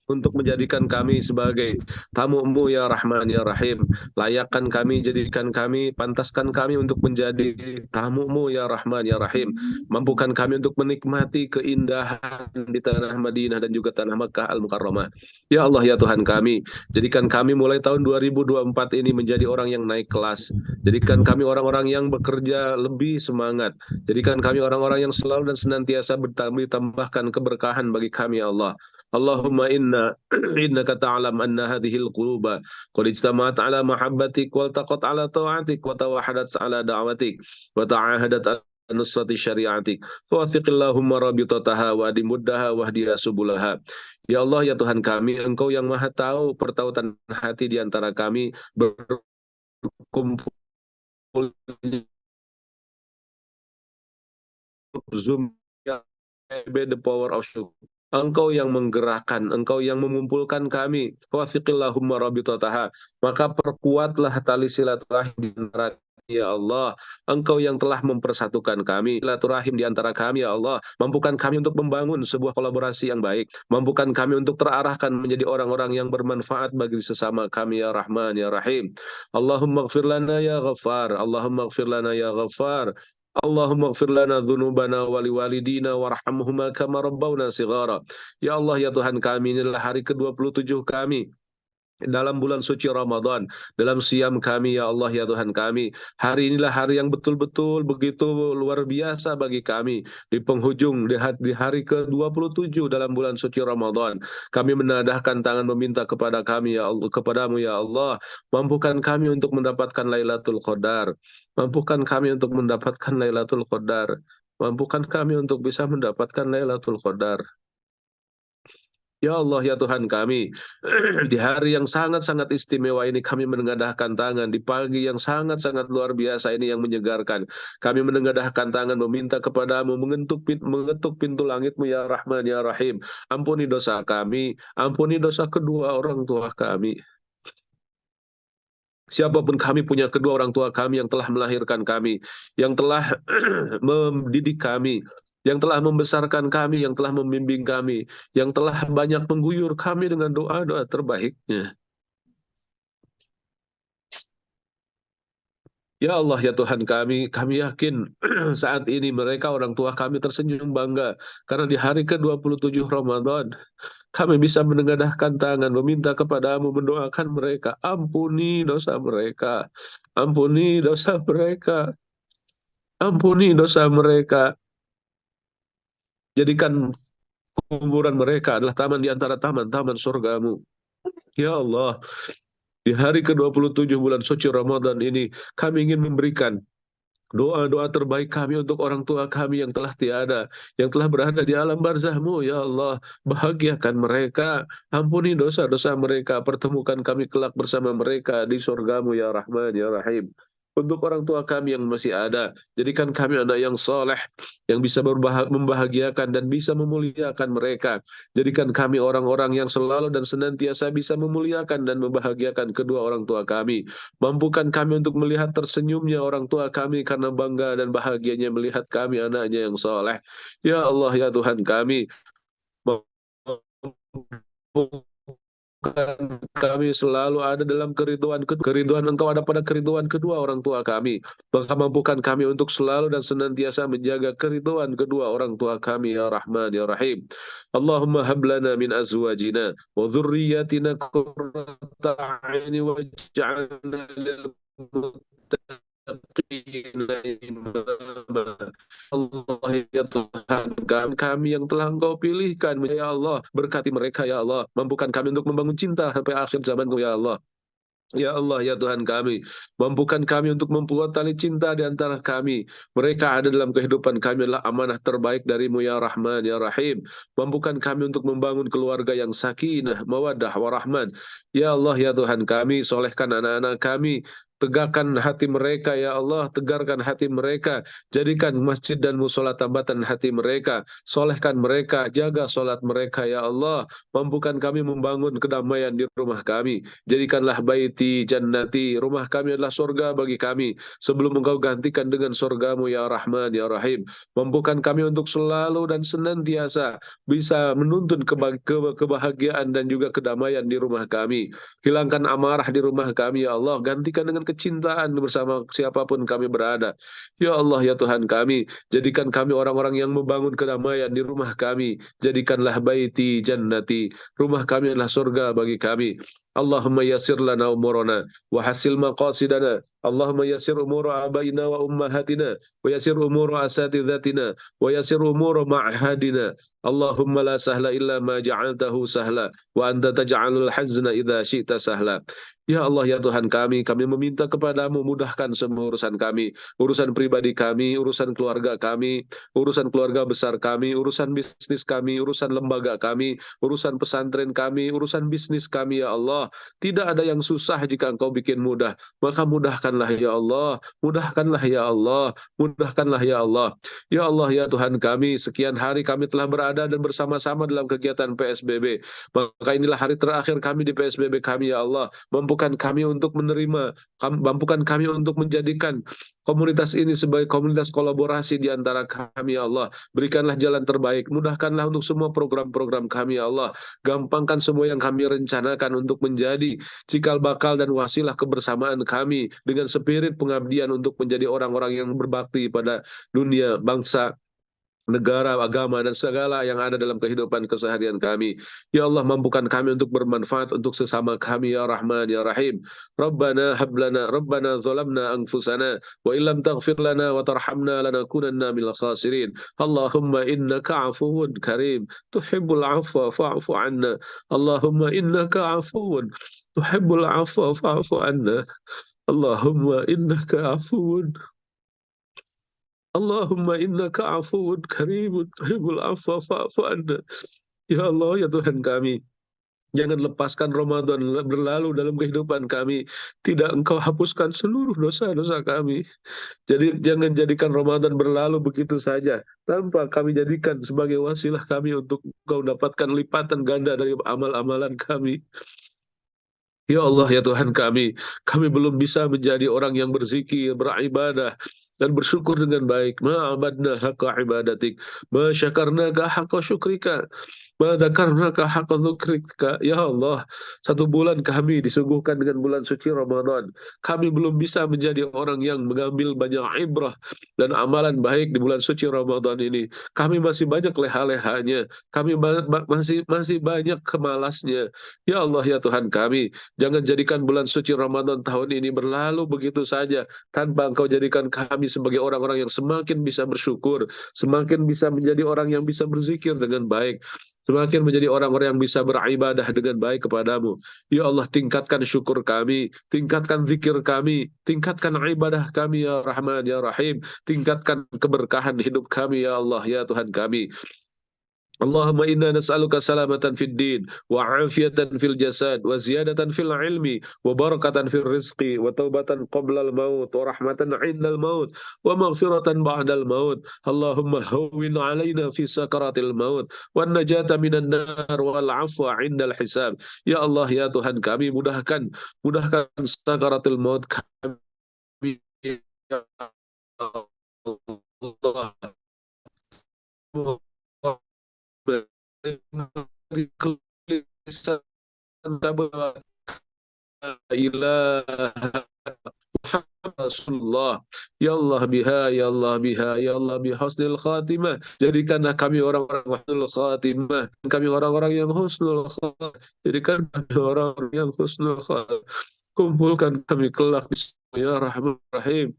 Speaker 2: untuk menjadikan kami sebagai tamu-Mu ya Rahman ya Rahim. Layakkan kami, jadikan kami, pantaskan kami untuk menjadi tamu-Mu ya Rahman ya Rahim. Mampukan kami untuk menikmati keindahan di tanah Madinah dan juga tanah Makkah Al-Mukarramah. Ya Allah ya Tuhan kami, jadikan kami mulai tahun 2024 ini menjadi orang yang naik kelas. Jadikan kami orang-orang yang bekerja lebih semangat. Jadikan kami orang-orang yang selalu dan senantiasa ditambahkan keberkahan bagi kami ya Allah. Allahumma innaka ta'lam anna hadhil quluba qad ijtama'at ala mahabbatik wal taqat ala ta'atik wa tawahadat ala da'watik wa ta'ahadat ala nusrati syariatik fawathiq Allahumma rabitataha wa adimuddaha wahdiya subulaha. Ya Allah ya Tuhan kami, Engkau yang Maha tahu pertautan hati di antara kami berkumpul Zoom by the power of syukur. Engkau yang menggerakkan, Engkau yang mengumpulkan kami. Wasiqillahumma rabitataha. Maka perkuatlah tali silaturahim di antara ya Allah. Engkau yang telah mempersatukan kami, silaturahim di antara kami ya Allah. Mampukan kami untuk membangun sebuah kolaborasi yang baik. Mampukan kami untuk terarahkan menjadi orang-orang yang bermanfaat bagi sesama kami ya Rahman ya Rahim. Allahumma ighfir lana ya Ghaffar. Allahumma ighfir lana ya Ghaffar. Allahumma ighfir lana dhunubana wa liwalidina warhamhuma kama rabbawna shighara. Ya Allah ya Tuhan kami, inilah hari ke-27 kami dalam bulan suci Ramadan, dalam siam kami ya Allah ya Tuhan kami. Hari inilah hari yang betul-betul begitu luar biasa bagi kami. Di penghujung di hari ke-27 dalam bulan suci Ramadan, kami menadahkan tangan meminta kepada kami ya Allah, kepadamu ya Allah, mampukan kami untuk mendapatkan Lailatul Qadar. Mampukan kami untuk mendapatkan Lailatul Qadar. Mampukan kami untuk bisa mendapatkan Lailatul Qadar. Ya Allah ya Tuhan kami, di hari yang sangat-sangat istimewa ini kami menengadahkan tangan, di pagi yang sangat-sangat luar biasa ini yang menyegarkan, kami menengadahkan tangan meminta kepadamu, mengetuk pintu langitmu ya Rahman ya Rahim. Ampuni dosa kami, ampuni dosa kedua orang tua kami. Siapapun kami punya kedua orang tua kami yang telah melahirkan kami, yang telah mendidik kami, yang telah membesarkan kami, yang telah membimbing kami, yang telah banyak mengguyur kami dengan doa-doa terbaiknya. Ya Allah ya Tuhan kami yakin saat ini mereka orang tua kami tersenyum bangga karena di hari ke-27 Ramadan kami bisa menengadahkan tangan meminta kepadamu, mendoakan mereka, ampuni dosa mereka, ampuni dosa mereka, ampuni dosa mereka. Jadikan kuburan mereka adalah taman di antara taman-taman surgamu. Ya Allah, di hari ke-27 bulan suci Ramadan ini, kami ingin memberikan doa-doa terbaik kami untuk orang tua kami yang telah tiada, yang telah berada di alam barzahmu. Ya Allah, bahagiakan mereka, ampuni dosa-dosa mereka, pertemukan kami kelak bersama mereka di surgamu ya Rahman ya Rahim. Untuk orang tua kami yang masih ada, jadikan kami anak yang soleh, yang bisa membahagiakan dan bisa memuliakan mereka. Jadikan kami orang-orang yang selalu dan senantiasa bisa memuliakan dan membahagiakan kedua orang tua kami. Mampukan kami untuk melihat tersenyumnya orang tua kami karena bangga dan bahagianya melihat kami anaknya yang soleh. Ya Allah ya Tuhan kami, kami selalu ada dalam keriduan Engkau ada pada keriduan kedua orang tua kami. Maka mampukan kami untuk selalu dan senantiasa menjaga keriduan kedua orang tua kami ya Rahman ya Rahim. Allahumma hablana min azwajina wa dhurriyyatina qurrata a'yuni waj'alna lil muttaqina imama. Allah ya Tuhan kami yang telah Engkau pilihkan ya Allah, berkati mereka ya Allah, mampukan kami untuk membangun cinta sampai akhir zamanku ya Allah. Ya Allah ya Tuhan kami, mampukan kami untuk membuat tali cinta di antara kami. Mereka ada dalam kehidupan kami adalah amanah terbaik darimu ya Rahman ya Rahim. Mampukan kami untuk membangun keluarga yang sakinah, mawaddah, warahman. Ya Allah ya Tuhan kami, solehkan anak-anak kami, Tegakkan hati mereka ya Allah, tegarkan hati mereka, jadikan masjid dan musola tambatan hati mereka, solehkan mereka, jaga solat mereka ya Allah, mampukan kami membangun kedamaian di rumah kami, jadikanlah baiti jannati, rumah kami adalah surga bagi kami, sebelum Engkau gantikan dengan surgamu ya Rahman ya Rahim, mampukan kami untuk selalu dan senantiasa bisa menuntun kebahagiaan dan juga kedamaian di rumah kami. Hilangkan amarah di rumah kami, ya Allah. Gantikan dengan kecintaan bersama siapapun kami berada. Ya Allah, ya Tuhan kami. Jadikan kami orang-orang yang membangun kedamaian di rumah kami. Jadikanlah baiti jannati. Rumah kami adalah surga bagi kami. Allahumma yassir lana umurana wa hasil maqasidana. Allahumma yassir umur abaina wa ummahatina wa yassir umur asatidatina wa yassir umur ma'hadina. Allahumma la sahla illa ma ja'altahu sahla wa anta taj'alul hazna idza syi'ta sahla. Ya Allah ya Tuhan kami meminta kepadamu mudahkan semua urusan kami, urusan pribadi kami, urusan keluarga kami, urusan keluarga besar kami, urusan bisnis kami, urusan lembaga kami, urusan pesantren kami, urusan bisnis kami ya Allah. Tidak ada yang susah jika Engkau bikin mudah. Maka mudahkanlah ya Allah, mudahkanlah ya Allah, mudahkanlah ya Allah. Ya Allah ya Tuhan kami, sekian hari kami telah berada dan bersama-sama dalam kegiatan PSBB. Maka inilah hari terakhir kami di PSBB kami ya Allah. Mampukan kami untuk menerima, mampukan kami untuk menjadikan komunitas ini sebagai komunitas kolaborasi di antara kami ya Allah. Berikanlah jalan terbaik, mudahkanlah untuk semua program-program kami ya Allah. Gampangkan semua yang kami rencanakan untuk menjadi cikal bakal dan wasilah kebersamaan kami dengan spirit pengabdian untuk menjadi orang-orang yang berbakti pada dunia, bangsa, negara, agama, dan segala yang ada dalam kehidupan keseharian kami. Ya Allah, mampukan kami untuk bermanfaat untuk sesama kami, ya Rahman, ya Rahim. Rabbana hablana, Rabbana zalamna anfusana, wa illam taghfir lana wa tarhamna lanakunanna minal khasirin. Allahumma innaka afuwun karim, tuhibbul afwa fa'fu anna. Allahumma innaka afuwun, tuhibbul afwa fa'fu anna. Allahumma innaka afuwun, Allahumma innaka afuwun karimun tuhibbul afwa fa'fu anna. Ya Allah, ya Tuhan kami, jangan lepaskan Ramadan berlalu dalam kehidupan kami. Tidak Engkau hapuskan seluruh dosa-dosa kami. Jadi jangan jadikan Ramadan berlalu begitu saja, tanpa kami jadikan sebagai wasilah kami untuk Engkau dapatkan lipatan ganda dari amal-amalan kami. Ya Allah, ya Tuhan kami belum bisa menjadi orang yang berzikir, beribadah, dan bersyukur dengan baik. Ma'abadna haqqa ibadatik, ma syakarnaka haqqa syukrika, ma dzakarnaka haqqa dzukrika. Ya Allah, 1 bulan kami disuguhkan dengan bulan suci Ramadan. Kami belum bisa menjadi orang yang mengambil banyak ibrah dan amalan baik di bulan suci Ramadan ini. Kami masih banyak leha-lehanya, kami masih banyak kemalasnya. Ya Allah, ya Tuhan kami, jangan jadikan bulan suci Ramadan tahun ini berlalu begitu saja tanpa Engkau jadikan kami sebagai orang-orang yang semakin bisa bersyukur, semakin bisa menjadi orang yang bisa berzikir dengan baik, semakin menjadi orang-orang yang bisa beribadah dengan baik kepadamu. Ya Allah, tingkatkan syukur kami, tingkatkan zikir kami, tingkatkan ibadah kami ya Rahman ya Rahim, tingkatkan keberkahan hidup kami ya Allah, ya Tuhan kami. Allahumma inna nas'aluka salamatan fid din wa afiyatan fil jasad wa ziyadatan fil ilmi wa barakatan fil rizqi wa taubatan qabla al maut wa rahmatan 'inda al maut wa maghfiratan ba'da al maut. Allahumma hawwin 'alaina fi sakaratil maut wan najata minan nar wal 'afwa 'inda al hisab. Ya Allah, ya Tuhan kami, mudahkan sakaratil maut kami ya Allah. Rasulullah, ya Allah biha, ya Allah biha, ya Allah bihusnul khatimah. Jadikanlah kami orang-orang husnul khatimah, kami orang-orang yang husnul khatimah. Jadikan kami orang-orang yang husnul khatimah. Kumpulkan kami kelak ya Rahman Rahim.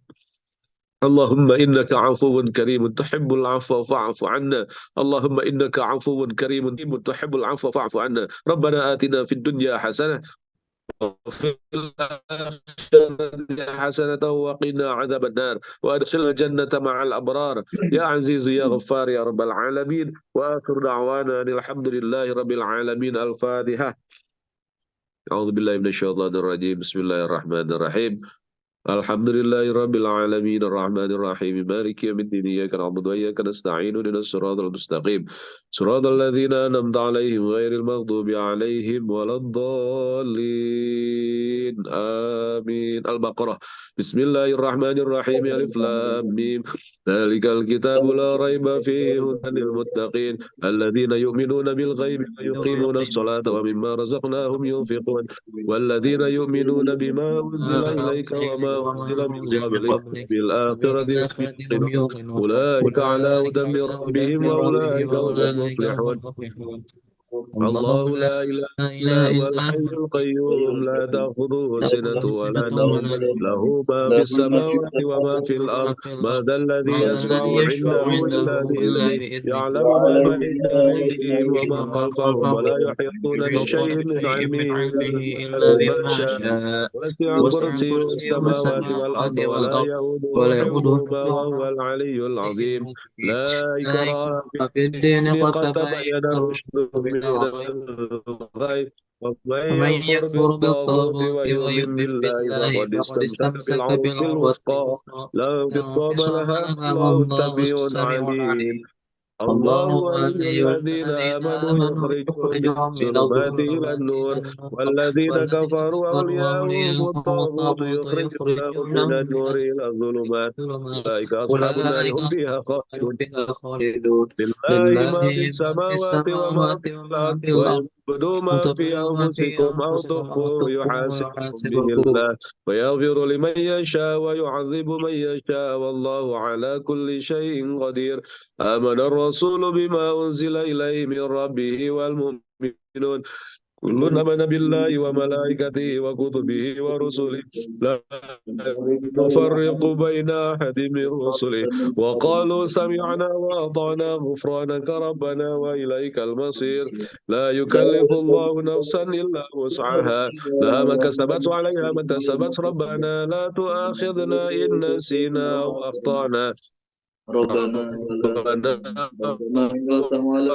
Speaker 2: Allahumma innaka afuwun karimun tuhibbul afwa fa'fu anna. Allahumma innaka afuwun karimun tuhibbul afwa fa'fu anna. Rabbana atina fid dunya hasanah wa fil akhirati hasanah wa qina adzabannar wa adkhilna jannata ma'al abrar ya aziz ya ghaffar ya rabbal alamin. Wa akhir da'wana alhamdulillahi rabbil alamin. Al-Fatihah. A'udzu billahi minasyaitonir rajim. Bismillahirrahmanirrahim. Alhamdulillahirabbil alamin arrahmanir rahim maliki yaumiddin iyyaka na'budu wa iyyaka nasta'in ihdinas siratal mustaqim siratal ladzina an'amta 'alaihim ghairil maghdubi 'alaihim waladdallin amin. Al-Baqarah. Bismillahirrahmanirrahim. Alif lam mim. Dzalikal kitabu la raiba fihi hudan lil muttaqin alladzina yu'minuna bil ghaibi wa yuqimuna as-salata wa mimma razaqnahum yunfiqun والذين يؤمنون بما أنزل إليك وما أنزل من قبلك بالآخرة هم يوقنون أولئك على هدى من ربهم وأولئك هم المفلحون. الله لا إله إلا هو الحي القيوم لا تأخذه سنة ولا نوم له ما في السماوات وما في الأرض ما ذا الذي يشفع عنده إلا بإذنه يعلم ما بين أيديهم وما خلفهم ولا يحيطون بشيء من علمه إلا بما شاء وسع كرسيه السماوات والأرض ولا يؤوده حفظهما وهو العلي العظيم. لا إكراه في الدين قد تبين الرشد من الغي ومن يكفر بالطاغوت ويؤمن بالله فقد استمسك بالعروة الوثقى لا انفصام لها والله سميع عليم. الله ولي الذين آمنوا يخرجهم من الظلمات إلى النور والذين كفروا أولياؤهم الطاغوت يخرجونهم من النور إلى الظلمات أولئك أصحاب النار هم فيها خالدون. لله ما في السماوات وما في الأرض وإن تبدوا ما في أنفسكم أو تخفوه يحاسبكم به الله ويغفر لمن يشاء ويعذب من يشاء والله على كل شيء قدير. آمن الرسول بما أنزل إليه من ربه والمؤمنون كل آمن بالله وملائكته وكتبه ورسله لا نفرق بين أحد من رسله وقالوا سمعنا وأطعنا غفرانك ربنا وإليك المصير. لا يكلف الله نفسا إلا وسعها لها ما كسبت وعليها ما اكتسبت ربنا لا تؤاخذنا إن نسينا وأخطأنا
Speaker 4: ربنا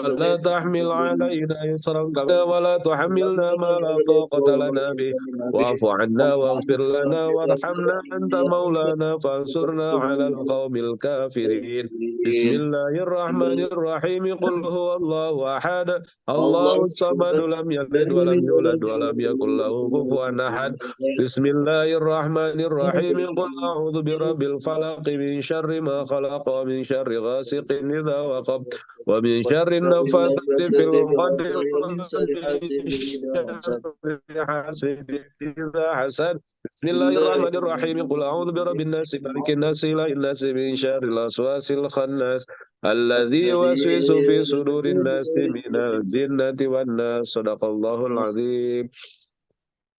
Speaker 2: ولا تحمل علينا إصرا ولا تحملنا ما لا طاقة لنا به واعف عنا واغفر لنا وارحمنا أنت مولانا فانصرنا على القوم الكافرين. بسم الله الرحمن الرحيم. قل هو الله أحد الله الصمد لم يلد ولم يولد ولم يكن له كفوا أحد. بسم الله الرحمن الرحيم. قل أعوذ برب الفلق من شر ما خلق ومن شر غاسق إذا وقب ومن شر النفاثات في العقد ومن شر حاسد إذا حسد. بسم الله الرحمن الرحيم. قل أعوذ برب الناس ملك الناس إله الناس من شر الوسواس الخناس الذي يوسوس في صدور الناس من الجنة والناس. صدق الله العظيم.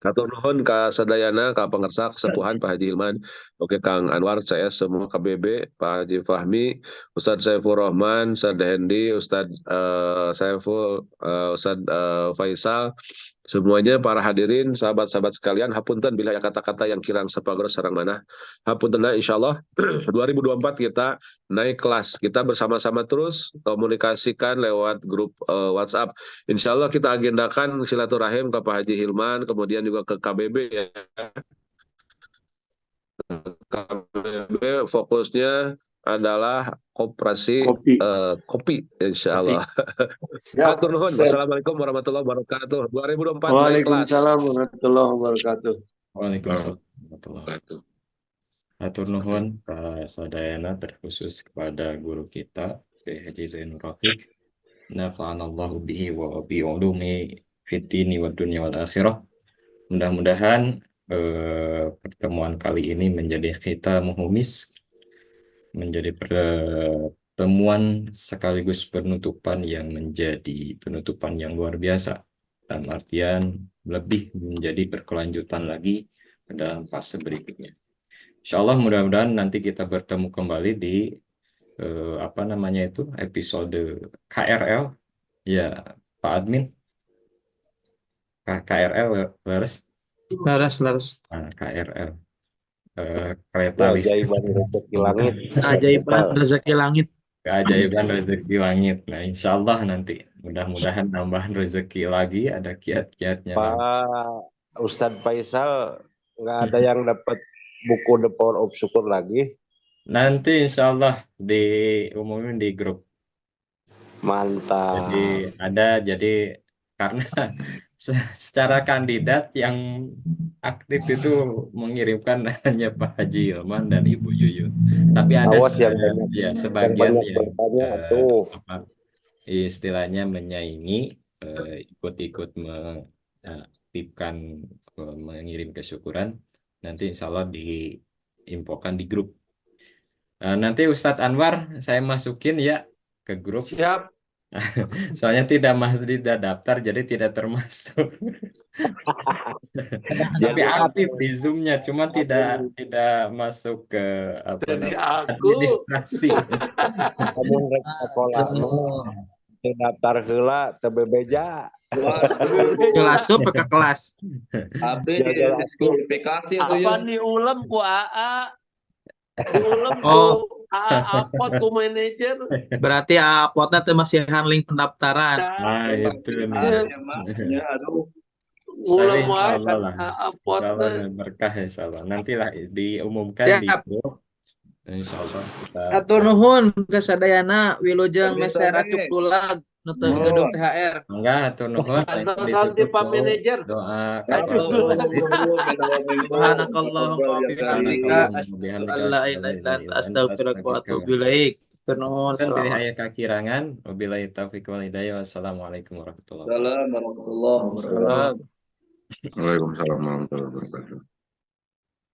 Speaker 2: Katur nuhun ka sadayana, ka pangersa, kesepuhan Pak Haji Hilman, oke Kang Anwar, saya semua KBB, Pak Haji Fahmi, Ustadz Saiful Rahman, Ustadz Hendi, Ustadz Saiful, Ustadz Faisal, semuanya para hadirin, sahabat-sahabat sekalian, hapunten bila ya kata-kata yang kirang sepagros sareng manah. Hapunten insyaallah 2024 kita naik kelas. Kita bersama-sama terus komunikasikan lewat grup WhatsApp. Insya Allah kita agendakan silaturahim ke Pak Haji Hilman, kemudian juga ke KBB ya. KBB fokusnya adalah koperasi kopi insya Allah. Matur nuhun. Wassalamualaikum warahmatullahi wabarakatuh. 2024 naik kelas.
Speaker 5: Waalaikumsalam warahmatullahi wabarakatuh.
Speaker 1: Waalaikumsalam warahmatullahi wabarakatuh. Hatur nuhun Pak Sadayana, terkhusus kepada guru kita Kiai Haji Zainul Rafiq, nafa'anallahu bihi wa bi ulumi fitini wa dunya wal akhirah. Mudah-mudahan pertemuan kali ini menjadi kita muhumis, menjadi pertemuan sekaligus penutupan yang menjadi penutupan yang luar biasa, dalam artian lebih menjadi berkelanjutan lagi dalam fase berikutnya. Insya Allah mudah-mudahan nanti kita bertemu kembali di episode KRL ya Pak Admin. KRL Laras. Nah, KRL kereta listrik.
Speaker 9: Keajaiban rezeki langit.
Speaker 1: Keajaiban rezeki langit. Nah, insya Allah nanti mudah-mudahan tambahan rezeki lagi, ada kiat-kiatnya.
Speaker 7: Pak Ustadz Faisal nggak ada yang dapat buku The Power of Syukur lagi?
Speaker 1: Nanti insya Allah diumumin di grup.
Speaker 7: Mantap.
Speaker 1: Jadi karena secara kandidat yang aktif itu mengirimkan hanya Pak Haji Ilman dan Ibu Yuyun. Tapi ada
Speaker 7: Awas yang banyak, yang
Speaker 1: sebagian
Speaker 7: banyak
Speaker 1: yang
Speaker 7: bertanya tuh.
Speaker 1: istilahnya menyaingi, ikut-ikut mengaktifkan, mengirim kesyukuran. Nanti insya Allah diinfokan di grup. Nanti Ustadz Anwar saya masukin ya ke grup.
Speaker 5: Siap.
Speaker 1: Soalnya tidak daftar jadi tidak termasuk. Tapi aktif di Zoom-nya, cuma tidak masuk ke
Speaker 5: Jadi aku
Speaker 1: administrasi.
Speaker 7: Namun rek sekolah daftar heula teu bebeja.
Speaker 6: Kelas tuh peka kelas.
Speaker 4: Abi diskualifikasi tuh
Speaker 5: apa
Speaker 4: ya.
Speaker 5: diulam ku AA? Diulam ku
Speaker 6: Oh.
Speaker 5: AA apot ku manajer.
Speaker 6: Berarti apotnya tuh masih handling pendaftaran.
Speaker 1: Nah, itu nih.
Speaker 4: Ya, aduh.
Speaker 5: Ulam
Speaker 1: Tapi insya
Speaker 5: wae
Speaker 1: Allah
Speaker 5: kan
Speaker 1: lah. Insya Allah
Speaker 5: apotnya.
Speaker 1: berkah insya Allah. Nantilah diumumkan di
Speaker 6: Siap.
Speaker 1: grup. Insya Allah kita.
Speaker 6: Atur nuhun ke sadayana wilujeng
Speaker 4: Bisa,
Speaker 6: meser
Speaker 4: Nek.
Speaker 6: acuk tulag nutup
Speaker 4: Oh.
Speaker 6: gedung THR.
Speaker 1: Enggak, atur nuhun.
Speaker 5: Ada
Speaker 1: Itu
Speaker 5: santi
Speaker 1: ditutup
Speaker 5: Pak
Speaker 1: tuh
Speaker 5: Manajer.
Speaker 1: doa
Speaker 5: Acuk
Speaker 1: kafaratul
Speaker 5: tulang.
Speaker 1: majlis.
Speaker 6: Subhanakallahumma wa bihamdika asyhadu an la ilaha illa anta astaghfiruka wa atubu ilaik. Atur nuhun.
Speaker 1: Kan pilih
Speaker 6: Selamat.
Speaker 1: ayat kakirangan. Wabillahi taufiq wal hidayah. Wassalamualaikum warahmatullahi wabarakatuh.
Speaker 4: Assalamualaikum warahmatullahi wabarakatuh.
Speaker 2: Waalaikumsalam warahmatullahi wabarakatuh.